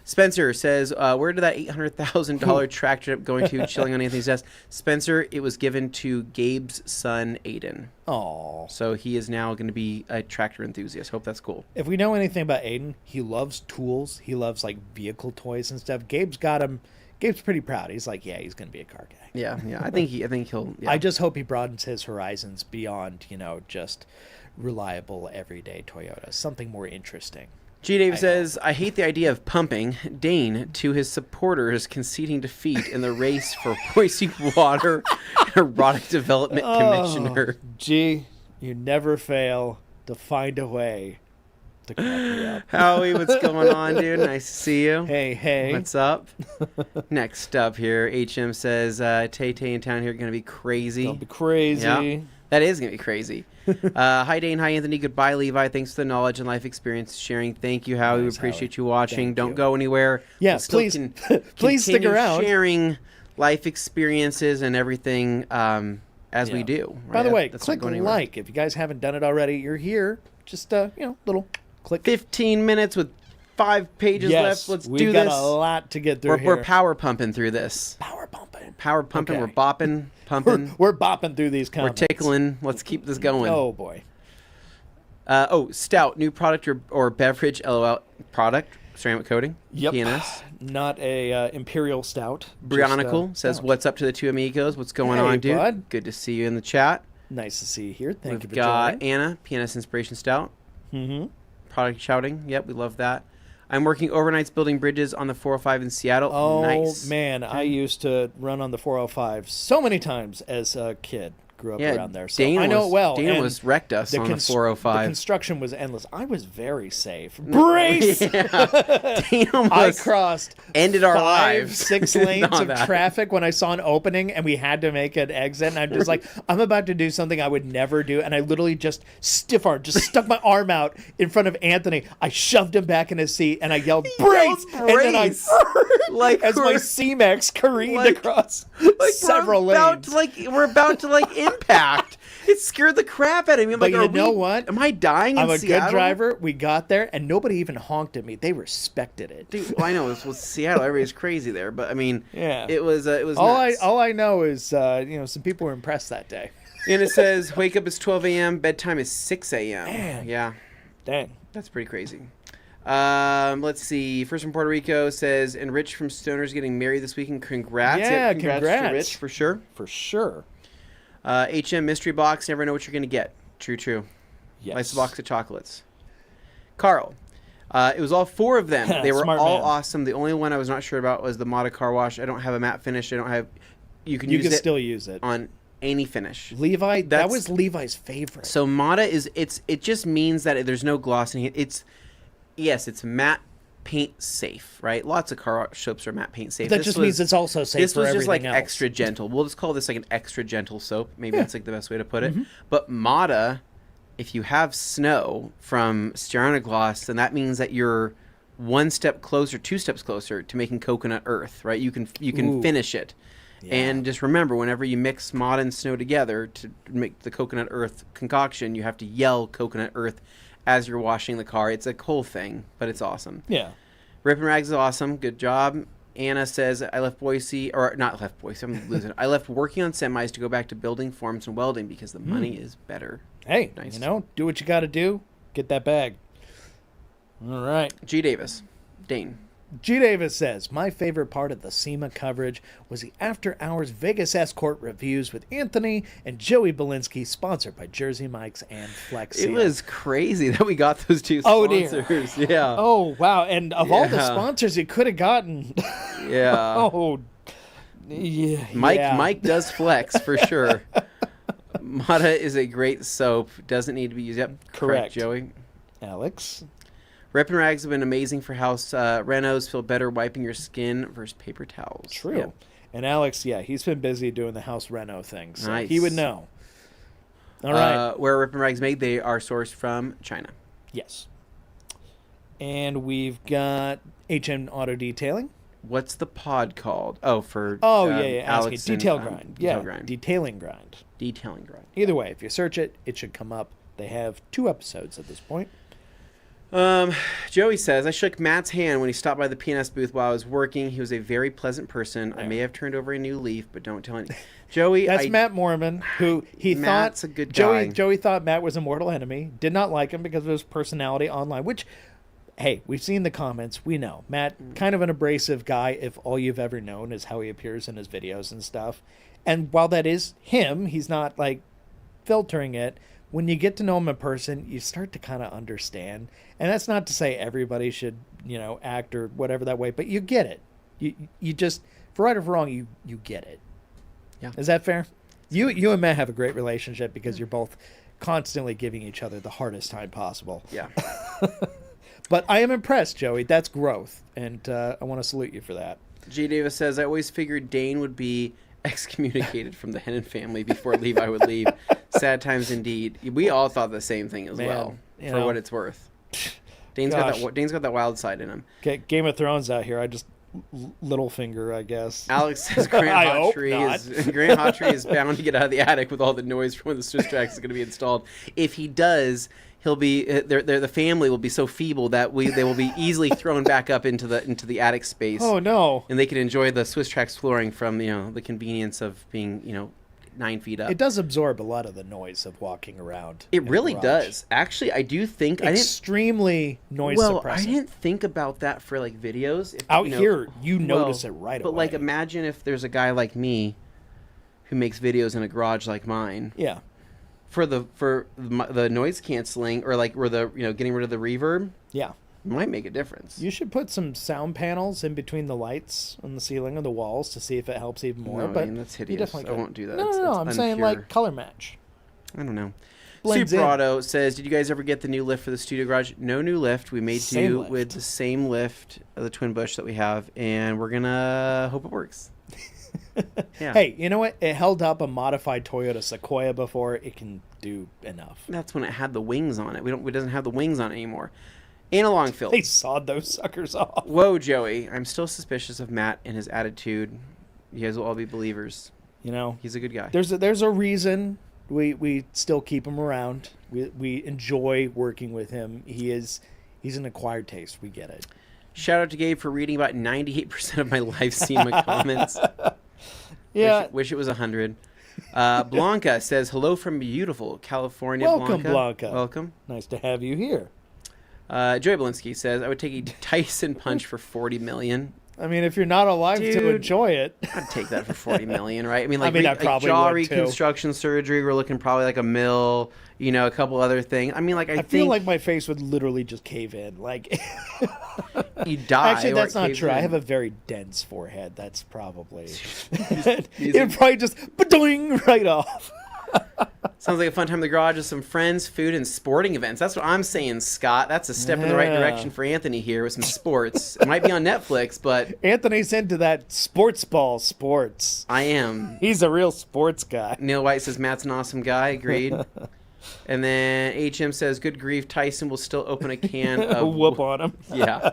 Spencer says, where did that $800,000 tractor going to? Chilling on Anthony's desk. Spencer, it was given to Gabe's son, Aiden. Oh. So he is now going to be a tractor enthusiast. Hope that's cool. If we know anything about Aiden, he loves tools. He loves vehicle toys and stuff. Gabe's got him. Gabe's pretty proud. He's like, yeah, he's going to be a car guy. Yeah. I think he'll. Yeah. I just hope he broadens his horizons beyond, just reliable everyday Toyota. Something more interesting. G. Dave says, I hate the idea of pumping Dane to his supporters conceding defeat in the race for Boise Water Erotic Development Commissioner. G, you never fail to find a way to crack me up. Howie, what's going on, dude? Nice to see you. Hey. What's up? Next up here, HM says, Tay-Tay in town here going to be crazy. Don't be crazy. Yeah, that is going to be crazy. Hi, Dane. Hi, Anthony. Goodbye, Levi. Thanks for the knowledge and life experience sharing. Thank you, Howie. We appreciate you watching. Don't go anywhere. Yeah, please stick around. Sharing life experiences and everything as we do. Right? By the way, That's click like if you guys haven't done it already. You're here. Just little click. 15 minutes with 5 pages left. Let's do this. We've got a lot to get through here. We're power pumping through this. Power pumping. Okay. We're bopping, pumping. We're bopping through these comments. We're tickling. Let's keep this going. Oh, boy. Stout, new product or beverage, LOL. Product, ceramic coating, Yep. PNS. Not a Imperial Stout. Brionicle says, what's up to the 2 amigos? What's going on, dude? Bud. Good to see you in the chat. Nice to see you here. Thank you for We've got joining. Anna, PNS Inspiration Stout. Mm-hmm. Product shouting. Yep, we love that. I'm working overnights building bridges on the 405 in Seattle. Oh, nice. man. I used to run on the 405 so many times as a kid. Grew up around there. So I know it well. Dana was wrecked us on the 405. The construction was endless. I was very safe. Brace! Dana I crossed ended our lives. 6 lanes of traffic when I saw an opening and we had to make an exit. And I'm just like, I'm about to do something I would never do. And I literally just stuck my arm out in front of Anthony. I shoved him back in his seat and I yelled, brace! And then I as my C-Max careened across several lanes. We're about to impact. It scared the crap out of me. I'm but like, you know what? Am I dying in Seattle? I'm a good driver. We got there, and nobody even honked at me. They respected it. Dude, well, I know it was Seattle. Everybody's crazy there, but I mean, yeah, it was nuts. All I know is some people were impressed that day. And it says wake up is 12 a.m. Bedtime is 6 a.m. Man. Yeah, dang, that's pretty crazy. Let's see. First from Puerto Rico says, and Rich from Stoner's getting married this weekend. Congrats. Yeah, congrats to Rich for sure. For sure. HM mystery box. Never know what you're gonna get. True. Yes. Nice box of chocolates. Carl. It was all 4 of them. They were all awesome. The only one I was not sure about was the Mata car wash. I don't have a matte finish. I don't have. You can still use it on any finish. Levi. That was Levi's favorite. So Mata is it just means that there's no gloss in it. It's matte paint safe, right? Lots of car soaps are matte paint safe. That just means it's also safe for everything else. This was just extra gentle. We'll just call this an extra gentle soap. Maybe that's the best way to put it. Mm-hmm. But Mata, if you have snow from Styrogloss, then that means that you're 1 step closer, 2 steps closer to making coconut earth, right? You can finish it. Yeah. And just remember, whenever you mix Mata and snow together to make the coconut earth concoction, you have to yell coconut earth as you're washing the car. It's a whole thing, but it's awesome. Yeah. Rip and Rags is awesome. Good job. Anna says, I left Boise, or not left Boise, I'm losing it. I left working on semis to go back to building, forms, and welding because the money is better. Hey, nice. Do what you got to do. Get that bag. All right. G. Davis. Dane. G. Davis says, my favorite part of the SEMA coverage was the after-hours Vegas Escort reviews with Anthony and Joey Belinsky, sponsored by Jersey Mike's and Flex. It was crazy that we got those 2 sponsors. Dear. Yeah. Oh, wow. And of all the sponsors you could have gotten. Yeah. Oh, yeah. Mike does Flex for sure. Mata is a great soap. Doesn't need to be used. Yep. Correct, Joey. Alex. Rep and Rags have been amazing for house renos. Feel better wiping your skin versus paper towels. True. Yeah. And Alex, he's been busy doing the house reno thing, so nice. He would know. All right. Where Rep and Rags made, they are sourced from China. Yes. And we've got HM Auto Detailing. What's the pod called? Alex Detail Grind. Detailing Grind. Either way, if you search it, it should come up. They have 2 episodes at this point. Joey says, I shook Matt's hand when he stopped by the PNS booth while I was working. He was a very pleasant person. I may have turned over a new leaf, but don't tell anyone. Joey, that's Matt Mormon, who Matt's a good guy. Joey thought Matt was a mortal enemy. Did not like him because of his personality online, which, hey, we've seen the comments. We know. Matt, kind of an abrasive guy if all you've ever known is how he appears in his videos and stuff. And while that is him, he's not, filtering it. When you get to know him in person, you start to kind of understand. And that's not to say everybody should, act or whatever that way, but you get it. You just, for right or for wrong, you get it. Yeah. Is that fair? You and Matt have a great relationship because you're both constantly giving each other the hardest time possible. Yeah. But I am impressed, Joey. That's growth. And I want to salute you for that. G. Davis says, I always figured Dane would be excommunicated from the Hennon family before Levi would leave. Sad times indeed. We all thought the same thing as well, for what it's worth. Dane's got that wild side in him. Get Game of Thrones out here. I just Littlefinger, I guess. Alex says Grant Hawtree is bound to get out of the attic with all the noise from when the Swiss tracks is going to be installed. If he does, he'll be the family will be so feeble that they will be easily thrown back up into the attic space. Oh no! And they can enjoy the Swiss tracks flooring from the convenience of being 9 feet up. It does absorb a lot of the noise of walking around. It really does. Actually, I do think extremely noise suppressing. I didn't think about that for like videos. Out here, you notice it right away. But like, imagine if there's a guy like me who makes videos in a garage like mine. Yeah. For the noise canceling or like getting rid of the reverb. Yeah. Might make a difference. You should put some sound panels in between the lights on the ceiling and the walls to see if it helps even more. No, but I mean, that's hideous. I won't do that. No. I'm saying like color match. I don't know. Superauto says, "Did you guys ever get the new lift for the studio garage?" No new lift. We made do with the same lift of the Twin Bush that we have, and we're gonna hope it works. Yeah. Hey, you know what? It held up a modified Toyota Sequoia before. It can do enough. That's when it had the wings on it. It doesn't have the wings on it anymore. Analog Phil. They sawed those suckers off. Whoa, Joey. I'm still suspicious of Matt and his attitude. You guys will all be believers. He's a good guy. There's a reason we still keep him around. We enjoy working with him. He's an acquired taste. We get it. Shout out to Gabe for reading about 98% of my live SEMA comments. Yeah. Wish it was 100. Blanca says, hello from beautiful California. Welcome, Blanca. Welcome. Nice to have you here. Joy Belinsky says, I would take a Tyson punch for $40 million. I mean, if you're not alive to enjoy it. I'd take that for $40 million, right? I mean, I probably jaw would reconstruction surgery, we're looking probably like $1 million, a couple other things. I mean, like, I feel like my face would literally just cave in. Like, you die. Actually, that's not true. I have a very dense forehead. That's probably... It'd probably just ba-doing right off. Sounds like a fun time in the garage with some friends, food, and sporting events. That's what I'm saying, Scott. That's a step in the right direction for Anthony here with some sports. It might be on Netflix, but... Anthony's into that sports. I am. He's a real sports guy. Neil White says, Matt's an awesome guy. Agreed. And then HM says, good grief, Tyson will still open a can of... whoop on him. Yeah.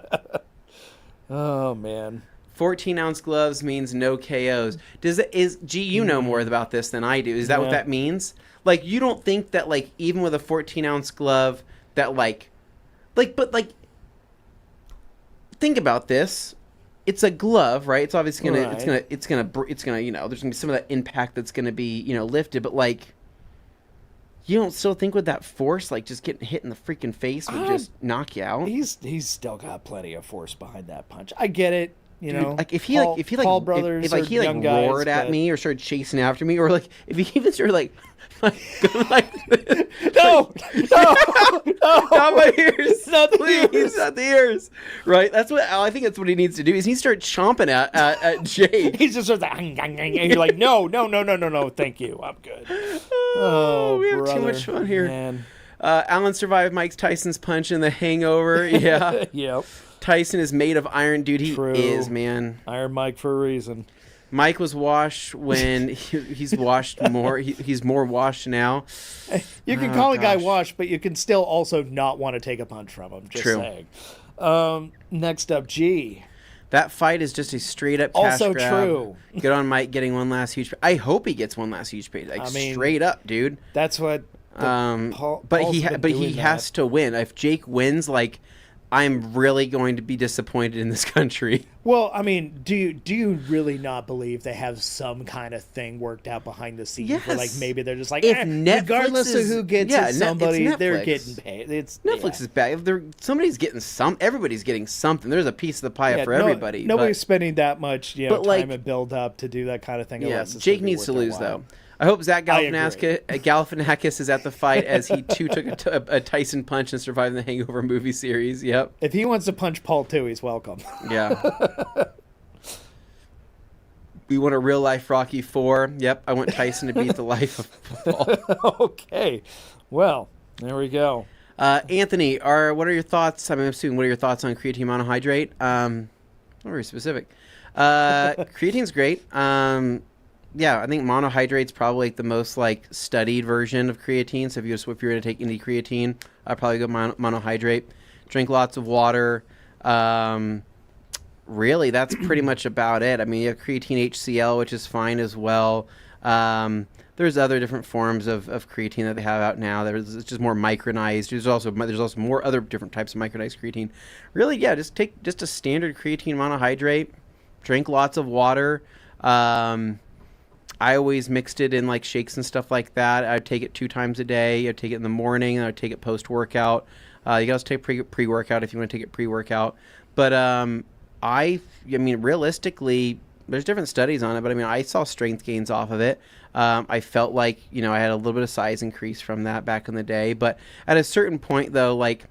Oh, man. 14-ounce gloves means no KOs. You know more about this than I do. Is that what that means? Like, you don't think that, like, even with a 14-ounce glove, that, but think about this. It's a glove, right? It's obviously gonna, it's gonna, there's gonna be some of that impact that's gonna be, lifted. But like, you don't still think with that force, like just getting hit in the freaking face would just knock you out? He's still got plenty of force behind that punch. I get it. Like if he roared at me or started chasing after me, or like if he even started like no, not my ears, not please, not the ears, right? I think that's what he needs to do. Is he start chomping at Jake? He's just sort of and you're like, no, thank you, I'm good. Oh, we have too much fun here. Man. Alan survived Mike Tyson's punch in The Hangover. Yeah. Yep. Tyson is made of iron, dude. He is, man. Iron Mike for a reason. Mike was washed when he's washed more. He's more washed now. You can call a guy washed, but you can still also not want to take a punch from him. Just saying. Next up, G. That fight is just a straight up cash also grab. True. Good on Mike getting one last huge. I hope he gets one last huge pay. Straight up, dude. That's what. But he has to win. If Jake wins, like, I'm really going to be disappointed in this country. Well, I mean, do you really not believe they have some kind of thing worked out behind the scenes? Yes. Where, like, maybe they're just like, regardless of who gets somebody, they're getting paid. Netflix is bad. Somebody's getting some. Everybody's getting something. There's a piece of the pie for everybody. Nobody's spending that much, time and build up to do that kind of thing. Yeah, Jake needs to lose though. I hope Zach Galifianakis is at the fight as he too took a Tyson punch and survived the Hangover movie series. Yep. If he wants to punch Paul too, he's welcome. Yeah. We want a real life Rocky IV. Yep. I want Tyson to beat the life of Paul. Okay. Well, there we go. Anthony, what are your thoughts? I'm assuming what are your thoughts on creatine monohydrate? Not very specific. Creatine's great. Yeah, I think monohydrate's probably like the most studied version of creatine. So if you were to take any creatine, I'd probably go monohydrate. Drink lots of water. really, that's pretty much about it. I mean, you have creatine HCl, which is fine as well. There's other different forms of creatine that they have out now. It's just more micronized. There's also more other different types of micronized creatine. Really, yeah, just take just a standard creatine monohydrate. Drink lots of water. I always mixed it in like shakes and stuff like that. I'd take it 2 times a day. I'd take it in the morning, and I'd take it post-workout. You can also take pre-workout if you want to take it pre-workout. But I mean, realistically, there's different studies on it, but I mean, I saw strength gains off of it. I felt like, I had a little bit of size increase from that back in the day. But at a certain point, though, like,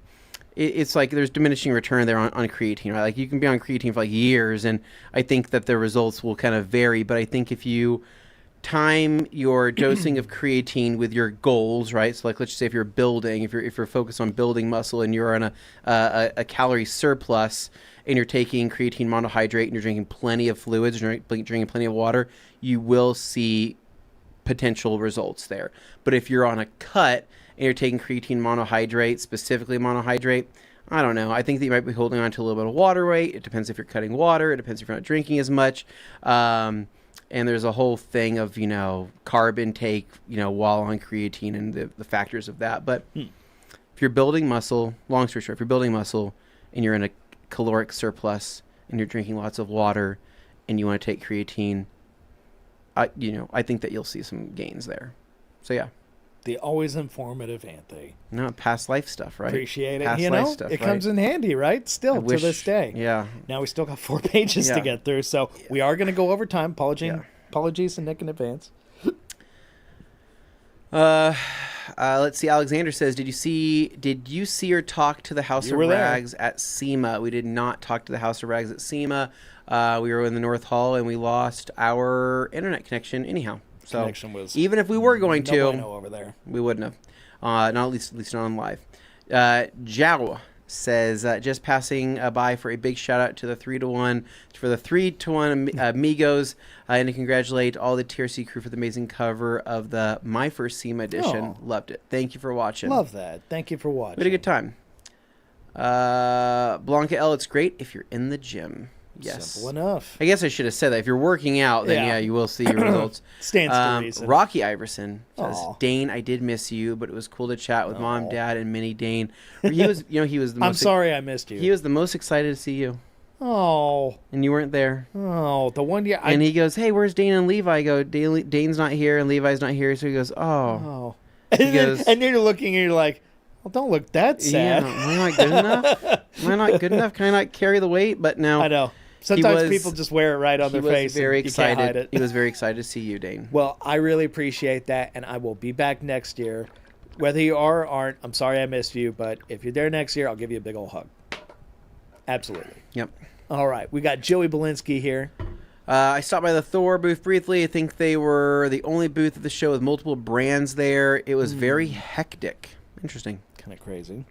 it's like there's diminishing return there on creatine, right? Like, you can be on creatine for like years, and I think that the results will kind of vary. But I think if you time your dosing of creatine with your goals, right? So, like, let's just say if you're building, if you're focused on building muscle and you're on a calorie surplus, and you're taking creatine monohydrate and you're drinking plenty of fluids, drinking plenty of water, you will see potential results there. But if you're on a cut and you're taking creatine monohydrate, specifically monohydrate, I don't know. I think that you might be holding on to a little bit of water weight. It depends if you're cutting water. It depends if you're not drinking as much. And there's a whole thing of, carb intake, while on creatine and the factors of that. But if you're building muscle, long story short, if you're building muscle and you're in a caloric surplus and you're drinking lots of water and you want to take creatine, I think that you'll see some gains there. So yeah. The always informative Anthony. No, past life stuff, right? Appreciate it. Past life stuff, it comes in handy, right? Still to this day. Yeah. Now we still got 4 pages to get through, so we are going to go over time. Apologies to Nick in advance. Let's see. Alexander says, did you see or talk to the House of Rags at SEMA? We did not talk to the House of Rags at SEMA. We were in the North Hall and we lost our internet connection anyhow. So connection was even if we were going to, over there, we wouldn't have. Not at least not on live. Jao says, just passing by for a big shout out to the 3-to-1 amigos, and to congratulate all the TRC crew for the amazing cover of the My First SEMA edition. Oh. Loved it. Thank you for watching. Love that. Thank you for watching. We had a good time. Blanca L, it's great if you're in the gym. Yes. Simple enough. I guess I should have said that. If you're working out, then you will see your results. Stands to reason. Rocky Iverson says, Aw. Dane, I did miss you, but it was cool to chat with Mom, Dad, and Mini Dane. He was, he was the most. I'm sorry I missed you. He was the most excited to see you. Oh. And you weren't there. Oh, the one year. And he goes, hey, where's Dane and Levi? I go, Dane's not here and Levi's not here. So he goes, oh. He goes, and then you're looking and you're like, well, don't look that sad. Yeah, am I not good enough? Am I not good enough? Can I not carry the weight? But no. I know. Sometimes people just wear it right on their face. Very and excited. You can't hide it. He was very excited to see you, Dane. Well, I really appreciate that, and I will be back next year. Whether you are or aren't, I'm sorry I missed you, but if you're there next year, I'll give you a big old hug. Absolutely. Yep. All right. We got Joey Belinsky here. I stopped by the Thor booth briefly. I think they were the only booth at the show with multiple brands there. It was very hectic. Interesting. Kind of crazy.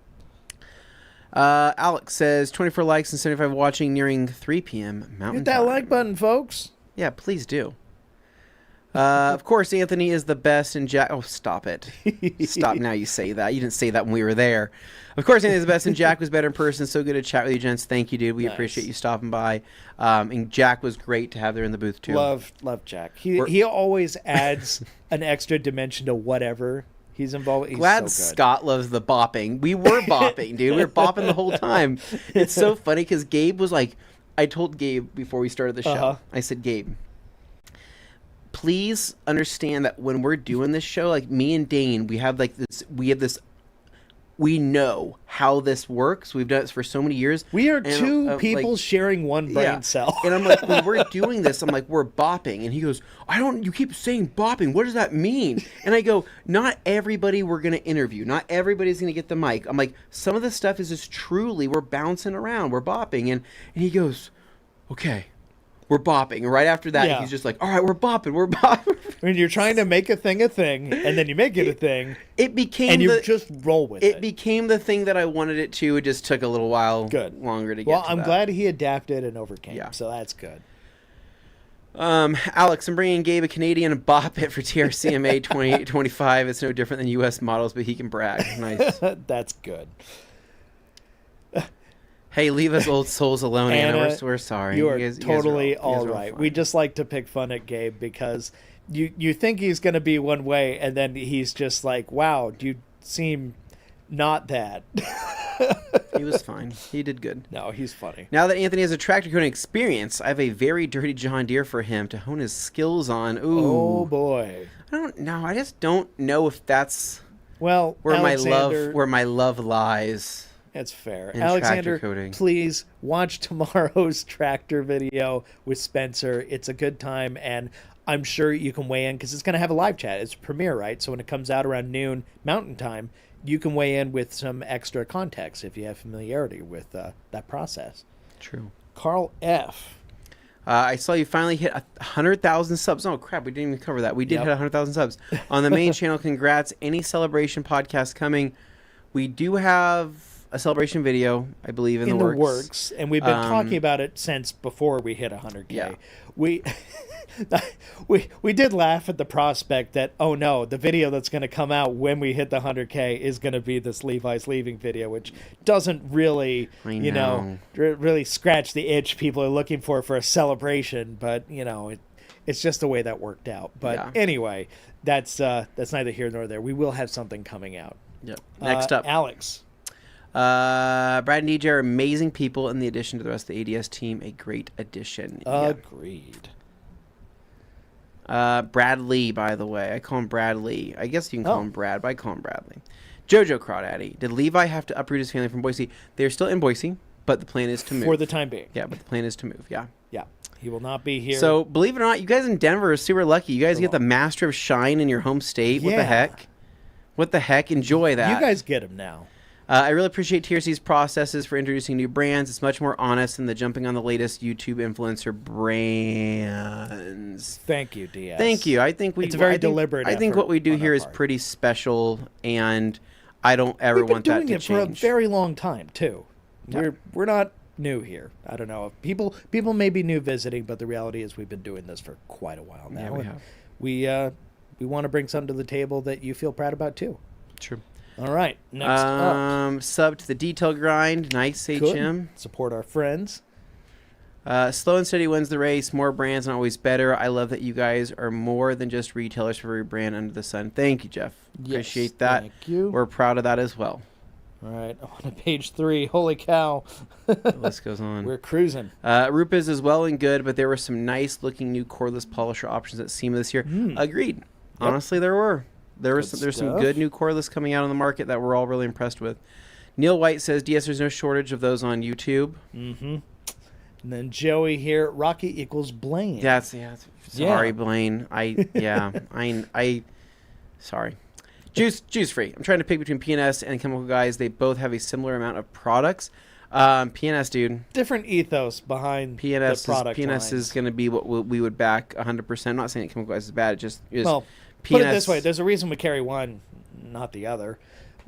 Alex says 24 likes and 75 watching, nearing 3 p.m. Mountain Hit that time. like button, folks. Yeah, please do. Of course, Anthony is the best, and Jack. Oh, stop it! Stop now. You say that. You didn't say that when we were there. Of course, Anthony's the best, and Jack was better in person. So good to chat with you, gents. Thank you, dude. We appreciate you stopping by. And Jack was great to have there in the booth too. Love Jack. He always adds an extra dimension to whatever he's involved. He's Glad so good. Scott loves the bopping. We were bopping, dude. We were bopping the whole time. It's so funny because Gabe was like, I told Gabe before we started the show, I said, Gabe, please understand that when we're doing this show, like me and Dane, we know how this works. We've done it for so many years. We are two people sharing one brain cell. And I'm like, when we're doing this, I'm like, we're bopping. And he goes, you keep saying bopping. What does that mean? And I go, not everybody we're going to interview. Not everybody's going to get the mic. I'm like, some of the stuff is just truly, we're bouncing around. We're bopping. And he goes, okay. We're bopping. And right after that, he's just like, all right, we're bopping. We're bopping. When you're trying to make a thing, and then you make it a thing. It became and you just roll with it. It became the thing that I wanted it to. It just took a little while longer to get to Well, I'm glad he adapted and overcame. Yeah. So that's good. Alex, I'm bringing Gabe a Canadian bop it for TRCMA 2825. It's no different than U.S. models, but he can brag. Nice. That's good. Hey, leave us old souls alone, Anna. We're sorry. You are totally all right. We just like to pick fun at Gabe because you think he's going to be one way, and then he's just like, wow, you seem not that. He was fine. He did good. No, he's funny. Now that Anthony has a tractor coding experience, I have a very dirty John Deere for him to hone his skills on. Ooh. Oh, boy. I don't know. I just don't know if that's where my love lies. That's fair. Alexander, please watch tomorrow's tractor video with Spencer. It's a good time, and I'm sure you can weigh in because it's going to have a live chat. It's premiere, right? So when it comes out around noon Mountain Time, you can weigh in with some extra context if you have familiarity with that process. True. Carl F. I saw you finally hit 100,000 subs. Oh, crap. We didn't even cover that. We did hit 100,000 subs on the main channel. Congrats. Any celebration podcast coming? We do have a celebration video, I believe, in the works. And we've been talking about it since before we hit 100K. Yeah. We did laugh at the prospect that, oh no, the video that's going to come out when we hit the 100K is going to be this Levi's leaving video, which doesn't really, really scratch the itch people are looking for a celebration. But, it's just the way that worked out. But anyway, that's neither here nor there. We will have something coming out. Yep. Next up. Alex. Brad and DJ are amazing people, and the addition to the rest of the ADS team, a great addition. Agreed. Bradley, by the way. I call him Bradley. I guess you can call him Brad, but I call him Bradley. Jojo Crawdaddy. Did Levi have to uproot his family from Boise? They're still in Boise, but the plan is to move. For the time being. Yeah, but the plan is to move, yeah. Yeah. He will not be here. So, believe it or not, you guys in Denver are super lucky. You guys get the Master of Shine in your home state. What the heck? What the heck? Enjoy that. You guys get him now. I really appreciate TRC's processes for introducing new brands. It's much more honest than the jumping on the latest YouTube influencer brands. Thank you, DS. Thank you. It's a very deliberate I think what we do here is pretty special, and I don't ever want that to change. We've been doing it for a very long time, too. Yeah. We're not new here. I don't know. People may be new visiting, but the reality is we've been doing this for quite a while now. Yeah, we have. We want to bring something to the table that you feel proud about, too. True. All right, next up. Sub to the Detail Grind. Nice, HM. Support our friends. Slow and steady wins the race. More brands, not always better. I love that you guys are more than just retailers for every brand under the sun. Thank you, Jeff. Appreciate that. Thank you. We're proud of that as well. All right, on to page 3. Holy cow. The list goes on. We're cruising. Rupas is well and good, but there were some nice-looking new cordless polisher options at SEMA this year. Agreed. Yep. Honestly, there were. There's some good new cordless coming out on the market that we're all really impressed with. Neil White says, DS, there's no shortage of those on YouTube. Mm-hmm. And then Joey here, Rocky equals Blaine. Sorry, Blaine. Sorry. Juice free. I'm trying to pick between PNS and Chemical Guys. They both have a similar amount of products. PNS, dude. Different ethos behind PNS the product PNS is going to be what we would back 100%. I'm not saying that Chemical Guys is bad. It just is. Well, PNS, put it this way. There's a reason we carry one, not the other.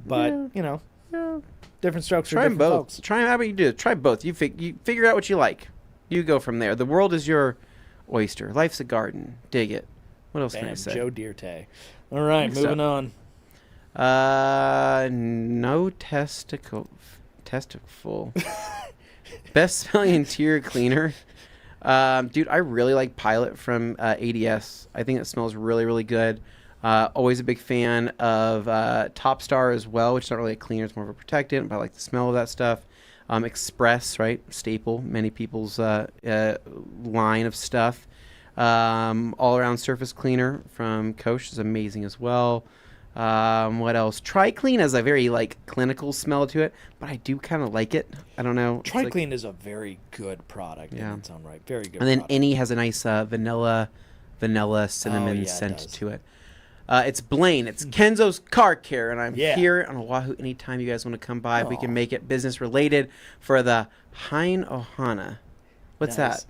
But, different strokes for different folks. Try them. How about you do it? Try both. You figure out what you like. You go from there. The world is your oyster. Life's a garden. Dig it. What else can I say? Joe Dierte. All right, moving on. No testicle. Best smelling interior cleaner. Dude, I really like Pilot from ADS. I think it smells really, really good. Always a big fan of Top Star as well, which is not really a cleaner, it's more of a protectant, but I like the smell of that stuff. Express, right? Staple, many people's line of stuff. All-around surface cleaner from Koch is amazing as well. What else? TriClean has a very clinical smell to it, but I do kind of like it. I don't know. TriClean is a very good product in its own right. Very good. And then Any has a nice vanilla cinnamon scent to it. It's Blaine. It's Kenzo's Car Care, and I'm here on Oahu anytime you guys want to come by. We can make it business related for the Hein Ohana. What's that?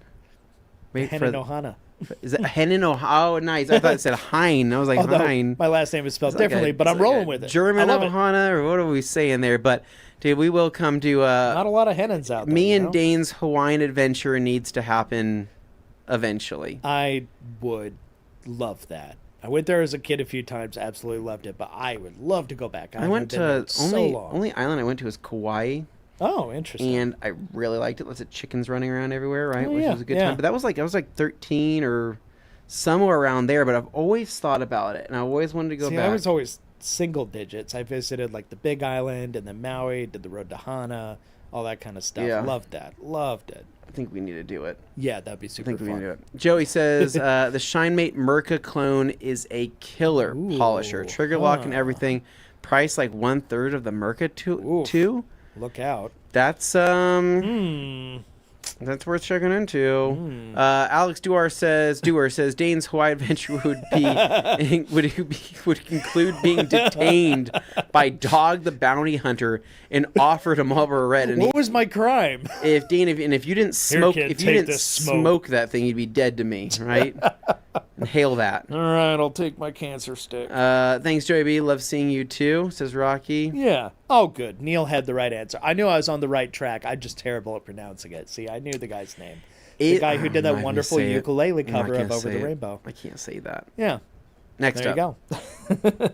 Wait, Henin Ohana. Is it Henin Ohana? Oh, nice. I thought it said Hein. I was like, Hein. My last name is spelled differently, but I'm rolling with it. German Ohana, or what are we saying there? But, dude, we will come to... not a lot of Henins out there. Me and Dane's Hawaiian adventure needs to happen eventually. I would love that. I went there as a kid a few times, absolutely loved it, but I would love to go back. I went to only island I went to was Kauai. Oh, interesting. And I really liked it. Lots of chickens running around everywhere, right? Oh, Which yeah, was a good yeah. time. But that was I was like 13 or somewhere around there. But I've always thought about it, and I always wanted to go See, back. I was always single digits. I visited like the Big Island and then Maui, did the road to Hana, all that kind of stuff. Yeah. Loved that. Loved it. I think we need to do it. Yeah, that'd be I super think we need to fun. do it. Joey says the ShineMate Merca clone is a killer Ooh, polisher. Trigger lock and huh. everything. Price like 1/3 of the Merca two. Look out. That's That's worth checking into. Alex Duar says Dane's Hawaii adventure would include being detained by Dog the Bounty Hunter and offered a Marlboro Red. And What was my crime? if you didn't smoke, kid, if you take didn't this smoke that thing, you'd be dead to me, right? Inhale that. All right, I'll take my cancer stick. Thanks, Joey B. Love seeing you too, says Rocky. Yeah. Oh, good. Neil had the right answer. I knew I was on the right track. I'm just terrible at pronouncing it. See, I knew the guy's name. The guy who did that wonderful ukulele cover of Over the Rainbow. I can't say that. Yeah. Next There up. you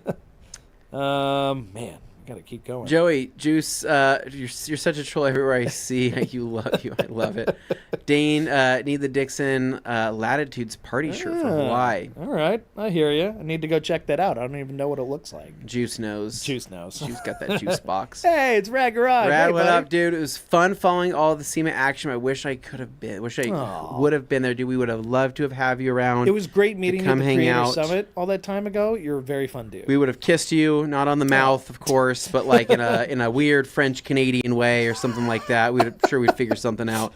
go. Man, I gotta keep going. Joey, Juice, you're such a troll everywhere I see. I love it. Dane, need the Dixon Latitudes party shirt from Hawaii. All right, I hear you. I need to go check that out. I don't even know what it looks like. Juice knows. Juice knows. Juice got that juice box. Hey, it's Rad Garage. Brad, Hey, what buddy. up, dude? It was fun following all the SEMA action. I wish I could have been. Wish I would have been there, dude. We would have loved to have you around. It was great meeting you at come the hang Creator out. Summit all that time ago. You're a very fun dude. We would have kissed you, not on the mouth, of course, but like in a weird French Canadian way or something like that. We'd figure something out.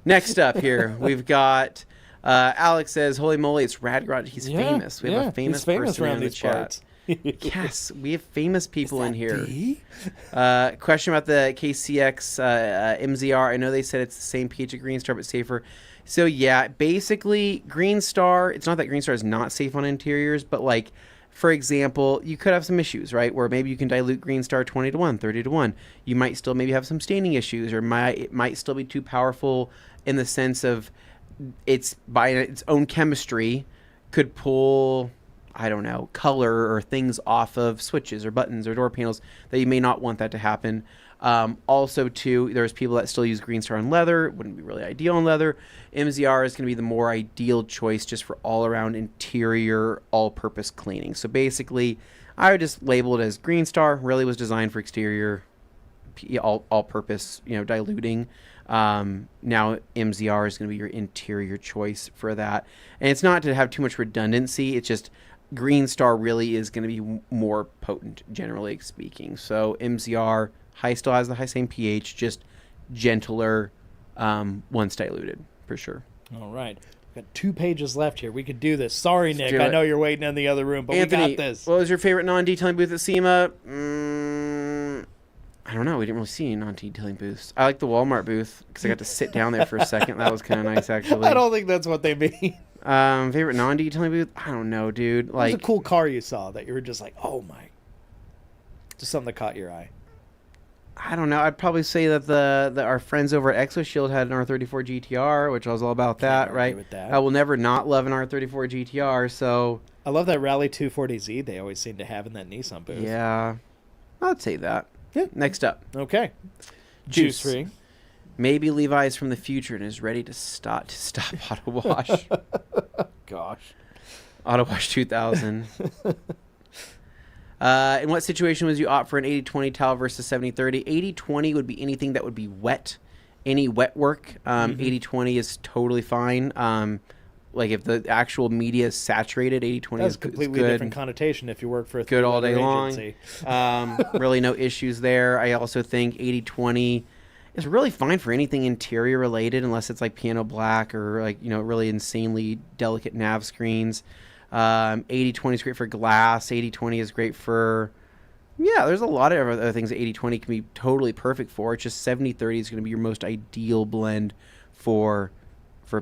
Next up here, we've got Alex says, "Holy moly, it's Rad Garage." He's famous. We have a famous person around in the these chat. parts. Yes, we have famous people in here. D? Question about the KCX MZR. I know they said it's the same pH of Green Star but safer. So yeah, basically Green Star. It's not that Green Star is not safe on interiors, but like, for example, you could have some issues, right? Where maybe you can dilute Green Star 20-1, 30-1. You might still maybe have some staining issues, or it might still be too powerful in the sense of it's by its own chemistry could pull, I don't know, color or things off of switches or buttons or door panels that you may not want that to happen. Also, too, there's people that still use Green Star on leather. It wouldn't be really ideal on leather. MZR is going to be the more ideal choice just for all-around interior, all-purpose cleaning. So basically, I would just label it as Green Star. Really was designed for exterior, all-purpose, diluting. Now MZR is going to be your interior choice for that. And it's not to have too much redundancy. It's just Green Star really is going to be more potent, generally speaking. So MZR still has the same pH, just gentler once diluted, for sure. All right. We've got 2 pages left here. We could do this. Sorry, Nick. do I it. know you're waiting in the other room, but Anthony, we got this. what was your favorite non-detailing booth at SEMA? I don't know. We didn't really see any non-detailing booths. I like the Walmart booth because I got to sit down there for a second. That was kind of nice, actually. I don't think that's what they mean. Favorite non-detailing booth? I don't know, dude. It was Like, a cool car you saw that you were just like, oh my. Just something that caught your eye. I don't know. I'd probably say that our friends over at ExoShield had an R34 GTR, which I was all about that, argue right? with that. I will never not love an R34 GTR, so I love that Rally 240Z they always seem to have in that Nissan booth. yeah, I'd say that. Yeah. Next up, Okay. Juice. Free. Maybe Levi's from the future and is ready to stop auto wash. Gosh. Auto wash 2000. In what situation would you opt for an 80-20 towel versus 70-30? 80-20 would be anything that would be wet, any wet work. 80-20 is totally fine. Like if the actual media is saturated, 80-20 That's is a completely good. different connotation if you work for a Good all day long. agency. Really no issues there. I also think 80-20 is really fine for anything interior related, unless it's like piano black or like, really insanely delicate nav screens. 80-20 is great for glass. 80-20 is great for, there's a lot of other things that 80-20 can be totally perfect for. It's just 70-30 is going to be your most ideal blend for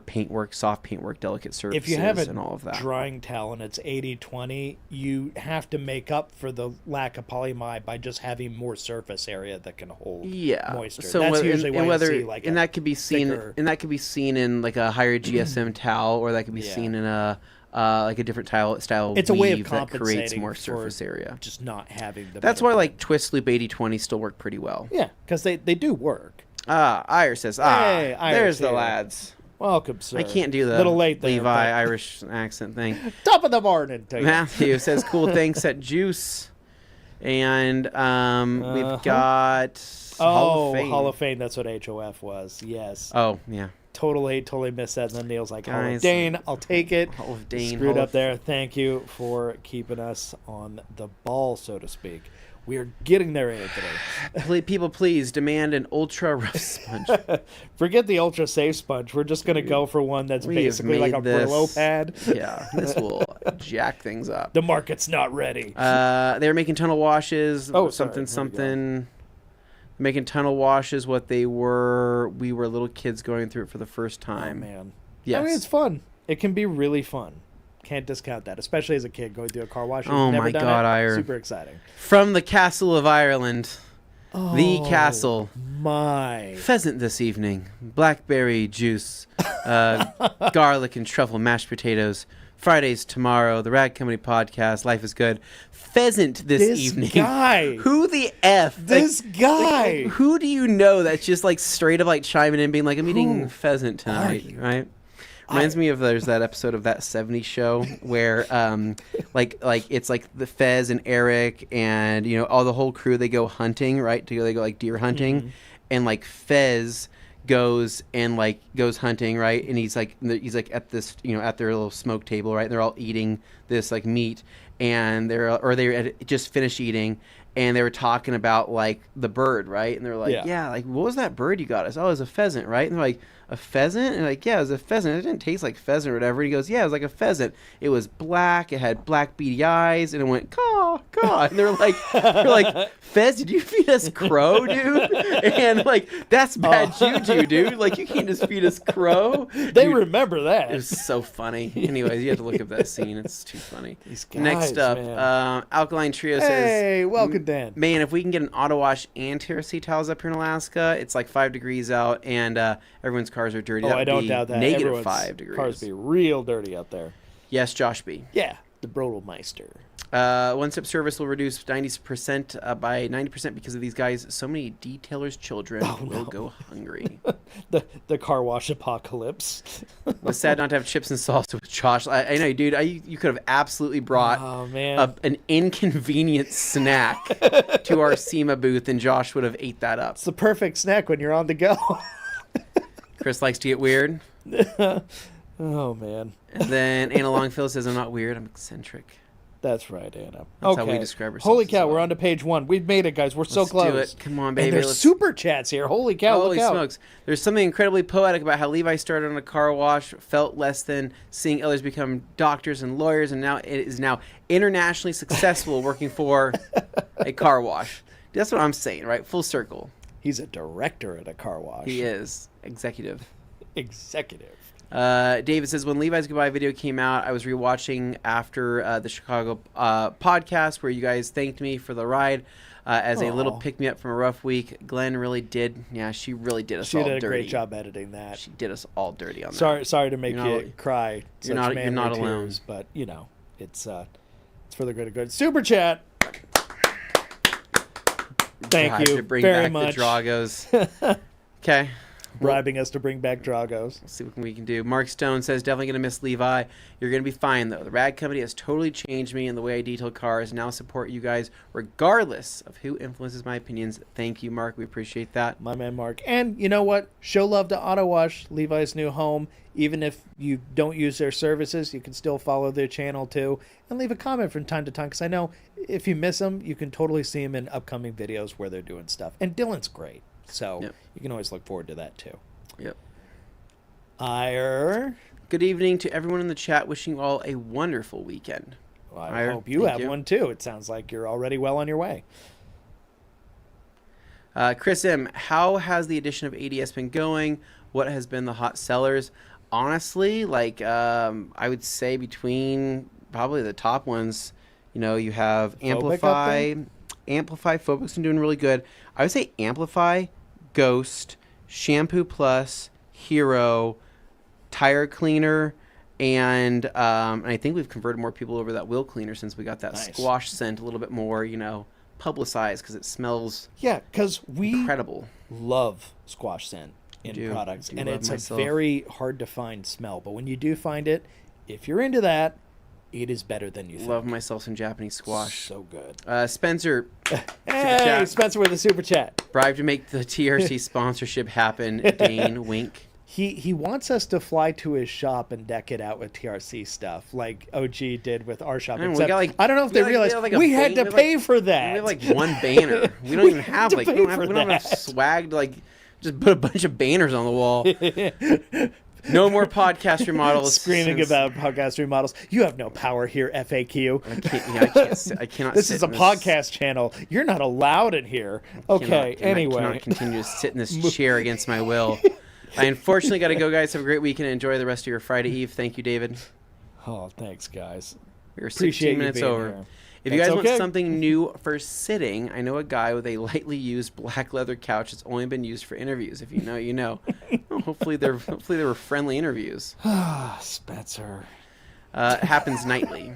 paintwork, soft paintwork, delicate surfaces, If you have and all of a that. drying towel and it's 80-20, you have to make up for the lack of polyamide by just having more surface area that can hold moisture. So That's whether, usually why whether, you see like and that could be seen thicker... in like a higher GSM towel, or that could be seen in a like a different style It's a way of weave that creates compensating more for surface area. just not having the. That's why like twist loop 80/20 still work pretty well. Yeah, because they do work. Iris says, Hey, Iris there's the here. lads. Welcome, sir. I can't do the little late there, Levi but- Irish accent thing. Top of the morning to you. Matthew says, cool, thanks at Juice. And we've got Hall of Fame. Hall of Fame. That's what HOF was. Yes. Oh, yeah. Totally missed that. And then Neil's like, Hall of Guys, Dane, I'll take it. Hall of Dane. Screwed Hall up of- there. Thank you for keeping us on the ball, so to speak. We are getting there, Anthony. People, please demand an ultra rough sponge. Forget the ultra safe sponge. We're just going to go for one that's We have basically like a made this- Brillo pad. Yeah, this will jack things up. The market's not ready. They're making tunnel washes. Oh, something, sorry. There something. Making tunnel washes what they were. We were little kids going through it for the first Oh, time. man. Yes. I mean, it's fun. It can be really fun. Can't discount that, especially as a kid going through a car wash. You've Oh never my done God, it. Ire. Super exciting. From the Castle of Ireland. Oh, The castle. My. Pheasant this evening. Blackberry juice. Garlic and truffle mashed potatoes. Fridays tomorrow. The Rag Company podcast. Life is good. Pheasant this evening. Guy. Who the F? This guy. Who do you know that's just like straight up like chiming in being like, I'm eating pheasant tonight, you? right? Reminds me of there's that episode of that 70s show where like it's like the Fez and Eric and you know all the whole crew, they go hunting, right? They go like deer hunting, and like Fez goes hunting, right? And he's like at this, you know, at their little smoke table, right? And they're all eating this like meat, and they had just finished eating, and they were talking about like the bird, right? And they're like, yeah, like what was that bird you got us? Oh, it was a pheasant, right? And they're like, a pheasant? And like, yeah, it was a pheasant. It didn't taste like pheasant or whatever. And he goes, yeah, it was like a pheasant. It was black. It had black beady eyes, and it went caw caw. And they're like, Fez, did you feed us crow, dude? And like, that's bad juju, dude. Like, you can't just feed us crow. They Dude, remember that. it was so funny. Anyways, you have to look up that scene. It's too funny. These guys, Next up, man. Alkaline Trio says, Hey, welcome, Dan. man, if we can get an auto wash and TRC towels up here in Alaska, it's like 5 degrees out, and everyone's cars are dirty. Oh, That I would don't be doubt that. Negative Everyone's 5 degrees. Cars be real dirty out there. Yes, Josh B. Yeah, the Brodelmeister. One-step service will reduce 90% by 90% because of these guys. So many detailers' children will go hungry. the car wash apocalypse. It was sad not to have chips and salsa with Josh. I know, dude. You could have absolutely brought an inconvenient snack to our SEMA booth, and Josh would have ate that up. It's the perfect snack when you're on the go. Chris likes to get weird. Oh, man. And then Anna Longfield says, I'm not weird, I'm eccentric. That's right, Anna. That's how we describe ourselves. Holy as cow, well. we're on to page 1. We've made it, guys. We're so Let's close. do it. Come on, baby. And there's super chats here. Holy cow, Holy look out. smokes. There's something incredibly poetic about how Levi started on a car wash, felt less than, seeing others become doctors and lawyers, and now it is now internationally successful working for a car wash. That's what I'm saying, right? Full circle. He's a director at a car wash. He is. Executive. David says, when Levi's Goodbye video came out, I was rewatching after the Chicago podcast where you guys thanked me for the ride as a little pick-me-up from a rough week. Glenn really did. Yeah, she really did us all dirty. She did a great job editing that. She did us all dirty on that. Sorry to make you cry. You're not alone. Tears, but, you know, it's for the greater good. Super chat. Thank you to bring very back much. the Dragos. Okay. Bribing us to bring back Dragos. Let's see what we can do. Mark Stone says, definitely going to miss Levi. You're going to be fine, though. The Rag Company has totally changed me in the way I detail cars. Now support you guys regardless of who influences my opinions. Thank you, Mark. We appreciate that. My man, Mark. And you know what? Show love to Auto Wash, Levi's new home. Even if you don't use their services, you can still follow their channel, too. And leave a comment from time to time, because I know if you miss them, you can totally see them in upcoming videos where they're doing stuff. And Dylan's great. So you can always look forward to that, too. Yep. Ire. Good evening to everyone in the chat. Wishing you all a wonderful weekend. Well, I hope you have one, too. It sounds like you're already well on your way. Chris M., how has the addition of ADS been going? What has been the hot sellers? Honestly, like I would say between probably the top ones, you know, you have Amplify. Phobic's been doing really good. I would say Amplify, Ghost, Shampoo Plus, Hero, Tire Cleaner, And I think we've converted more people over that wheel cleaner since we got that squash scent a little bit more, publicized because it smells because we incredible. Love squash scent in products, and it's a very hard to find smell. But when you do find it, if you're into that, it is better than you think. Love myself some Japanese squash. So good. Spencer. Hey, Spencer with a super chat. Bribe to make the TRC sponsorship happen. Dane, wink. He wants us to fly to his shop and deck it out with TRC stuff, like OG did with our shop. Except, I don't know if they realized we had to pay for that. We have like one banner. We don't even have we don't have enough swag to just put a bunch of banners on the wall. No more podcast remodels. Screaming about podcast remodels. You have no power here, FAQ. I cannot. This is a podcast channel. You're not allowed in here. Okay, anyway. I cannot continue to sit in this chair against my will. I unfortunately got to go, guys. Have a great weekend and enjoy the rest of your Friday Eve. Thank you, David. Oh, thanks, guys. We're 16 minutes over. Here. If you guys want something new for sitting, I know a guy with a lightly used black leather couch that's only been used for interviews. If you know, you know. Well, hopefully they were friendly interviews. Spencer. Happens nightly.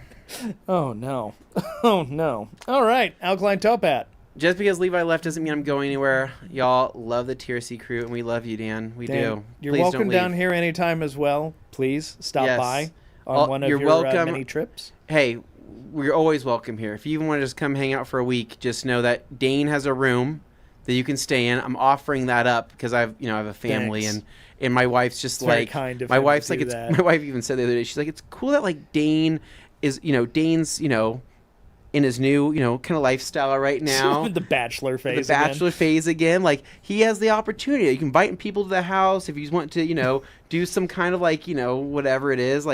Oh, no. Oh, no. All right. Alkaline Topat. Just because Levi left doesn't mean I'm going anywhere. Y'all love the TRC crew, and we love you, Dan. We do. You're welcome down here anytime as well. Please stop by on one of your many trips. Hey, we're always welcome here. If you even want to just come hang out for a week, just know that Dane has a room that you can stay in. I'm offering that up because I have a family and my wife's just my wife's like my wife even said the other day, she's like, it's cool that Dane is Dane's in his new, kind of lifestyle right now. The bachelor phase. The bachelor phase again. Like, he has the opportunity. You can invite people to the house if you want to, do some kind of whatever it is,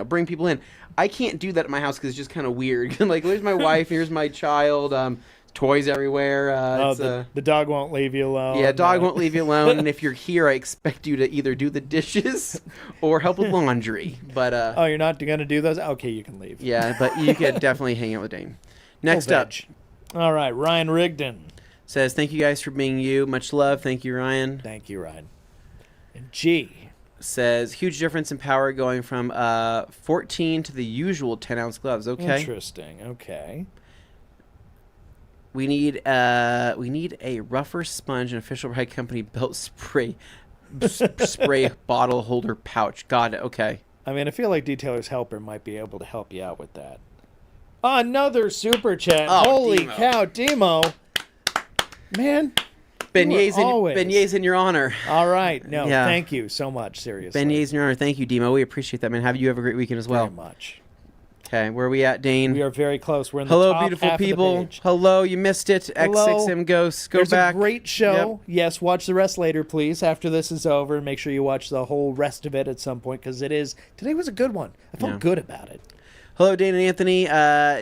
bring people in. I can't do that at my house because it's just kind of weird. Here's my wife, here's my child, toys everywhere. The dog won't leave you alone. Yeah, dog won't leave you alone. And if you're here, I expect you to either do the dishes or help with laundry. But you're not going to do those? Okay, you can leave. Yeah, but you could definitely hang out with Dane. Next up. All right, Ryan Rigdon says, thank you guys for being you. Much love. Thank you, Ryan. Thank you, Ryan. And G says, huge difference in power going from 14 to the usual 10-ounce gloves. Okay. Interesting. Okay. We need a rougher sponge and official Ride Company belt spray bottle holder pouch. Got it. Okay. I mean, I feel like Detailer's Helper might be able to help you out with that. Another super chat. Oh, holy cow, Demo. Man. Beignets in your honor. All right. No, thank you so much, seriously. Beignets in your honor. Thank you, Demo. We appreciate that, man. Have you have a great weekend as well. Very much. Okay, where are we at, Dane? We are very close. We're in the top beautiful half people. Of the page. Hello, you missed it. Hello. X6M Ghosts. Go There's back. A great show. Yep. Yes, watch the rest later, please. After this is over, make sure you watch the whole rest of it at some point because today was a good one. I felt good about it. Hello, Dane and Anthony.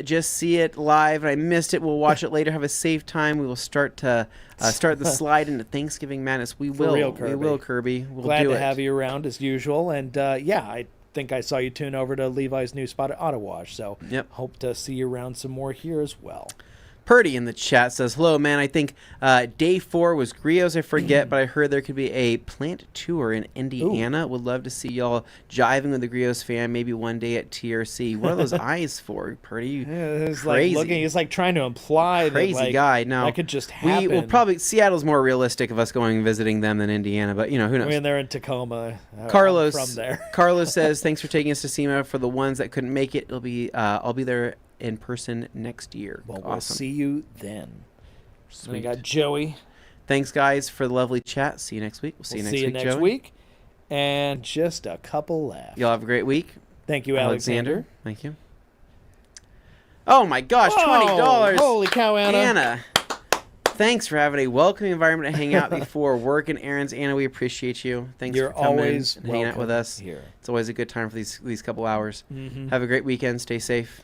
Just see it live, and I missed it. We'll watch it later. Have a safe time. We will start the slide into Thanksgiving madness. We will. Real, Kirby. We will, Kirby. We'll Glad do to it. have you around as usual. And I think I saw you tune over to Levi's new spot at Auto Wash. So hope to see you around some more here as well. Purdy in the chat says, hello, man. I think day 4 was Griots. I forget, but I heard there could be a plant tour in Indiana. Ooh. Would love to see y'all jiving with the Griots fan maybe one day at TRC. What are those eyes for, Purdy? It's crazy. He's trying to imply crazy guy. No, that could just happen. We will probably Seattle's more realistic of us going and visiting them than Indiana, but who knows? I mean, they're in Tacoma. Carlos from there. Carlos says, thanks for taking us to SEMA. For the ones that couldn't make it, I'll be there in person next year. Well, awesome. We'll see you then. Sweet. We got Joey. Thanks, guys, for the lovely chat. See you next week. We'll see you next week. And just a couple left. Y'all have a great week. Thank you, Alexander. Thank you. Oh, my gosh, $20. Holy cow, Anna. Anna, thanks for having a welcoming environment to hang out before work and errands. Anna, we appreciate you. Thanks for coming always and hanging out with us. Here. It's always a good time for these couple hours. Mm-hmm. Have a great weekend. Stay safe.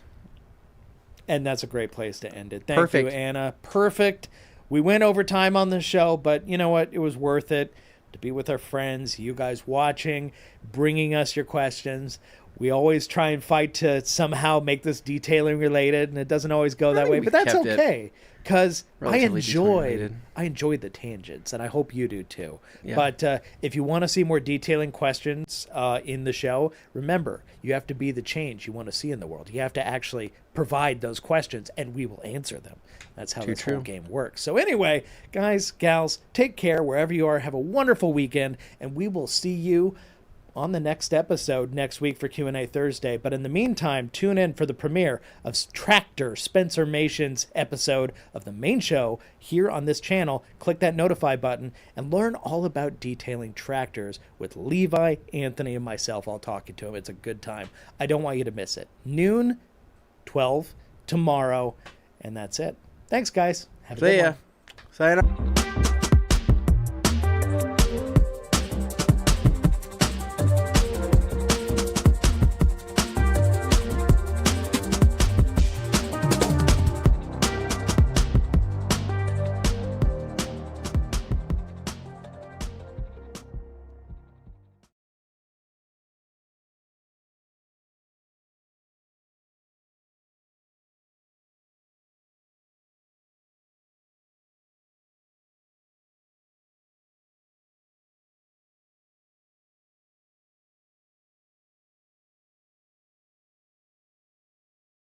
And that's a great place to end it. Thank you, Anna. Perfect. We went over time on the show, but you know what? It was worth it to be with our friends, you guys watching, bringing us your questions. We always try and fight to somehow make this detailing related, and it doesn't always go that way. But that's okay, because I enjoyed the tangents, and I hope you do too. Yeah. But if you want to see more detailing questions in the show, remember, you have to be the change you want to see in the world. You have to actually provide those questions, and we will answer them. That's how this whole game works. So anyway, guys, gals, take care wherever you are. Have a wonderful weekend, and we will see you on the next episode next week for Q&A Thursday. But in the meantime, tune in for the premiere of Tractor Spencer Mation's episode of the main show here on this channel. Click that notify button and learn all about detailing tractors with Levi, Anthony, and myself all talking to him. It's a good time. I don't want you to miss it. Noon, 12 tomorrow, and that's it. Thanks, guys. Have a good one. Sayonara.